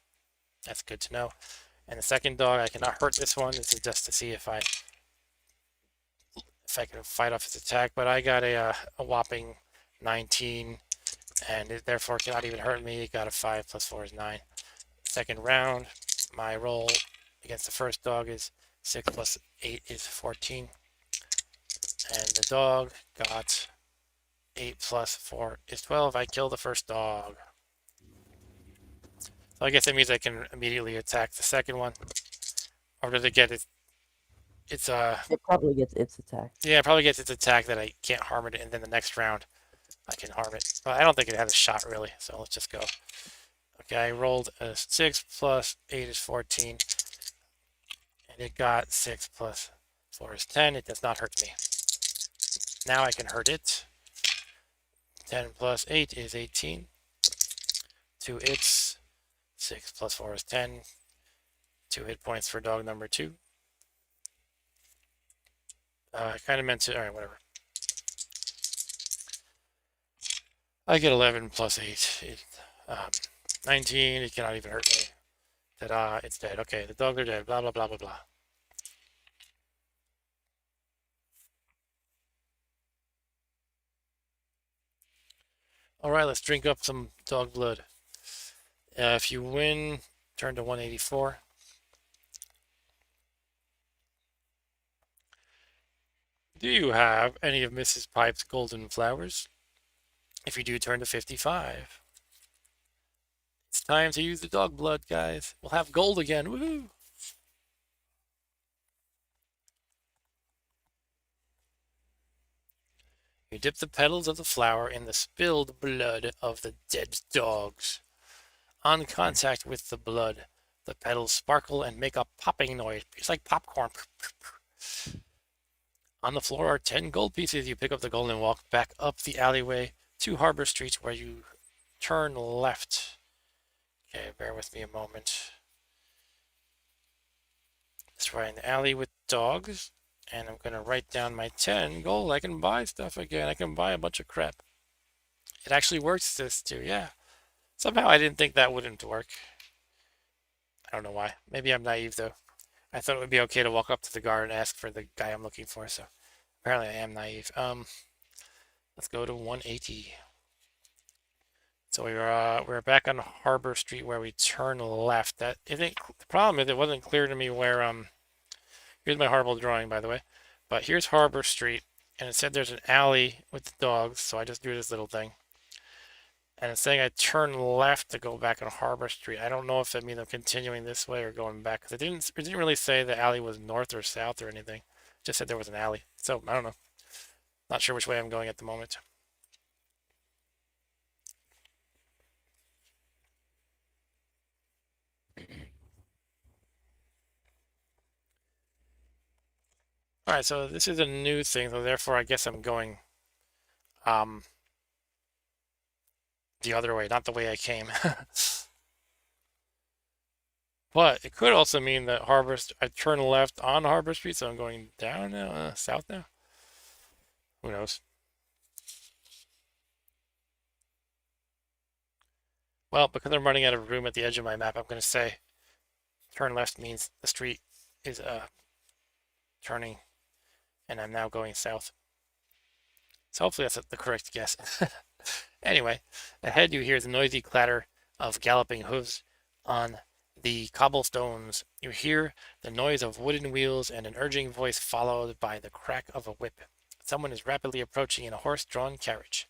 That's good to know. And the second dog, I cannot hurt this one. This is just to see if I can fight off its attack, but I got a whopping 19, and it therefore cannot even hurt me. It got a 5 plus 4 is 9. Second round, my roll against the first dog is 6 plus 8 is 14. And the dog got 8 plus 4 is 12. I kill the first dog. So I guess that means I can immediately attack the second one. Or does it get its It probably gets its attack. yeah, it probably gets its attack that I can't harm it, and then the next round I can harm it. Well, I don't think it has a shot really, so let's just go. Okay, I rolled a 6 plus 8 is 14, and it got 6 plus 4 is 10. It does not hurt me. Now I can hurt it. 10 plus 8 is 18. To its 6 plus 4 is 10. 2 hit points for dog number 2. I kind of meant to, alright, whatever. I get 11 plus 8. 19, it cannot even hurt me. Ta-da, it's dead. Okay, the dogs are dead. Blah, blah, blah, blah, blah. Alright, let's drink up some dog blood. If you win, turn to 184. Do you have any of Mrs. Pipe's golden flowers? If you do, turn to 55. time to use the dog blood, guys. We'll have gold again. Woohoo! You dip the petals of the flower in the spilled blood of the dead dogs. On contact with the blood, the petals sparkle and make a popping noise. It's like popcorn. On the floor are 10 gold pieces. You pick up the gold and walk back up the alleyway to Harbor Street, where you turn left. Okay, bear with me a moment. It's right in the alley with dogs. And I'm going to write down my 10 gold. I can buy stuff again. I can buy a bunch of crap. It actually works this too, yeah. Somehow I didn't think that wouldn't work. I don't know why. Maybe I'm naive though. I thought it would be okay to walk up to the guard and ask for the guy I'm looking for, so apparently I am naive. Let's go to 180. So we're back on Harbor Street where we turn left. That I think the problem is it wasn't clear to me where here's my horrible drawing by the way. But here's Harbor Street and it said there's an alley with the dogs, so I just drew this little thing. And it's saying I turn left to go back on Harbor Street. I don't know if that means I'm continuing this way or going back because it didn't really say the alley was north or south or anything. It just said there was an alley. So I don't know. Not sure which way I'm going at the moment. All right, so this is a new thing, so therefore I guess I'm going um the other way, not the way I came. But it could also mean that I turn left on Harbor Street, so I'm going down now, south now. Who knows? Well, because I'm running out of room at the edge of my map, I'm going to say turn left means the street is turning, and I'm now going south. So hopefully that's the correct guess. Anyway, ahead you hear the noisy clatter of galloping hooves on the cobblestones. You hear the noise of wooden wheels and an urging voice followed by the crack of a whip. Someone is rapidly approaching in a horse-drawn carriage.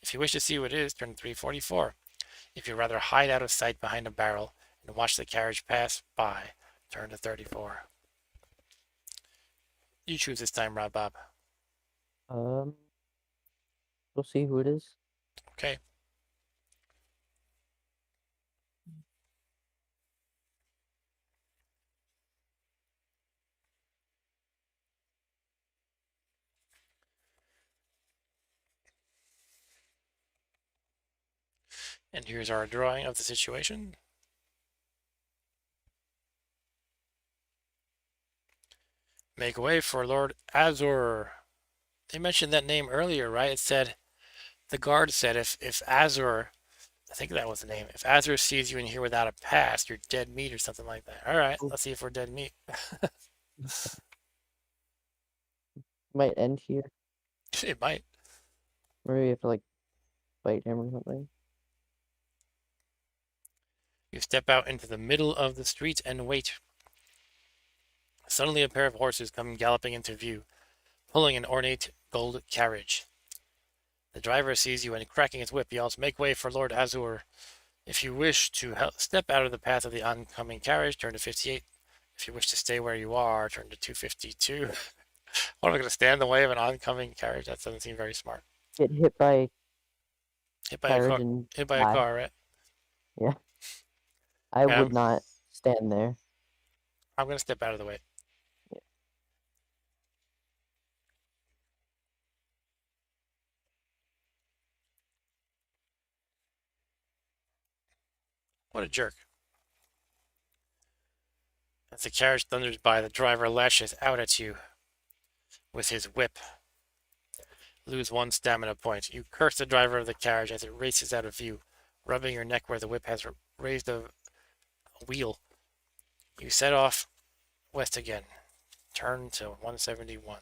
If you wish to see who it is, turn 344. If you'd rather hide out of sight behind a barrel and watch the carriage pass by, turn to 34. You choose this time, Rob Bob. Um, we'll see who it is. Okay. And here's our drawing of the situation. Make way for Lord Azor. They mentioned that name earlier, right? It said, the guard said if Azor, I think that was the name, if Azor sees you in here without a pass, you're dead meat or something like that. All right, Ooh, let's see if we're dead meat. might end here. It might. Maybe we have to like fight him or something. You step out into the middle of the street and wait. Suddenly a pair of horses come galloping into view, pulling an ornate gold carriage. The driver sees you and cracking his whip yells, "Make way for Lord Azur. If you wish to step out of the path of the oncoming carriage, turn to 58. If you wish to stay where you are, turn to 252. What am I going to stand in the way of an oncoming carriage? That doesn't seem very smart. Get hit by Hit by a carriage car. and Hit by a die. car, right? Yeah, I Yeah, would not stand there. I'm going to step out of the way. Yeah. What a jerk. As the carriage thunders by, the driver lashes out at you with his whip. Lose one stamina point. You curse the driver of the carriage as it races out of view, rubbing your neck where the whip has raised a wheel. You set off west again. Turn to 171.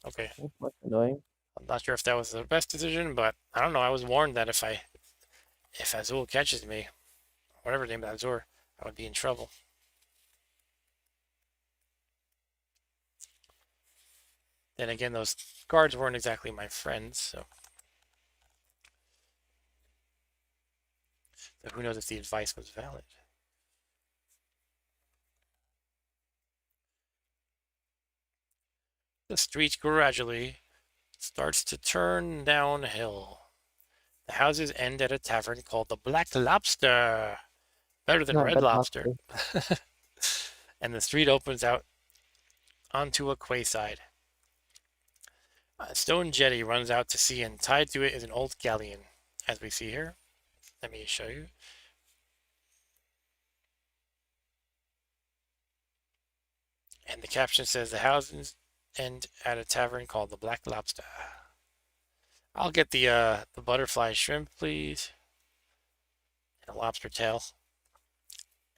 Okay. That's annoying. I'm not sure if that was the best decision, but I don't know. I was warned that if Azul catches me, whatever named Azur, I would be in trouble. Then again, those guards weren't exactly my friends, so So who knows if the advice was valid? The street gradually starts to turn downhill. The houses end at a tavern called the Black Lobster. Better than Not Red red Lobster. lobster. And the street opens out onto a quayside. A stone jetty runs out to sea, and tied to it is an old galleon, as we see here. Let me show you. And the caption says the houses end at a tavern called the Black Lobster. I'll get the butterfly shrimp, please, and a lobster tail,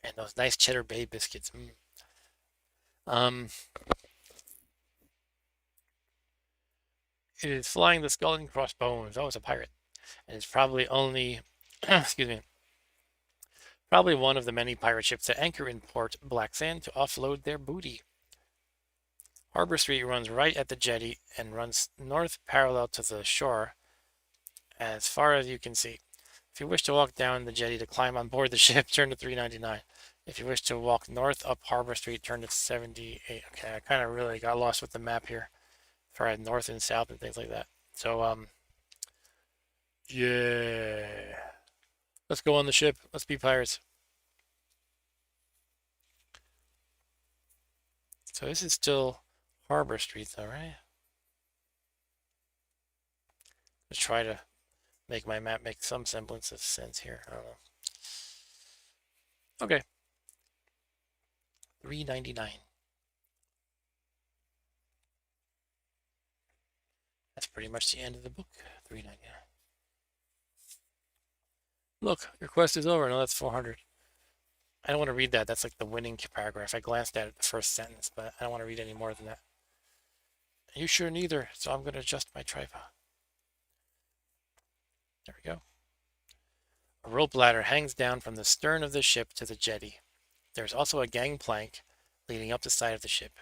and those nice cheddar bay biscuits. Um, it is flying the skull and crossbones. Oh, it's a pirate, and it's probably only, excuse me, probably one of the many pirate ships that anchor in Port Black Sand to offload their booty. Harbor Street runs right at the jetty and runs north parallel to the shore as far as you can see. If you wish to walk down the jetty to climb on board the ship, turn to 399. If you wish to walk north up Harbor Street, turn to 78. Okay, I kind of really got lost with the map here. As far as north and south and things like that. So, yeah. Let's go on the ship. Let's be pirates. So this is still Harbor Street, though, right? Let's try to make my map make some semblance of sense here. I don't know. Okay. 399. That's pretty much the end of the book. 399. Look, your quest is over. No, that's 400. I don't want to read that. That's like the winning paragraph. I glanced at it the first sentence, but I don't want to read any more than that. You sure neither, so I'm going to adjust my tripod. There we go. A rope ladder hangs down from the stern of the ship to the jetty. There is also a gangplank leading up the side of the ship.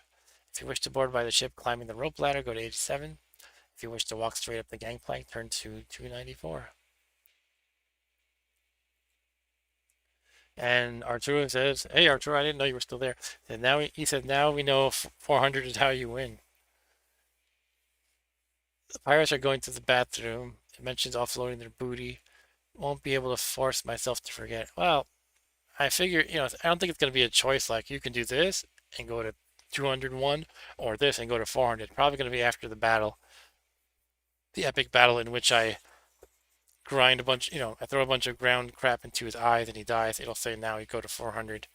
If you wish to board by the ship climbing the rope ladder, go to 87. If you wish to walk straight up the gangplank, turn to 294. And Arturo says, "Hey Arturo, I didn't know you were still there." And now he said, "Now we know 400 is how you win." The pirates are going to the bathroom. It mentions offloading their booty. Won't be able to force myself to forget. Well, I figure, I don't think it's going to be a choice like you can do this and go to 201 or this and go to 400. Probably going to be after the battle, the epic battle in which I grind a bunch, I throw a bunch of ground crap into his eyes and he dies. It'll say now you go to 400.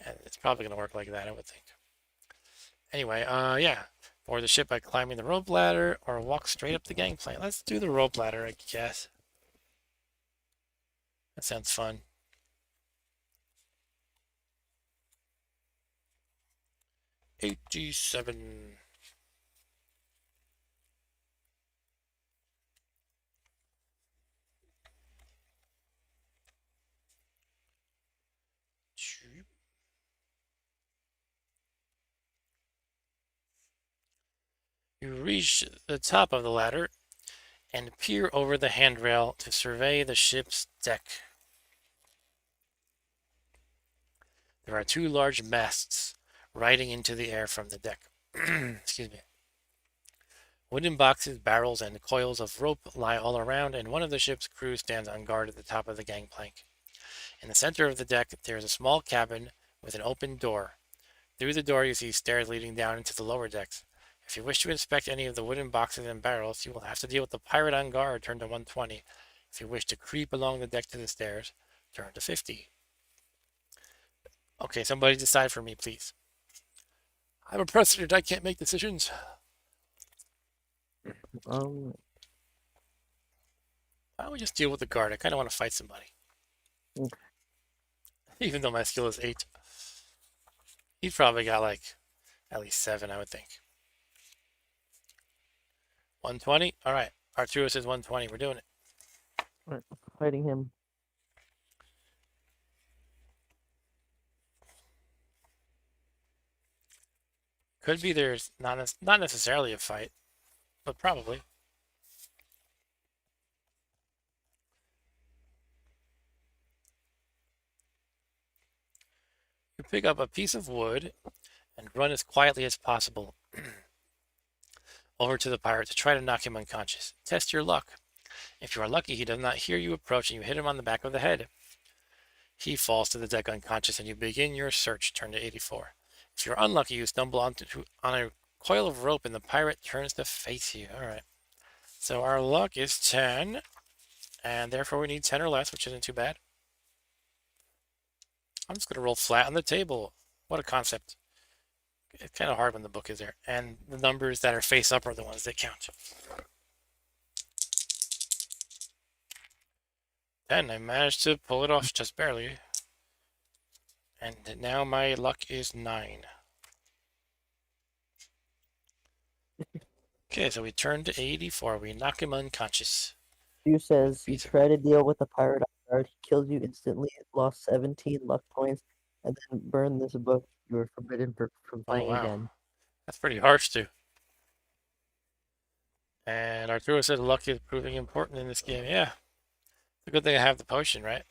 And it's probably going to work like that, I would think. Anyway, yeah. Board the ship by climbing the rope ladder or walk straight up the gangplank. Let's do the rope ladder, I guess. That sounds fun. 87. You reach the top of the ladder and peer over the handrail to survey the ship's deck. There are two large masts riding into the air from the deck. Excuse me. Wooden boxes, barrels, and coils of rope lie all around, and one of the ship's crew stands on guard at the top of the gangplank. In the center of the deck, there is a small cabin with an open door. Through the door, you see stairs leading down into the lower decks. If you wish to inspect any of the wooden boxes and barrels, you will have to deal with the pirate on guard, turn to 120. If you wish to creep along the deck to the stairs, turn to 50. Okay, somebody decide for me, please. I'm a president, I can't make decisions. Um, Why don't we just deal with the guard? I kind of want to fight somebody. okay. Even though my skill is 8. He's probably got like at least 7, I would think. 120? Alright. Arturo says 120. We're doing it. Right, fighting him. Could be there's not necessarily a fight, but probably. Pick up a piece of wood and run as quietly as possible over to the pirate to try to knock him unconscious. Test your luck. If you are lucky, he does not hear you approach and you hit him on the back of the head. He falls to the deck unconscious and you begin your search. Turn to 84. If you're unlucky, you stumble on a coil of rope and the pirate turns to face you. All right. So our luck is 10, and therefore we need 10 or less, which isn't too bad. I'm just going to roll flat on the table. What a concept. It's kind of hard when the book is there. And the numbers that are face up are the ones that count. 10. I managed to pull it off just barely. And now my luck is 9. Okay, so we turn to 84. We knock him unconscious. Stu says you Piece of try to deal with the pirate off guard. He kills you instantly, lost 17 luck points, and then burn this book. You are forbidden from Oh, playing wow. again. That's pretty harsh, too. And Arturo said luck is proving important in this game. Yeah. It's a good thing I have the potion, right?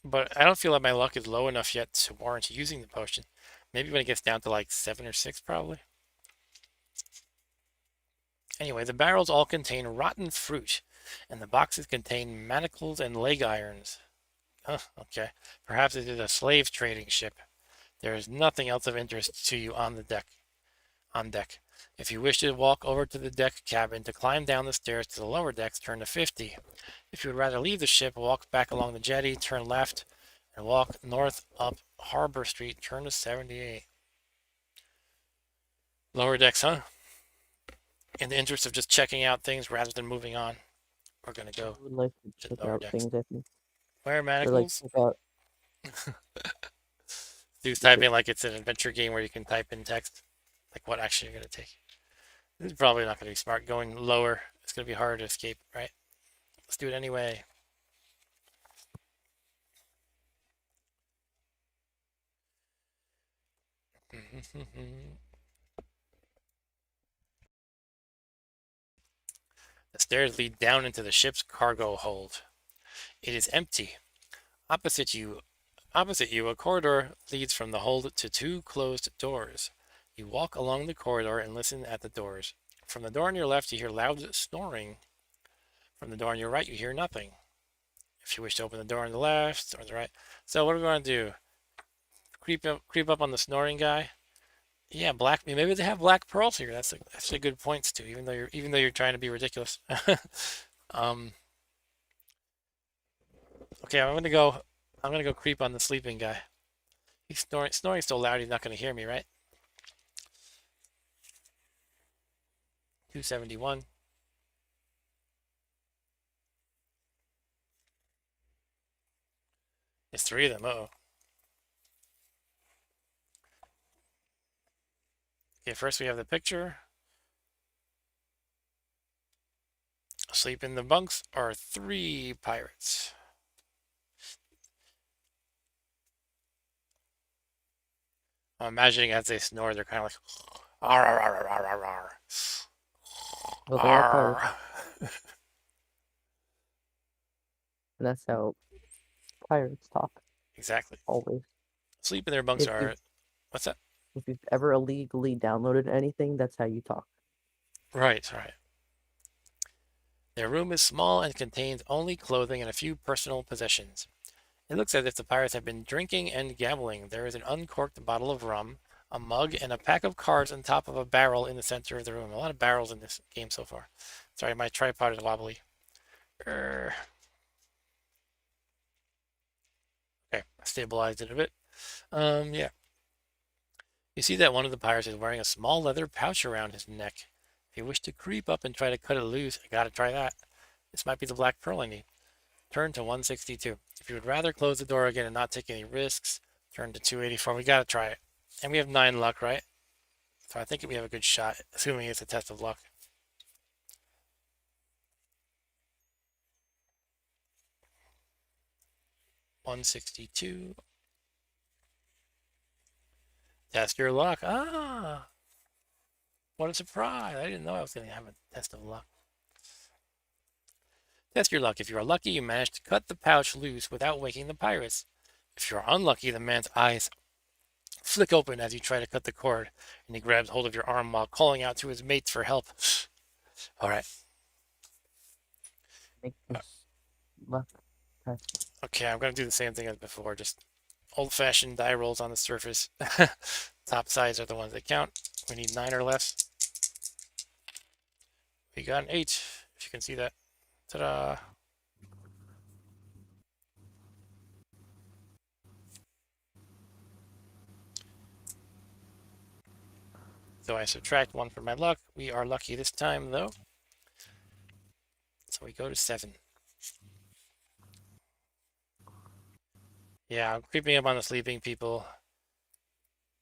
But I don't feel like my luck is low enough yet to warrant using the potion. Maybe when it gets down to like 7 or 6, probably. Anyway, the barrels all contain rotten fruit, and the boxes contain manacles and leg irons. Okay. Perhaps it is a slave trading ship. There is nothing else of interest to you on the deck. On deck. If you wish to walk over to the deck cabin to climb down the stairs to the lower decks, turn to 50. If you would rather leave the ship, walk back along the jetty, turn left, and walk north up Harbor Street, turn to 78. Lower decks, huh? In the interest of just checking out things rather than moving on, we're gonna I go would like to to check lower out decks. things, I think. Where Or like manacles? check out Dude's typing like it's an adventure game where you can type in text, like what action you're gonna take. This is probably not gonna be smart. Going lower, it's gonna be hard to escape, right? Let's do it anyway. The stairs lead down into the ship's cargo hold. It is empty. Opposite you, a corridor leads from the hold to 2 closed doors. You walk along the corridor and listen at the doors. From the door on your left, you hear loud snoring. From the door on your right, you hear nothing. If you wish to open the door on the left or the right. So what are we going to do? Creep up on the snoring guy. Yeah, black. Maybe they have black pearls here. That's a good point too. Even though you're trying to be ridiculous. um. Okay, I'm gonna go creep on the sleeping guy. He's snoring so loud he's not gonna hear me, right? 271. There's 3 of them. Uh-oh. Okay, first we have the picture. Asleep in the bunks are 3 pirates. I'm imagining as they snore, they're kind of like, "Arr, arr, arr, arr, arr, arr. well, they are pirates, Arr." and that's how pirates talk, Exactly. always. Sleep in their bunks If you are. What's that? if you've ever illegally downloaded anything, that's how you talk. Right, right. Their room is small and contains only clothing and a few personal possessions. It looks as if the pirates have been drinking and gambling. There is an uncorked bottle of rum, a mug, and a pack of cards on top of a barrel in the center of the room. A lot of barrels in this game so far. Sorry, my tripod is wobbly. Okay, I stabilized it a bit. Yeah. You see that one of the pirates is wearing a small leather pouch around his neck. If you wish to creep up and try to cut it loose, I gotta try that. This might be the black pearl I need. Turn to 162. If you would rather close the door again and not take any risks, turn to 284. We gotta try it. And we have 9 luck, right? So I think we have a good shot, assuming it's a test of luck. $162. Test your luck. Ah, what a surprise. I didn't know I was going to have a test of luck. Test your luck. If you are lucky, you manage to cut the pouch loose without waking the pirates. If you're unlucky, the man's eyes flick open as you try to cut the cord, and he grabs hold of your arm while calling out to his mates for help. All right. Make this luck test. Okay, I'm going to do the same thing as before. Just old-fashioned die rolls on the surface. Top sides are the ones that count. We need 9 or less. We got an 8, if you can see that. Ta-da! So I subtract 1 from my luck. We are lucky this time, though. So we go to 7. Yeah, I'm creeping up on the sleeping people.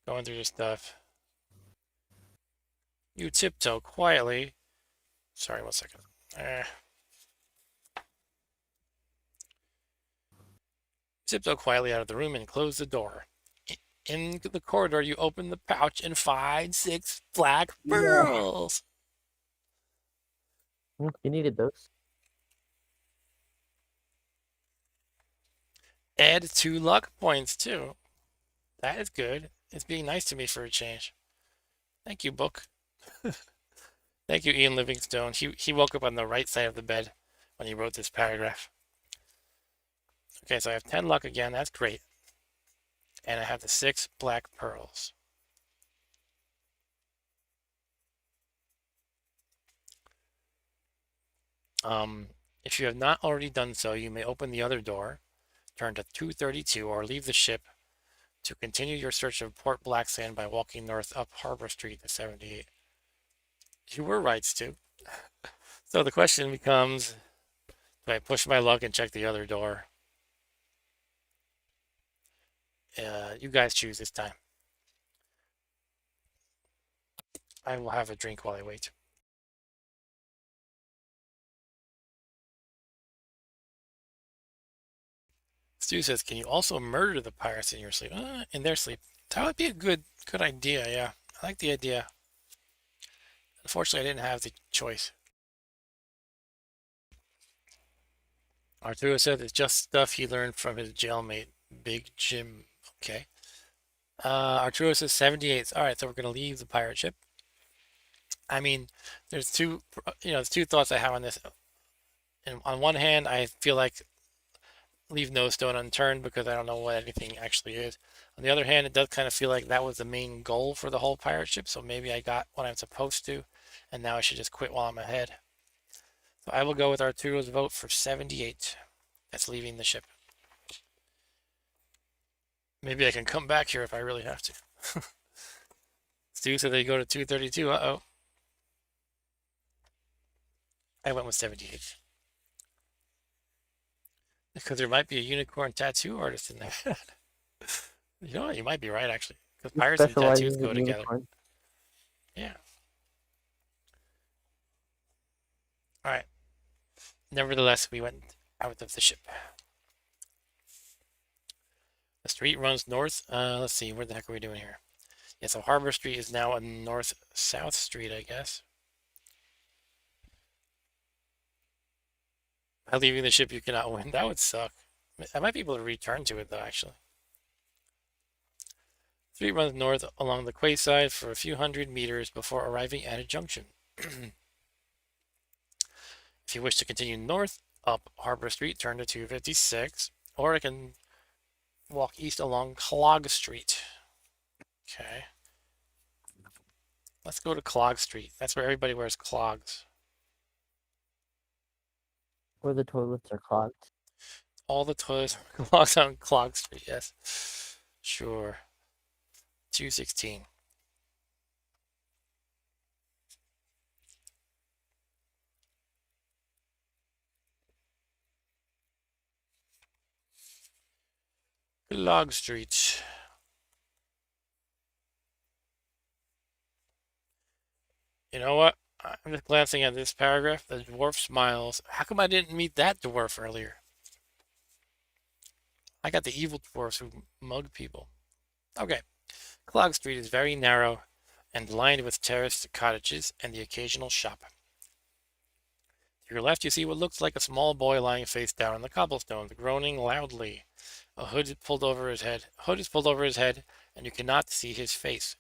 Going through this stuff. You tiptoe quietly. Sorry, 1 second. Tiptoe quietly out of the room and close the door. In the corridor, you open the pouch and find 6 black Yeah. pearls. You needed those. Add 2 luck points, too. That is good. It's being nice to me for a change. Thank you, book. Thank you, Ian Livingstone. He woke up on the right side of the bed when he wrote this paragraph. Okay, so I have 10 luck again. That's great. And I have the 6 black pearls. If you have not already done so, you may open the other door, turn to 232, or leave the ship to continue your search of Port Blacksand by walking north up Harbor Street to 78. You were right, Stu. So the question becomes, do I push my luck and check the other door? You guys choose this time. I will have a drink while I wait. Stu says, can you also murder the pirates in your sleep? In their sleep. That would be a good idea, yeah. I like the idea. Unfortunately, I didn't have the choice. Arturo said it's just stuff he learned from his jailmate, Big Jim. Okay. Arturo says 78. All right, so we're going to leave the pirate ship. I mean, there's two thoughts I have on this. And on one hand, I feel like leave no stone unturned because I don't know what anything actually is. On the other hand, it does kind of feel like that was the main goal for the whole pirate ship, so maybe I got what I'm supposed to, and now I should just quit while I'm ahead. So I will go with Arturo's vote for 78. That's leaving the ship. Maybe I can come back here if I really have to. Stu said they go to 232. Uh-oh. I went with 78. Because there might be a unicorn tattoo artist in there. You know what? You might be right, actually. Because He pirates and tattoos specializes go in together. unicorn. Yeah. All right. Nevertheless, we went out of the ship. The street runs north. Let's see. What the heck are we doing here? Yeah, so Harbor Street is now a north-south street, I guess. By leaving the ship, you cannot win. That would suck. I might be able to return to it, though, actually. The street runs north along the quayside for a few hundred meters before arriving at a junction. If you wish to continue north up Harbor Street, turn to 256, or I can walk east along Clog Street. Okay. Let's go to Clog Street. That's where everybody wears clogs. Where the toilets are clogged. All the toilets are clogged on Clog Street, yes. Sure. 216. Clog Street. You know what? I'm just glancing at this paragraph. The dwarf smiles. How come I didn't meet that dwarf earlier? I got the evil dwarfs who mug people. Okay. Clog Street is very narrow and lined with terraced cottages and the occasional shop. To your left, you see what looks like a small boy lying face down on the cobblestones, groaning loudly. Hood is pulled over his head, and you cannot see his face.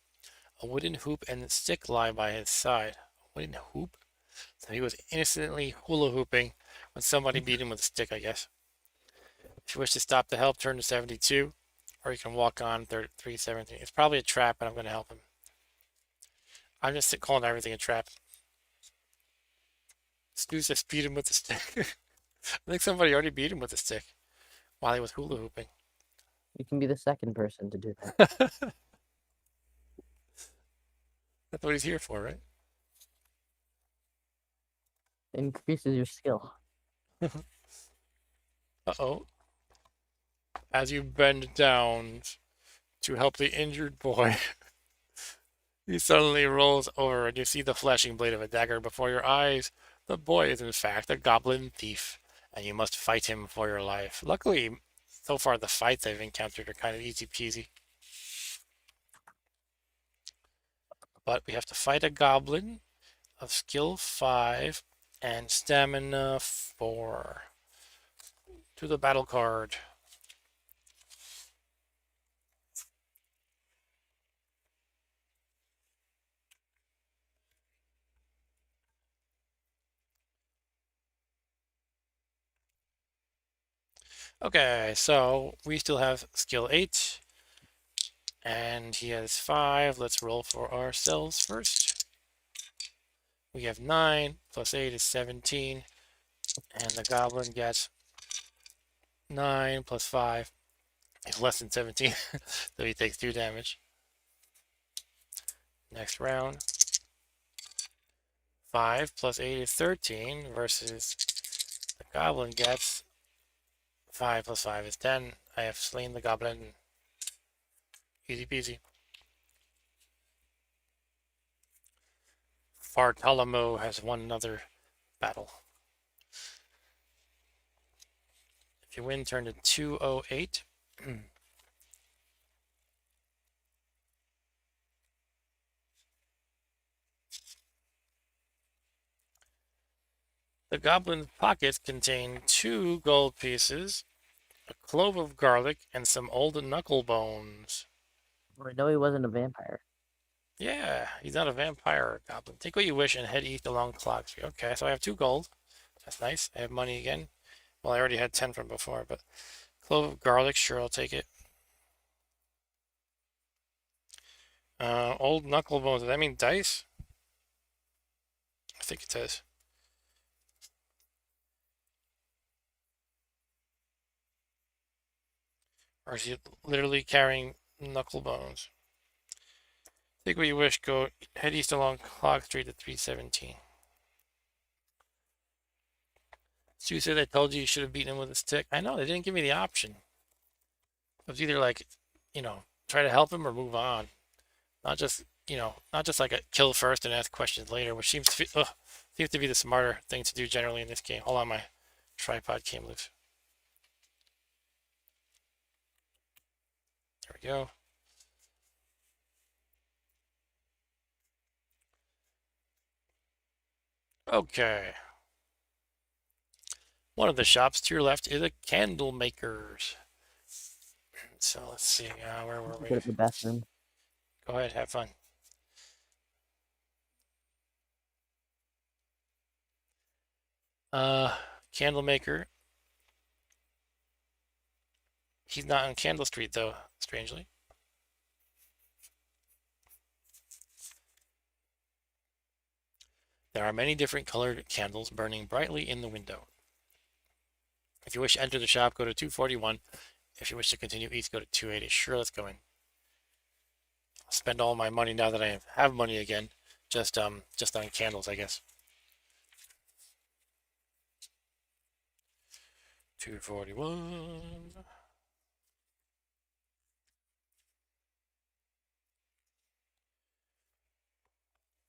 A wooden hoop and stick lie by his side. A wooden hoop? So he was innocently hula hooping when somebody beat him with a stick, I guess. If you wish to stop the help, turn to 72, or you can walk on 317. It's probably a trap, but I'm going to help him. I'm just calling everything a trap. Snooze just beat him with a stick. I think somebody already beat him with a stick while he was hula hooping. You can be the second person to do that. That's what he's here for, right? It increases your skill. Uh-oh. As you bend down to help the injured boy, he suddenly rolls over and you see the flashing blade of a dagger before your eyes. The boy is in fact a goblin thief, and you must fight him for your life. Luckily, so far the fights I've encountered are kind of easy peasy. But we have to fight a goblin of skill 5 and stamina 4. To the battle card. Okay, so we still have skill 8, and he has 5. Let's roll for ourselves first. We have 9, plus 8 is 17, and the goblin gets 9 plus 5 is less than 17, so he takes 2 damage. Next round. 5 plus 8 is 13, versus the goblin gets 5 plus 5 is 10. I have slain the goblin. Easy peasy. Bartolomeo has won another battle. If you win, turn to 208. The goblin's pockets contain 2 gold pieces, a clove of garlic, and some old knuckle bones. I know he wasn't a vampire. Yeah, he's not a vampire goblin. Take what you wish and head east along Clock Street. Okay, so I have 2 gold. That's nice. I have money again. Well, I already had 10 from before, but clove of garlic, sure, I'll take it. Old knuckle bones, does that mean dice? I think it does. Or is he literally carrying knuckle bones? Take what you wish, go head east along Clock Street to 317. Stu said I told you should have beaten him with a stick. I know, they didn't give me the option. It was either like, try to help him or move on. Not just like a kill first and ask questions later, which seems to be the smarter thing to do generally in this game. Hold on, my tripod came loose. There we go. Okay. One of the shops to your left is a candle maker's. So let's see, where were we? Get in the bathroom. Go ahead, have fun. Candle maker. He's not on Candle Street though, strangely. There are many different colored candles burning brightly in the window. If you wish to enter the shop, go to 241. If you wish to continue east, go to 280. Sure, let's go in. I'll spend all my money now that I have money again. Just on candles, I guess. 241.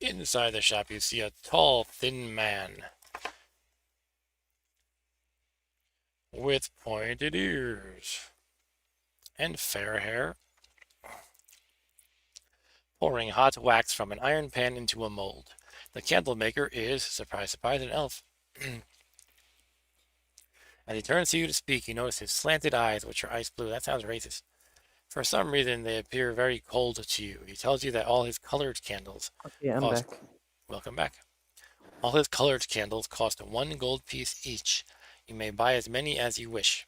Inside the shop, you see a tall, thin man with pointed ears and fair hair, pouring hot wax from an iron pan into a mold. The candle maker is, surprise, surprise, an elf. As he turns to you to speak, you notice his slanted eyes, which are ice blue. That sounds racist. For some reason, they appear very cold to you. He tells you that all his colored candles Okay, I'm cost. back. Welcome back. All his colored candles cost one gold piece each. You may buy as many as you wish.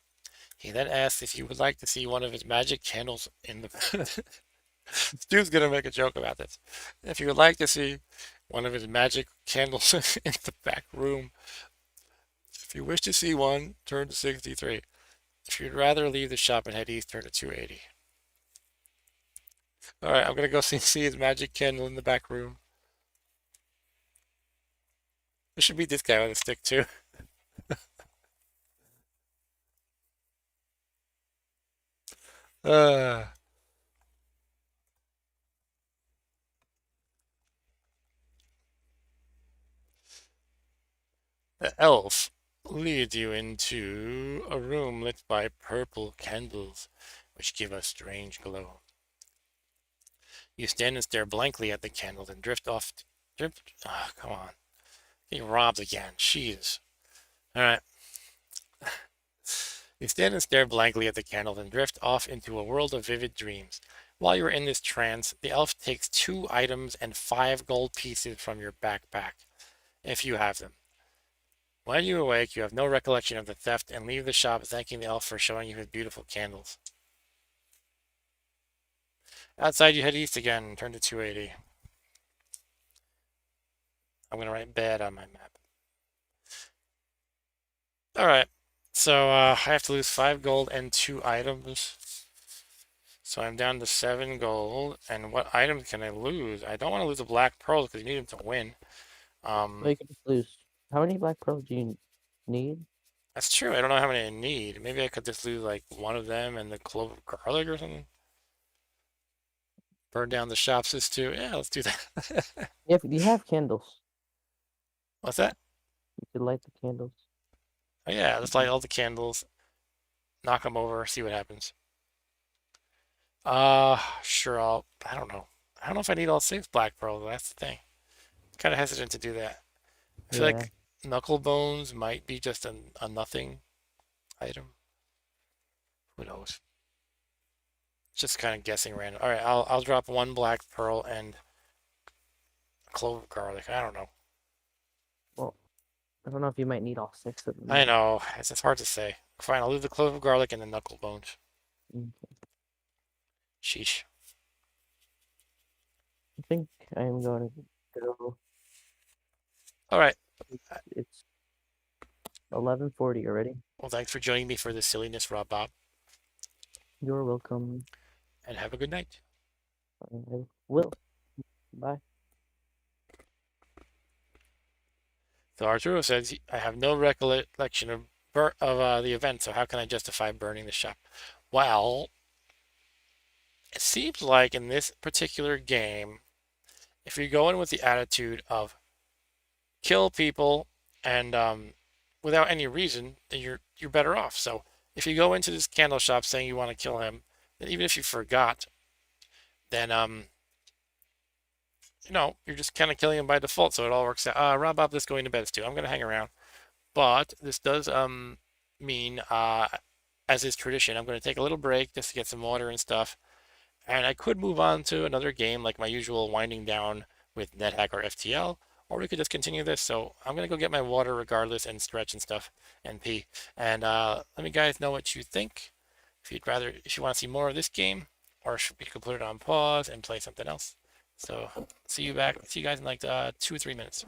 He then asks if you would like to see one of his magic candles in the. Stu's gonna make a joke about this. If you would like to see one of his magic candles in the back room, if you wish to see one, turn to 63. If you'd rather leave the shop and head east, turn to 280. Alright, I'm gonna go see his magic candle in the back room. There should be this guy with a stick too. Uh, the elf leads you into a room lit by purple candles, which give a strange glow. You stand and stare blankly at the candles and drift off. Drift. Ah, oh, come on. Getting robbed again. Jeez. Alright. You stand and stare blankly at the candles and drift off into a world of vivid dreams. While you are in this trance, the elf takes 2 items and 5 gold pieces from your backpack, if you have them. When you awake, you have no recollection of the theft and leave the shop thanking the elf for showing you his beautiful candles. Outside, you head east again and turn to 280. I'm going to write bed on my map. Alright, so I have to lose 5 gold and 2 items. So I'm down to 7 gold. And what items can I lose? I don't want to lose the black pearls because you need them to win. Well, you can just lose. How many black pearls do you need? That's true. I don't know how many I need. Maybe I could just lose like one of them and the clove of garlic or something. Burn down the shops is too. Yeah, let's do that. If you have candles, What's that? you could light the candles. Oh yeah, let's light all the candles, knock them over, see what happens. Sure. I don't know. I don't know if I need all 6 black pearls. That's the thing. Kind of hesitant to do that. I feel Yeah. like knuckle bones might be just a nothing item. Who knows? Just kind of guessing random. All right, I'll drop 1 black pearl and a clove of garlic. I don't know. Well, I don't know if you might need all 6 of them I though. know. It's hard to say. Fine, I'll leave the clove of garlic and the knuckle bones. Mm. Sheesh. I think I am going to go. All right. It's 11:40 already. Well, thanks for joining me for this silliness, Rob Bob, You're welcome. and have a good night. I will. Bye. So Arturo says, I have no recollection of the event, so how can I justify burning the shop? Well, it seems like in this particular game, if you go in with the attitude of kill people and without any reason, then you're better off. So if you go into this candle shop saying you want to kill him, then even if you forgot, then you're just kind of killing him by default. So it all works out. Rob Bob, this going to bed too. I'm gonna hang around, but this does mean as is tradition, I'm gonna take a little break just to get some water and stuff. And I could move on to another game like my usual winding down with NetHack or FTL, or we could just continue this. So I'm gonna go get my water regardless and stretch and stuff and pee. And let me guys know what you think. If you want to see more of this game, or we could put it on pause and play something else. So see you guys in like 2 or 3 minutes.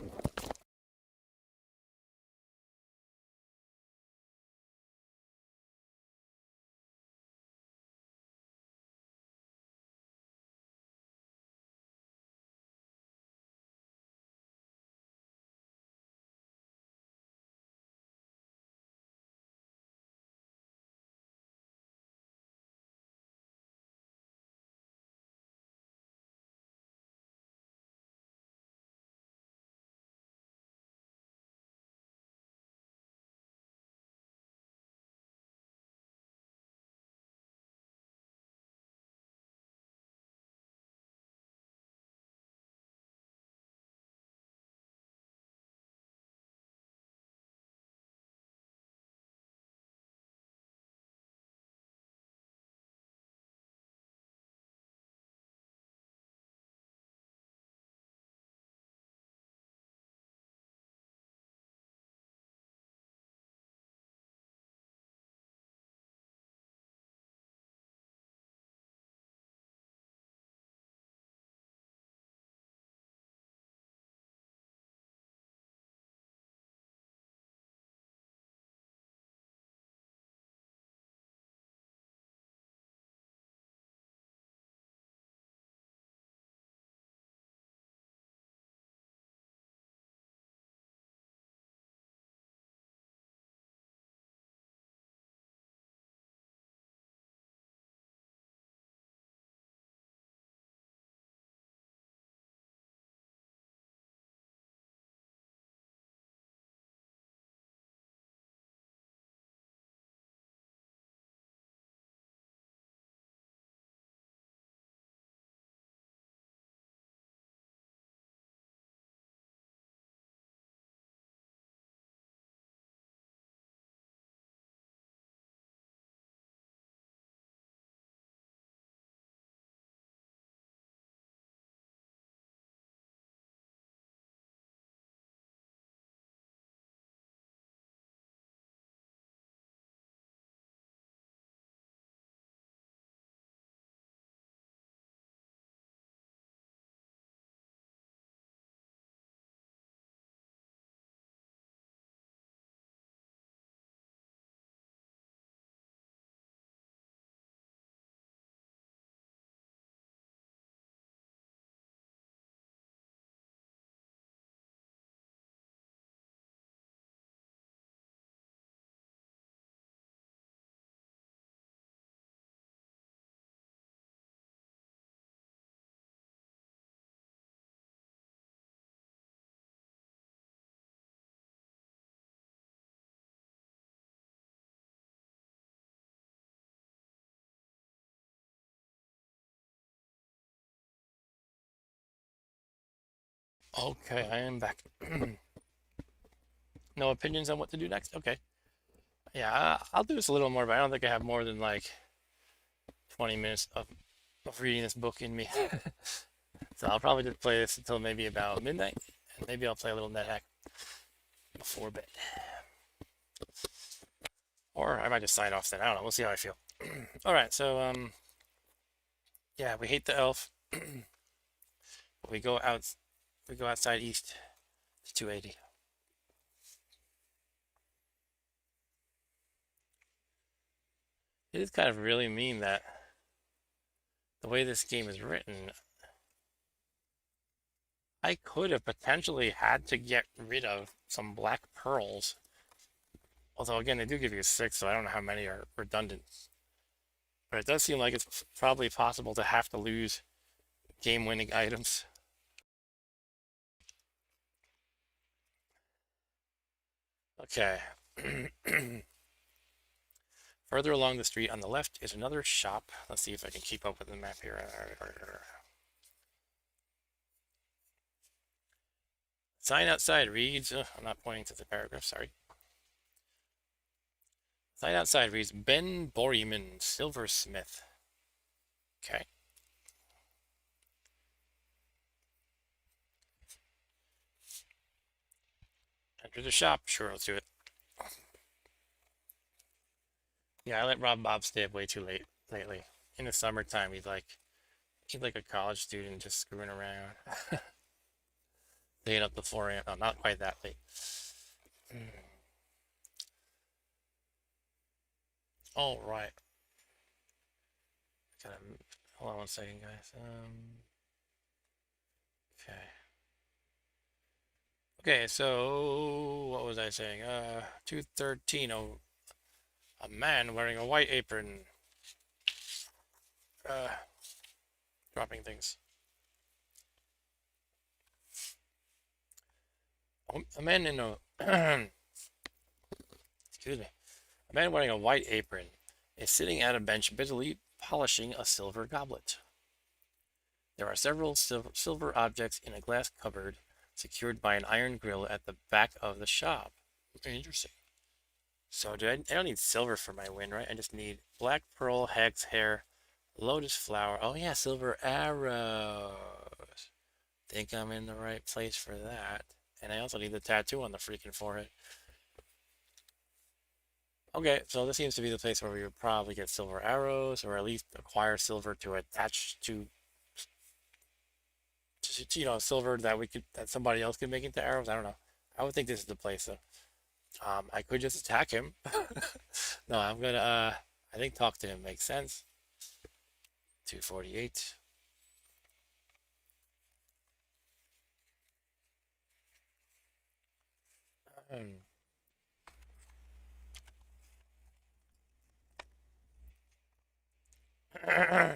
Okay, I am back. No opinions on what to do next? Okay. Yeah, I'll do this a little more, but I don't think I have more than like 20 minutes of reading this book in me. So I'll probably just play this until maybe about midnight, and maybe I'll play a little NetHack before bed. Or I might just sign off then. I don't know. We'll see how I feel. All right, so yeah, we hate the elf. We go out, we go outside east to 280. It is kind of really mean that the way this game is written, I could have potentially had to get rid of some black pearls. Although again, they do give you six, so I don't know how many are redundant. But it does seem like it's probably possible to have to lose game-winning items. Okay. Further along the street on the left is another shop. Let's see if I can keep up with the map here. Sign outside reads, I'm not pointing to the paragraph, sorry. Sign outside reads Ben Borryman, silversmith. Okay. Enter the shop. Sure, let's do it. Yeah, I let Rob Bob stay up way too late lately. In the summertime, he's like a college student just screwing around. Staying up to 4 a.m. No, not quite that late. All right. Gotta, hold on one second, guys. Okay. Okay, so what was I saying? 213. Oh, a man wearing a white apron. Uh, dropping things. A man in a excuse me. A man wearing a white apron is sitting at a bench busily polishing a silver goblet. There are several silver objects in a glass cupboard secured by an iron grill at the back of the shop. Interesting. So I don't need silver for my win, right? I just need black pearl, hag's hair, lotus flower. Oh yeah, silver arrows. Think I'm in the right place for that. And I also need the tattoo on the freaking forehead. Okay, so this seems to be the place where we would probably get silver arrows, or at least acquire silver to attach to silver that somebody else could make into arrows. I don't know. I would think this is the place though. I could just attack him. No, I'm gonna I think talk to him makes sense. 248.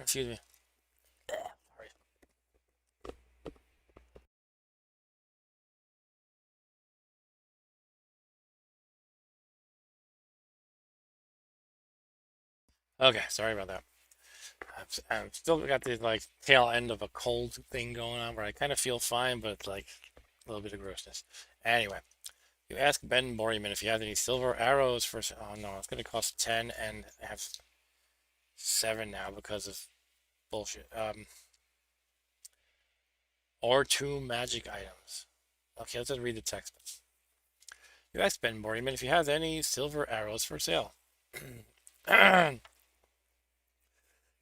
Excuse me. Sorry. Okay, sorry about that. I've still got the like tail end of a cold thing going on where I kind of feel fine, but like a little bit of grossness. Anyway, you ask Ben Borryman if he has any silver arrows for. Oh no, it's gonna cost 10, and I have 7 now because of bullshit. Or 2 magic items. Okay, let's just read the text. You ask Ben Borryman if he has any silver arrows for sale.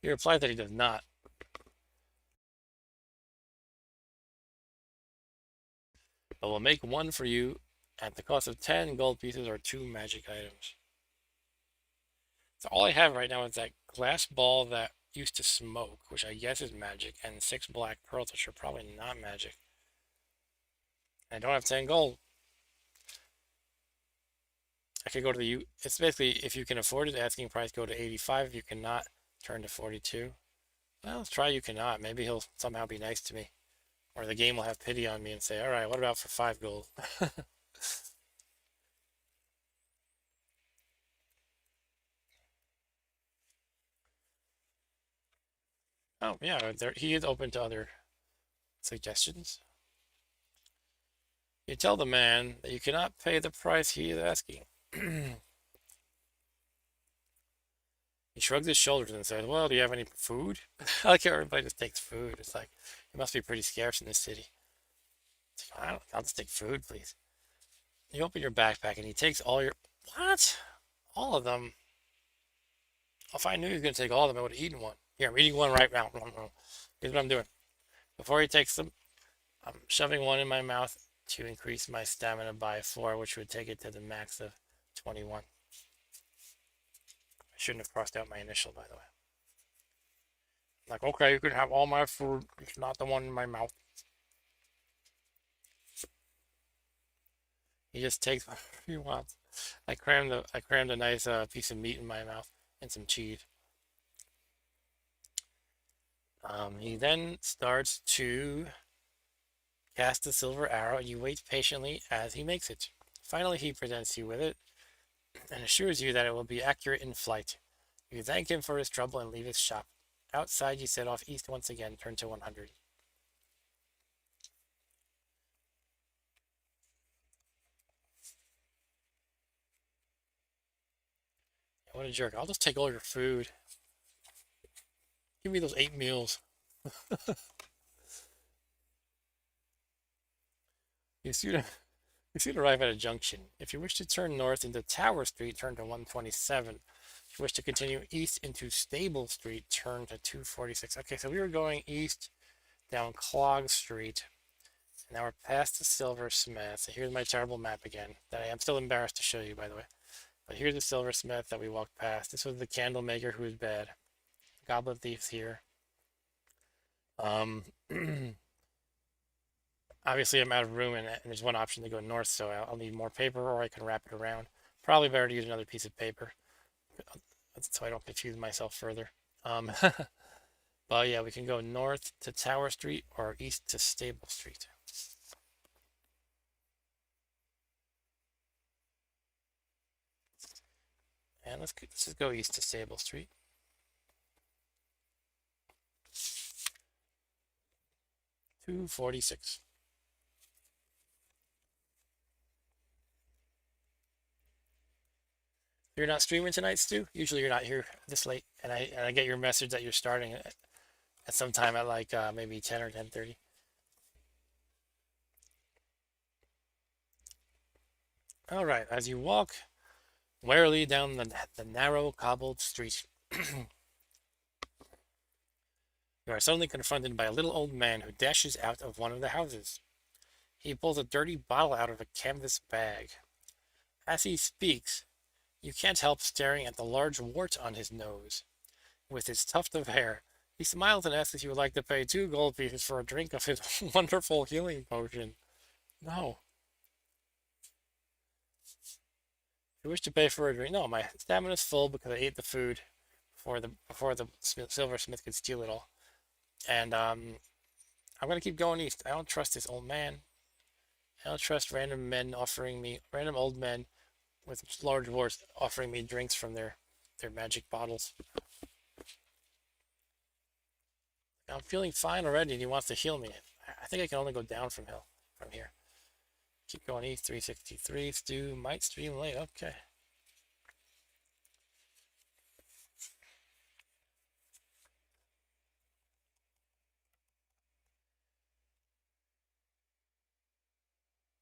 He replies that he does not, but will make one for you at the cost of 10 gold pieces or 2 magic items. So all I have right now is that glass ball that used to smoke, which I guess is magic, and 6 black pearls, which are probably not magic. I don't have 10 gold. I could go to the it's basically if you can afford it, asking price go to 85. If you cannot, turn to 42. Well, let's try you cannot. Maybe he'll somehow be nice to me. Or the game will have pity on me and say, all right, what about for 5 gold? Oh, yeah, he is open to other suggestions. You tell the man that you cannot pay the price he is asking. He shrugged his shoulders and said, "Well, do you have any food?" I like how everybody just takes food. It's like, it must be pretty scarce in this city. It's like, I'll just take food, please. You open your backpack and he takes all your. What? All of them? If I knew he was going to take all of them, I would have eaten one. Here, I'm eating one right now. Here's what I'm doing. Before he takes them, I'm shoving one in my mouth to increase my stamina by 4, which would take it to the max of 21. I shouldn't have crossed out my initial, by the way. Like, okay, you can have all my food. It's not the one in my mouth. He just takes whatever he wants. I crammed a nice piece of meat in my mouth and some cheese. He then starts to cast the silver arrow, and you wait patiently as he makes it. Finally, he presents you with it and assures you that it will be accurate in flight. You thank him for his trouble and leave his shop. Outside, you set off east once again, turn to 100. What a jerk. I'll just take all your food. Give me those 8 meals. You soon, you soon arrive at a junction. If you wish to turn north into Tower Street, turn to 127. If you wish to continue east into Stable Street, turn to 246. Okay, so we were going east down Clog Street. Now we're past the Silversmith. So here's my terrible map again, that I am still embarrassed to show you, by the way. But here's the Silversmith that we walked past. This was the candle maker who was bad. Goblet Thief's here. Um, Obviously, I'm out of room, and there's one option to go north, so I'll need more paper, or I can wrap it around. Probably better to use another piece of paper, so I don't confuse myself further. Um, but yeah, we can go north to Tower Street or east to Stable Street. And let's just go east to Stable Street. 246. You're not streaming tonight, Stu? Usually you're not here this late, and I get your message that you're starting at some time at like maybe 10 or 10:30. All right, as you walk warily down the narrow cobbled street, you are suddenly confronted by a little old man who dashes out of one of the houses. He pulls a dirty bottle out of a canvas bag. As he speaks, you can't help staring at the large wart on his nose. With his tuft of hair, he smiles and asks if you would like to pay 2 gold pieces for a drink of his wonderful healing potion. No. You wish to pay for a drink? No, my stamina's full because I ate the food before the silversmith could steal it all. And I'm gonna keep going east. I don't trust this old man. I don't trust random old men with large warts offering me drinks from their magic bottles. I'm feeling fine already, and he wants to heal me. I think I can only go down from here. Keep going east. 363. Stu might stream late. Okay.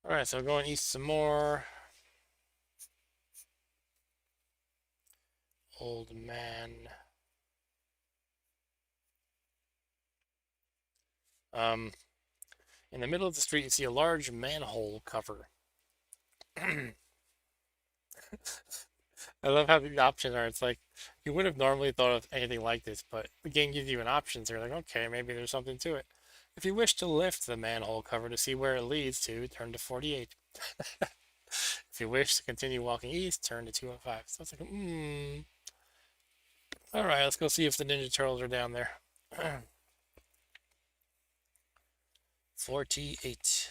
All right, so going east some more. Old man. Um, in the middle of the street, you see a large manhole cover. I love how the options are. It's like you would have normally thought of anything like this, but the game gives you an option. So you're like, okay, maybe there's something to it. If you wish to lift the manhole cover to see where it leads to, turn to 48. If you wish to continue walking east, turn to 205. So it's like, All right, let's go see if the Ninja Turtles are down there. 48.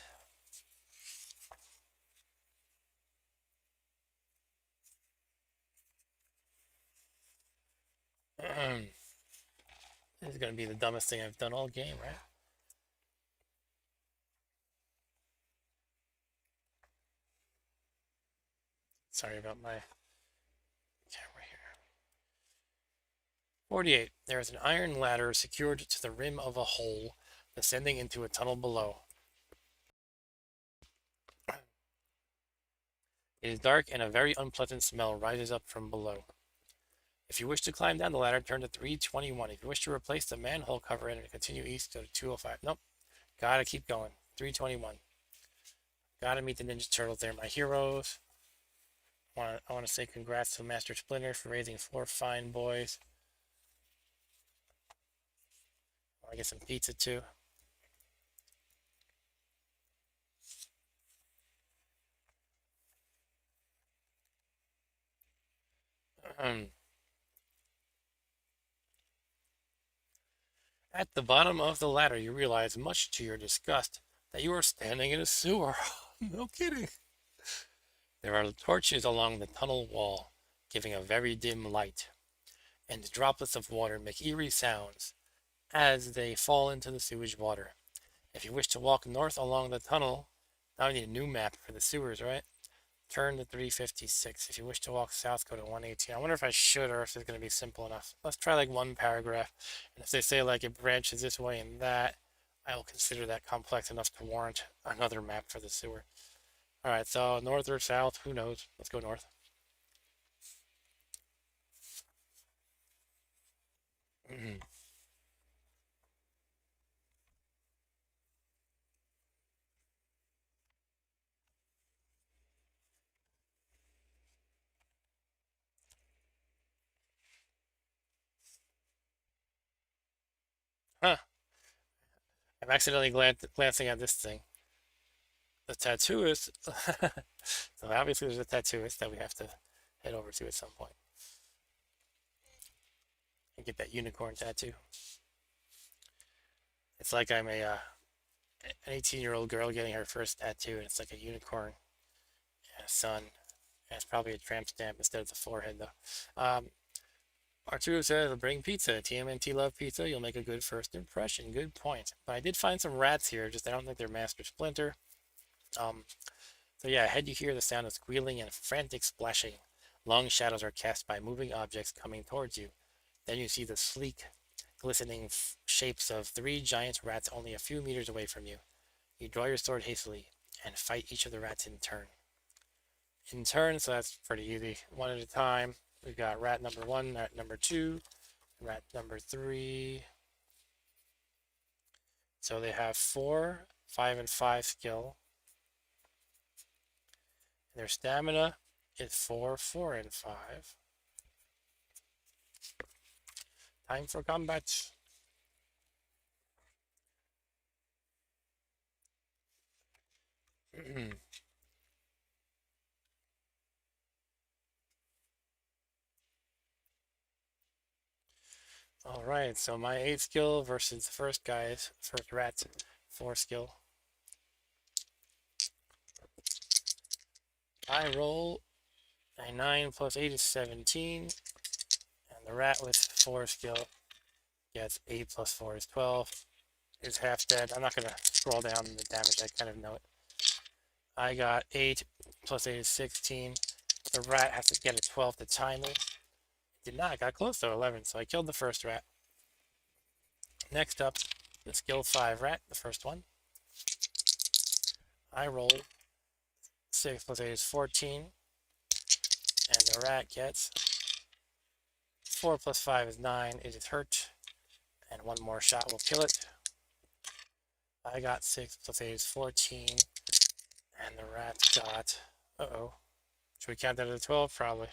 This is going to be the dumbest thing I've done all game, right? Sorry about my camera here. 48. There is an iron ladder secured to the rim of a hole, descending into a tunnel below. It is dark and a very unpleasant smell rises up from below. If you wish to climb down the ladder, turn to 321. If you wish to replace the manhole cover and continue east, go to 205. Nope. Gotta keep going. 321. Gotta meet the Ninja Turtles. They're my heroes. I want to say congrats to Master Splinter for raising 4 fine boys. I want to get some pizza too. At the bottom of the ladder, you realize, much to your disgust, that you are standing in a sewer. No kidding. There are torches along the tunnel wall, giving a very dim light, and droplets of water make eerie sounds as they fall into the sewage water. If you wish to walk north along the tunnel, now we need a new map for the sewers, right? Turn to 356. If you wish to walk south, go to 118. I wonder if I should or if it's going to be simple enough. Let's try like one paragraph. And if they say like it branches this way and that, I will consider that complex enough to warrant another map for the sewer. Alright, so north or south, who knows? Let's go north. Huh. I'm accidentally glancing at this thing. The tattooist. So obviously there's a tattooist that we have to head over to at some point. And get that unicorn tattoo. It's like I'm an 18-year-old girl getting her first tattoo, and it's like a unicorn and a sun. And it's probably a tramp stamp instead of the forehead, though. Arturo says, bring pizza. TMNT love pizza. You'll make a good first impression. Good point. But I did find some rats here. Just I don't think they're Master Splinter. So yeah, ahead you hear the sound of squealing and frantic splashing. Long shadows are cast by moving objects coming towards you. Then you see the sleek, glistening shapes of 3 giant rats only a few meters away from you. You draw your sword hastily and fight each of the rats in turn. So that's pretty easy. One at a time. We've got rat number 1, rat number 2, rat number 3. So they have 4, 5, and 5 skill. Their stamina is 4, 4, and 5. Time for combat. Alright, so my 8 skill versus the first guy's, first rat's 4 skill. I roll a 9 plus 8 is 17, and the rat with 4 skill gets 8 plus 4 is 12. Is half dead. I'm not going to scroll down the damage, I kind of know it. I got 8 plus 8 is 16. The rat has to get a 12 to time me. Did not, got close to 11, so I killed the first rat. Next up, the skill 5 rat, the first one. I roll 6 plus 8 is 14, and the rat gets 4 plus 5 is 9. It is hurt, and one more shot will kill it. I got 6 plus 8 is 14, and the rat got... Uh-oh. Should we count that as a 12? Probably.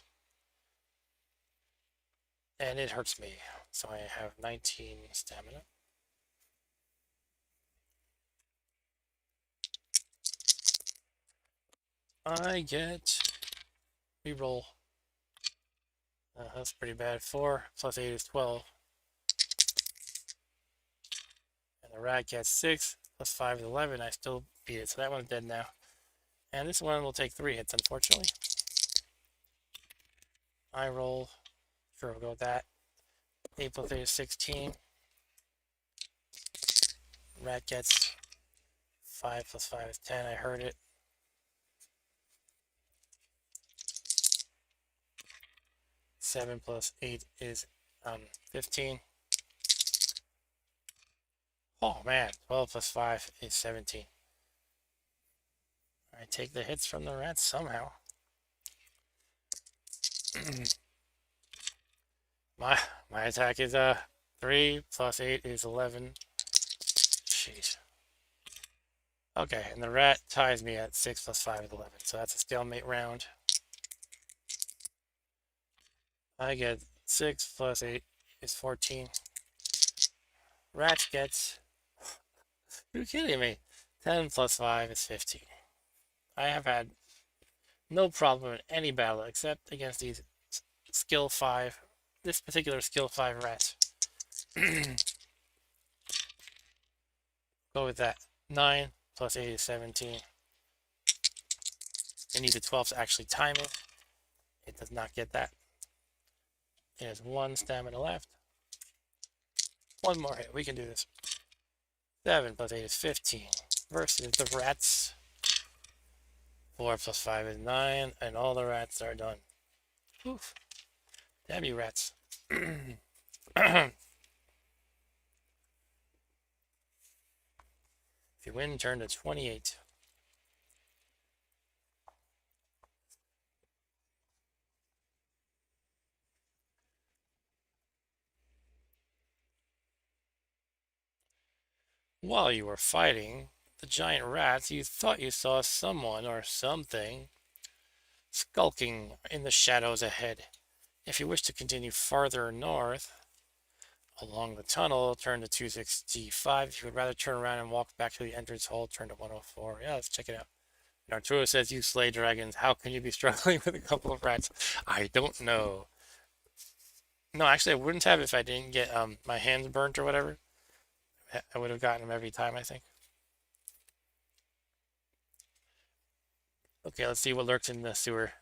And it hurts me, so I have 19 stamina. I get... Reroll. That's pretty bad. 4 plus 8 is 12. And the rat gets 6 plus 5 is 11. I still beat it, so that one's dead now. And this one will take 3 hits, unfortunately. I roll. Sure, we'll go with that. 8 plus 8 is 16. Rat gets 5 plus 5 is 10. I heard it. 7 plus 8 is 15. Oh man, 12 plus 5 is 17. I take the hits from the rats somehow. my my attack is 3 plus 8 is 11. Jeez. Okay, and the rat ties me at 6 plus 5 is 11. So that's a stalemate round. I get 6 plus 8 is 14. Rat gets, you're kidding me. 10 plus 5 is 15. I have had no problem in any battle except against these skill 5, this particular skill 5 rats. Go with that. 9 plus 8 is 17. I need the 12 to actually time it. It does not get that. It has 1 stamina left. One more hit. We can do this. 7 plus 8 is 15. Versus the rats. 4 plus 5 is 9. And all the rats are done. Oof. Damn you rats. If you win, turn to 28. While you were fighting the giant rats, you thought you saw someone or something skulking in the shadows ahead. If you wish to continue farther north along the tunnel, turn to 265. If you would rather turn around and walk back to the entrance hall, turn to 104. Yeah, let's check it out. And Arturo says, you slay dragons. How can you be struggling with a couple of rats? I don't know. No, actually, I wouldn't have if I didn't get my hands burnt or whatever. I would have gotten them every time, I think. Okay, let's see what lurks in the sewer.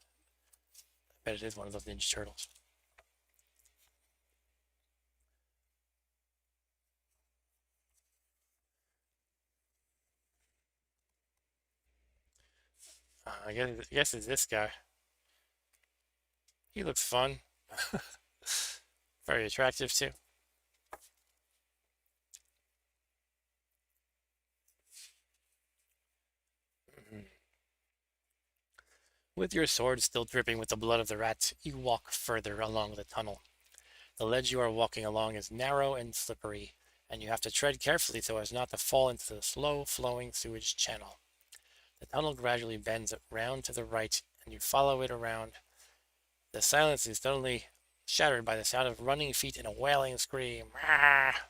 I bet it is one of those Ninja Turtles. I guess it's this guy. He looks fun. Very attractive too. With your sword still dripping with the blood of the rats, you walk further along the tunnel. The ledge you are walking along is narrow and slippery, and you have to tread carefully so as not to fall into the slow-flowing sewage channel. The tunnel gradually bends round to the right, and you follow it around. The silence is suddenly shattered by the sound of running feet and a wailing scream. Ah!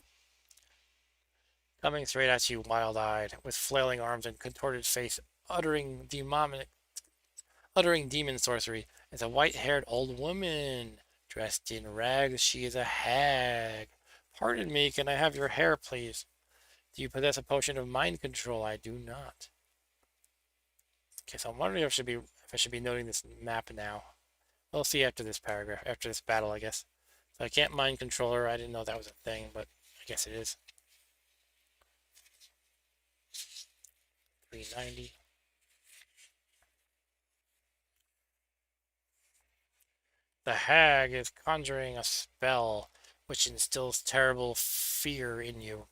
Coming straight at you, wild-eyed, with flailing arms and contorted face, uttering demon sorcery, is a white-haired old woman. Dressed in rags, she is a hag. Pardon me, can I have your hair, please? Do you possess a potion of mind control? I do not. Okay, so I'm wondering if I should be noting this map now. We'll see after this paragraph, after this battle, I guess. So I can't mind control her. I didn't know that was a thing, but I guess it is. 390. The hag is conjuring a spell which instills terrible fear in you.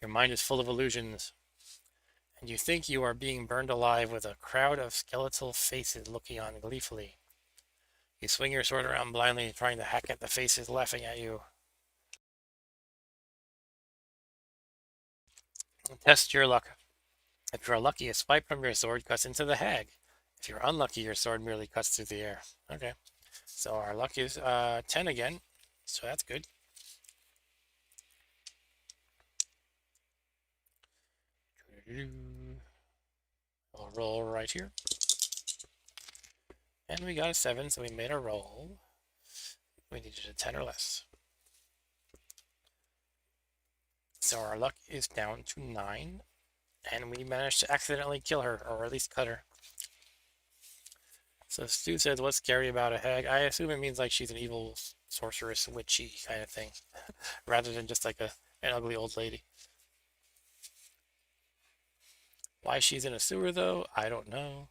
Your mind is full of illusions, and you think you are being burned alive with a crowd of skeletal faces looking on gleefully. You swing your sword around blindly, trying to hack at the faces laughing at you. Test your luck. If you are lucky, a swipe from your sword cuts into the hag. If you're unlucky, your sword merely cuts through the air. Okay. So our luck is 10 again. So that's good. I'll roll right here. And we got a 7, so we made a roll. We needed a 10 or less. So our luck is down to 9. And we managed to accidentally kill her, or at least cut her. So Stu says, what's scary about a hag? I assume it means like she's an evil sorceress, witchy kind of thing, rather than just like an ugly old lady. Why she's in a sewer though, I don't know.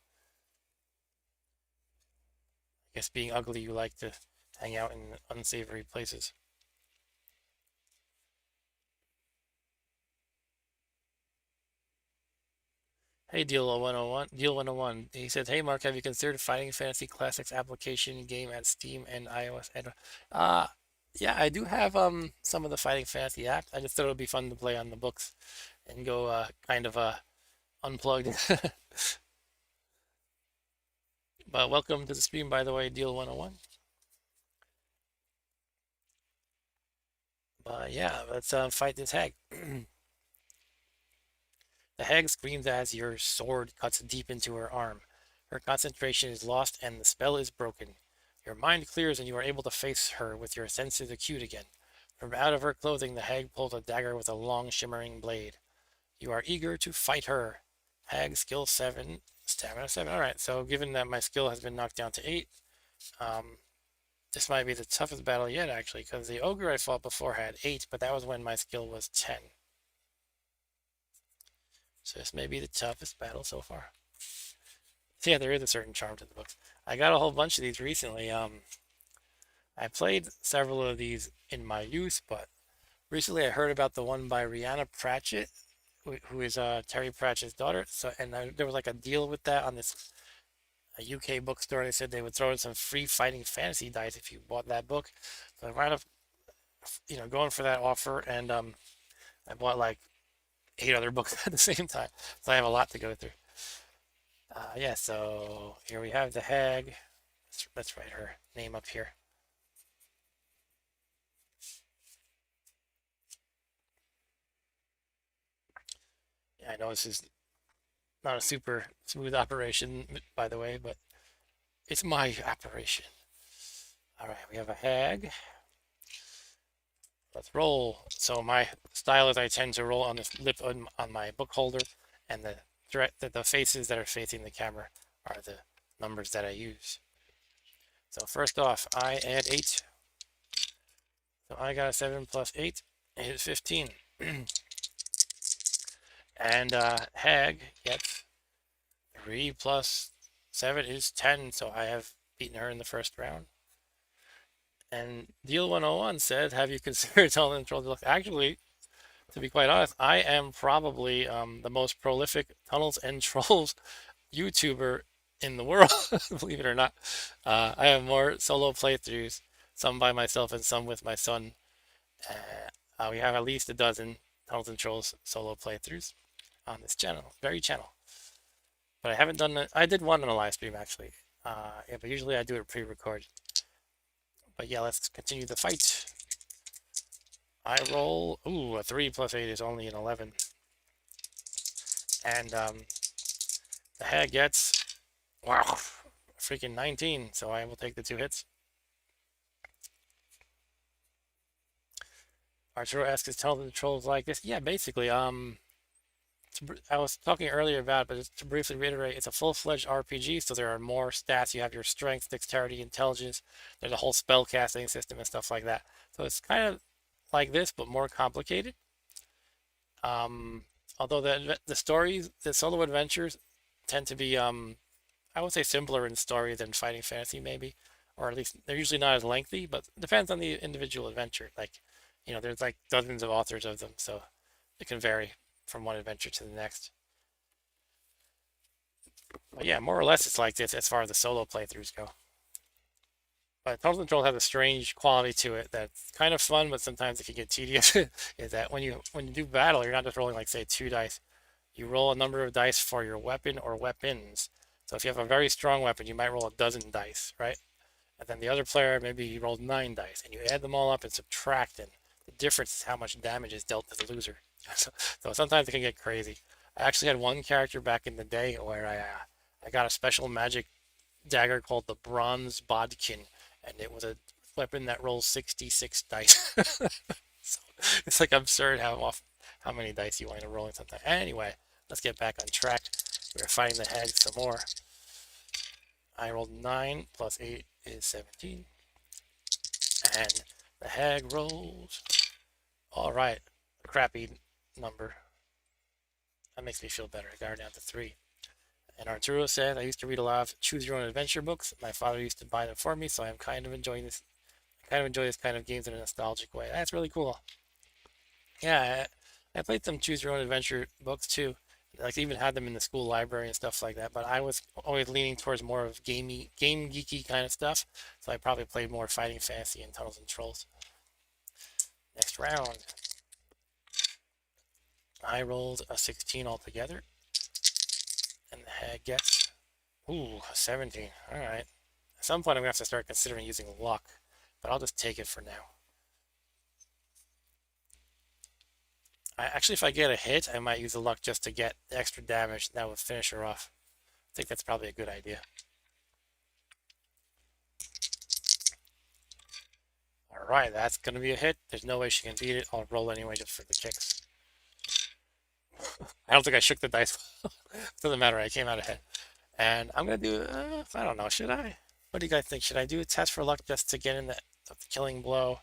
guess being ugly, you like to hang out in unsavory places. Hey, Deal 101. He said, "Hey, Mark, have you considered Fighting Fantasy Classics application game at Steam and iOS?" And uh, yeah, I do have some of the Fighting Fantasy apps. I just thought it would be fun to play on the books and go kind of unplugged. But welcome to the stream, by the way, Deal 101. But yeah, let's fight this hag. The hag screams as your sword cuts deep into her arm. Her concentration is lost and the spell is broken. Your mind clears and you are able to face her with your senses acute again. From out of her clothing, the hag pulls a dagger with a long, shimmering blade. You are eager to fight her. Hag skill 7, stamina 7. Alright, so given that my skill has been knocked down to 8, um, this might be the toughest battle yet, actually, because the ogre I fought before had 8, but that was when my skill was 10. So this may be the toughest battle so far. So yeah, there is a certain charm to the books. I got a whole bunch of these recently. I played several of these in my youth, but recently I heard about the one by Rihanna Pratchett, who is Terry Pratchett's daughter. So, and there was like a deal with that on this a UK bookstore. They said they would throw in some free fighting fantasy dice if you bought that book. So I wound up, going for that offer, and I bought like 8 other books at the same time. So I have a lot to go through. Yeah, so here we have the hag. Let's write her name up here. Yeah, I know this is not a super smooth operation, by the way, but it's my operation. All right, we have a hag. Let's roll. So my style is I tend to roll on the lip on my book holder, and the faces that are facing the camera are the numbers that I use. So first off, I add 8. So I got a 7 plus 8 is 15. And hag gets 3 plus 7 is 10. So I have beaten her in the first round. And Deal 101 said, "Have you considered Tunnel and Trolls Deluxe?" Actually, to be quite honest, I am probably the most prolific Tunnels and Trolls YouTuber in the world, believe it or not. I have more solo playthroughs, some by myself and some with my son. We have at least a dozen Tunnels and Trolls solo playthroughs on this channel, very channel. But I haven't done it. I did one on a live stream actually. Yeah, but usually I do it pre-recorded. But yeah, let's continue the fight. I roll, ooh, a 3 plus 8 is only an 11. And the hag gets, wow, freaking 19. So I will take the 2 hits. Arturo asks, "Is Tell the Trolls like this?" Yeah, basically. I was talking earlier about it, but just to briefly reiterate, it's a full-fledged RPG, so there are more stats. You have your strength, dexterity, intelligence. There's a whole spell casting system and stuff like that. So it's kind of like this, but more complicated. Um, Although the stories, the solo adventures, tend to be I would say simpler in story than fighting fantasy maybe, or at least they're usually not as lengthy. But it depends on the individual adventure. Like, there's like dozens of authors of them, so it can vary from one adventure to the next. But yeah, more or less it's like this as far as the solo playthroughs go. But Total Control has a strange quality to it that's kind of fun, but sometimes it can get tedious. Is that when you do battle, you're not just rolling like say 2 dice. You roll a number of dice for your weapon or weapons. So if you have a very strong weapon, you might roll a dozen dice, right? And then the other player, maybe he rolled 9 dice, and you add them all up and subtract, and the difference is how much damage is dealt to the loser. So sometimes it can get crazy. I actually had one character back in the day where I got a special magic dagger called the Bronze Bodkin, and it was a weapon that rolls 66 dice. So it's like absurd how many dice you wind up rolling sometimes. Anyway, let's get back on track. We're fighting the hag some more. I rolled 9 plus 8 is 17. And the hag rolls. All right, a crappy number. That makes me feel better. I got her down to 3. And Arturo said, I used to read a lot of choose your own adventure books. My father used to buy them for me, so I'm kind of enjoying this. I kind of enjoy this kind of games in a nostalgic way. That's really cool. Yeah, I played some choose your own adventure books too. Like even had them in the school library and stuff like that. But I was always leaning towards more of game geeky kind of stuff. So I probably played more Fighting Fantasy and Tunnels and Trolls. Next round, I rolled a 16 altogether, and the hag gets ooh 17. All right. At some point, I'm gonna have to start considering using luck, but I'll just take it for now. Actually, if I get a hit, I might use the luck just to get the extra damage. That would finish her off. I think that's probably a good idea. All right, that's gonna be a hit. There's no way she can beat it. I'll roll anyway just for the kicks. I don't think I shook the dice. Doesn't matter. I came out ahead. And I'm gonna do. I don't know. Should I? What do you guys think? Should I do a test for luck just to get in the killing blow?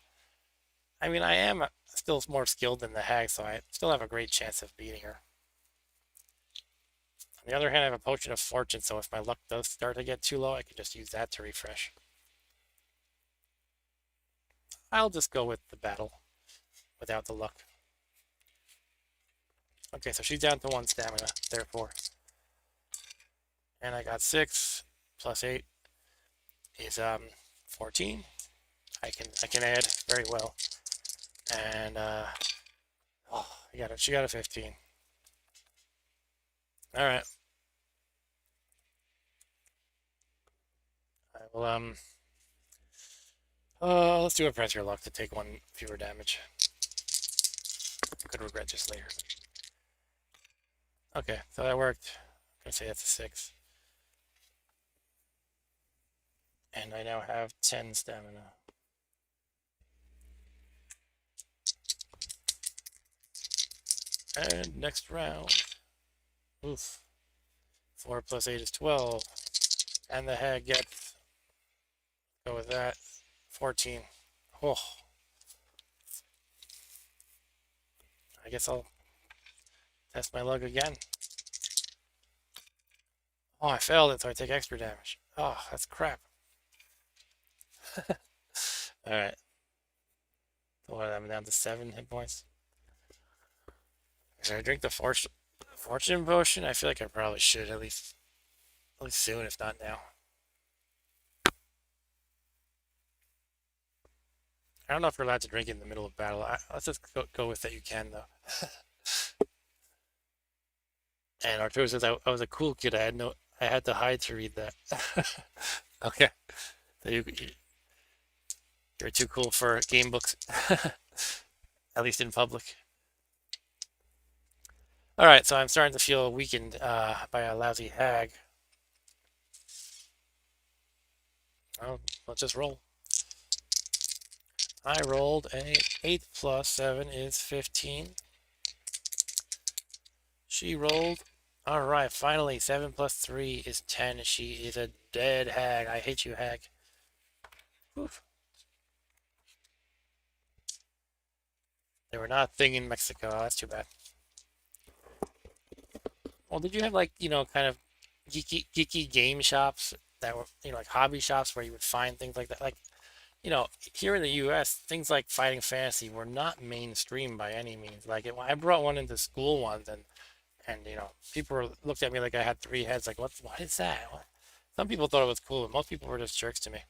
I mean, I am still more skilled than the hag, so I still have a great chance of beating her. On the other hand, I have a potion of fortune, so if my luck does start to get too low, I can just use that to refresh. I'll just go with the battle without the luck. Okay, so she's down to 1 stamina, therefore. And I got 6 plus 8 is 14. I can add very well. And oh, she got a 15. All right. I will let's do a press your luck to take 1 fewer damage. Could regret this later. Okay, so that worked. I'm gonna say that's a 6. And I now have 10 stamina. And next round. Oof. 4 plus 8 is 12. And the hag gets, go with that, 14. Oh, I guess I'll test my luck again. Oh, I failed it, so I take extra damage. Oh, that's crap. Alright. So what, I'm down to 7 hit points. Should I drink the fortune potion? I feel like I probably should, at least soon, if not now. I don't know if you're allowed to drink it in the middle of battle. Let's just go with that you can, though. And Arturo says I was a cool kid. I had to hide to read that. Okay, so you're too cool for game books, at least in public. All right, so I'm starting to feel weakened by a lousy hag. Oh, let's just roll. I rolled a 8 plus 7 is 15. She rolled. All right, finally, 7 plus 3 is 10. She is a dead hag. I hate you, hag. Oof. They were not a thing in Mexico. Oh, that's too bad. Well, did you have like, kind of geeky game shops that were, like hobby shops where you would find things like that? Like, here in the US, things like Fighting Fantasy were not mainstream by any means. Like, I brought one into school once, and people looked at me like I had 3 heads. Like, what is that? What? Some people thought it was cool, but most people were just jerks to me.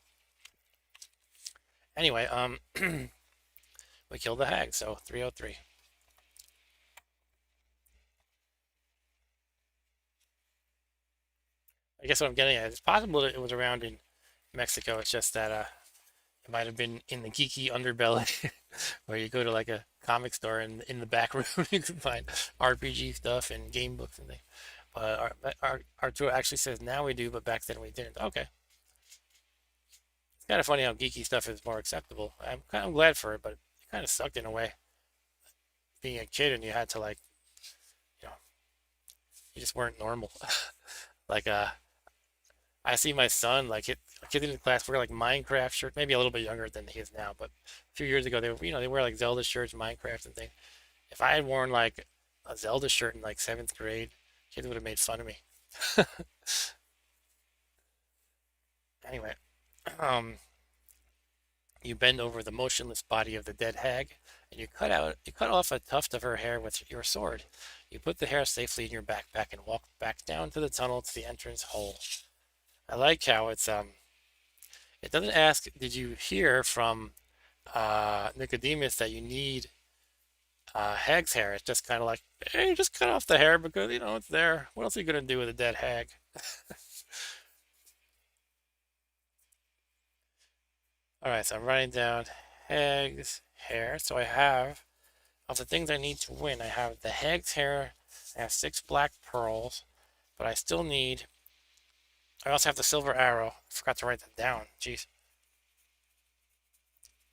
Anyway, we killed the hag, so 303. I guess what I'm getting at, it's possible that it was around in Mexico. It's just that it might have been in the geeky underbelly where you go to like a comic store and in the back room you can find RPG stuff and game books and things. But Arturo actually says now we do, but back then we didn't. Okay. It's kind of funny how geeky stuff is more acceptable. I'm kind of glad for it, but it kind of sucked in a way. Being a kid and you had to like, you know, you just weren't normal. Like I see my son like kids in his class wear like Minecraft shirts, maybe a little bit younger than he is now, but a few years ago they were, they wear like Zelda shirts, Minecraft and things. If I had worn like a Zelda shirt in like 7th grade, kids would have made fun of me. Anyway, um, you bend over the motionless body of the dead hag, and you cut off a tuft of her hair with your sword. You put the hair safely in your backpack and walk back down to the tunnel to the entrance hole. I like how it doesn't ask, did you hear from Nicodemus that you need hag's hair? It's just kind of like, hey, just cut off the hair because it's there. What else are you gonna do with a dead hag? All right, so I'm writing down hag's hair. So I have of the things I need to win. I have the hag's hair. I have 6 black pearls, but I still need. I also have the silver arrow. I forgot to write that down. Jeez.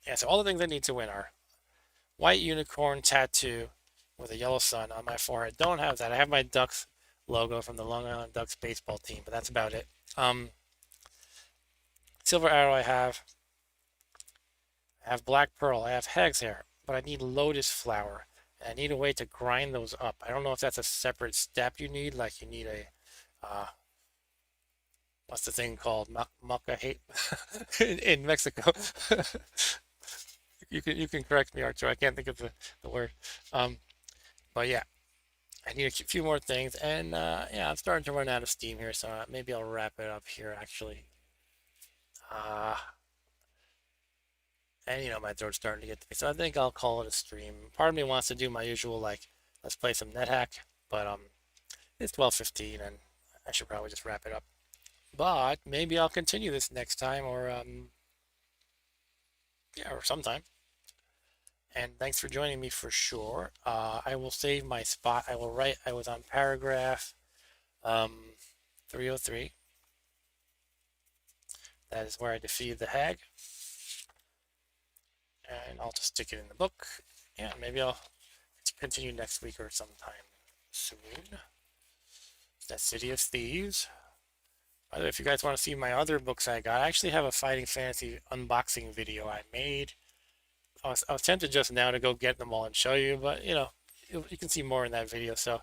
Yeah, so all the things I need to win are white unicorn tattoo with a yellow sun on my forehead. Don't have that. I have my Ducks logo from the Long Island Ducks baseball team, but that's about it. Silver arrow I have. I have black pearl. I have hag's hair, but I need lotus flower. And I need a way to grind those up. I don't know if that's a separate step you need, like you need a what's the thing called? Maca hate in Mexico. You can correct me, Archer. I can't think of the word. Um, but yeah, I need a few more things, and yeah, I'm starting to run out of steam here, so maybe I'll wrap it up here actually. Uh, and my throat's starting to get to me, so I think I'll call it a stream. Part of me wants to do my usual like, let's play some NetHack, but it's 12:15, and I should probably just wrap it up. But maybe I'll continue this next time, or yeah, or sometime. And thanks for joining me for sure. I will save my spot. I will write. I was on paragraph um, 303. That is where I defeated the hag, and I'll just stick it in the book. Yeah, maybe I'll continue next week or sometime soon. That City of Thieves. By the way, if you guys want to see my other books I got, I actually have a Fighting Fantasy unboxing video I made. I was tempted just now to go get them all and show you, but you can see more in that video. So,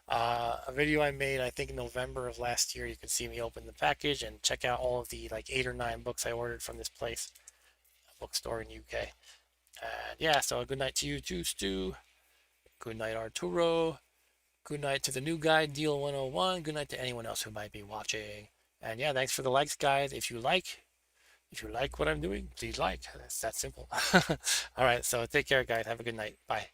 a video I made, I think in November of last year, you can see me open the package and check out all of the like 8 or 9 books I ordered from this place, a bookstore in UK. And yeah, so good night to you too, Stu. Good night, Arturo. Good night to the new guy, Deal 101. Good night to anyone else who might be watching. And yeah, thanks for the likes, guys. If you like what I'm doing, please like. That's that simple. All right, so take care, guys. Have a good night. Bye.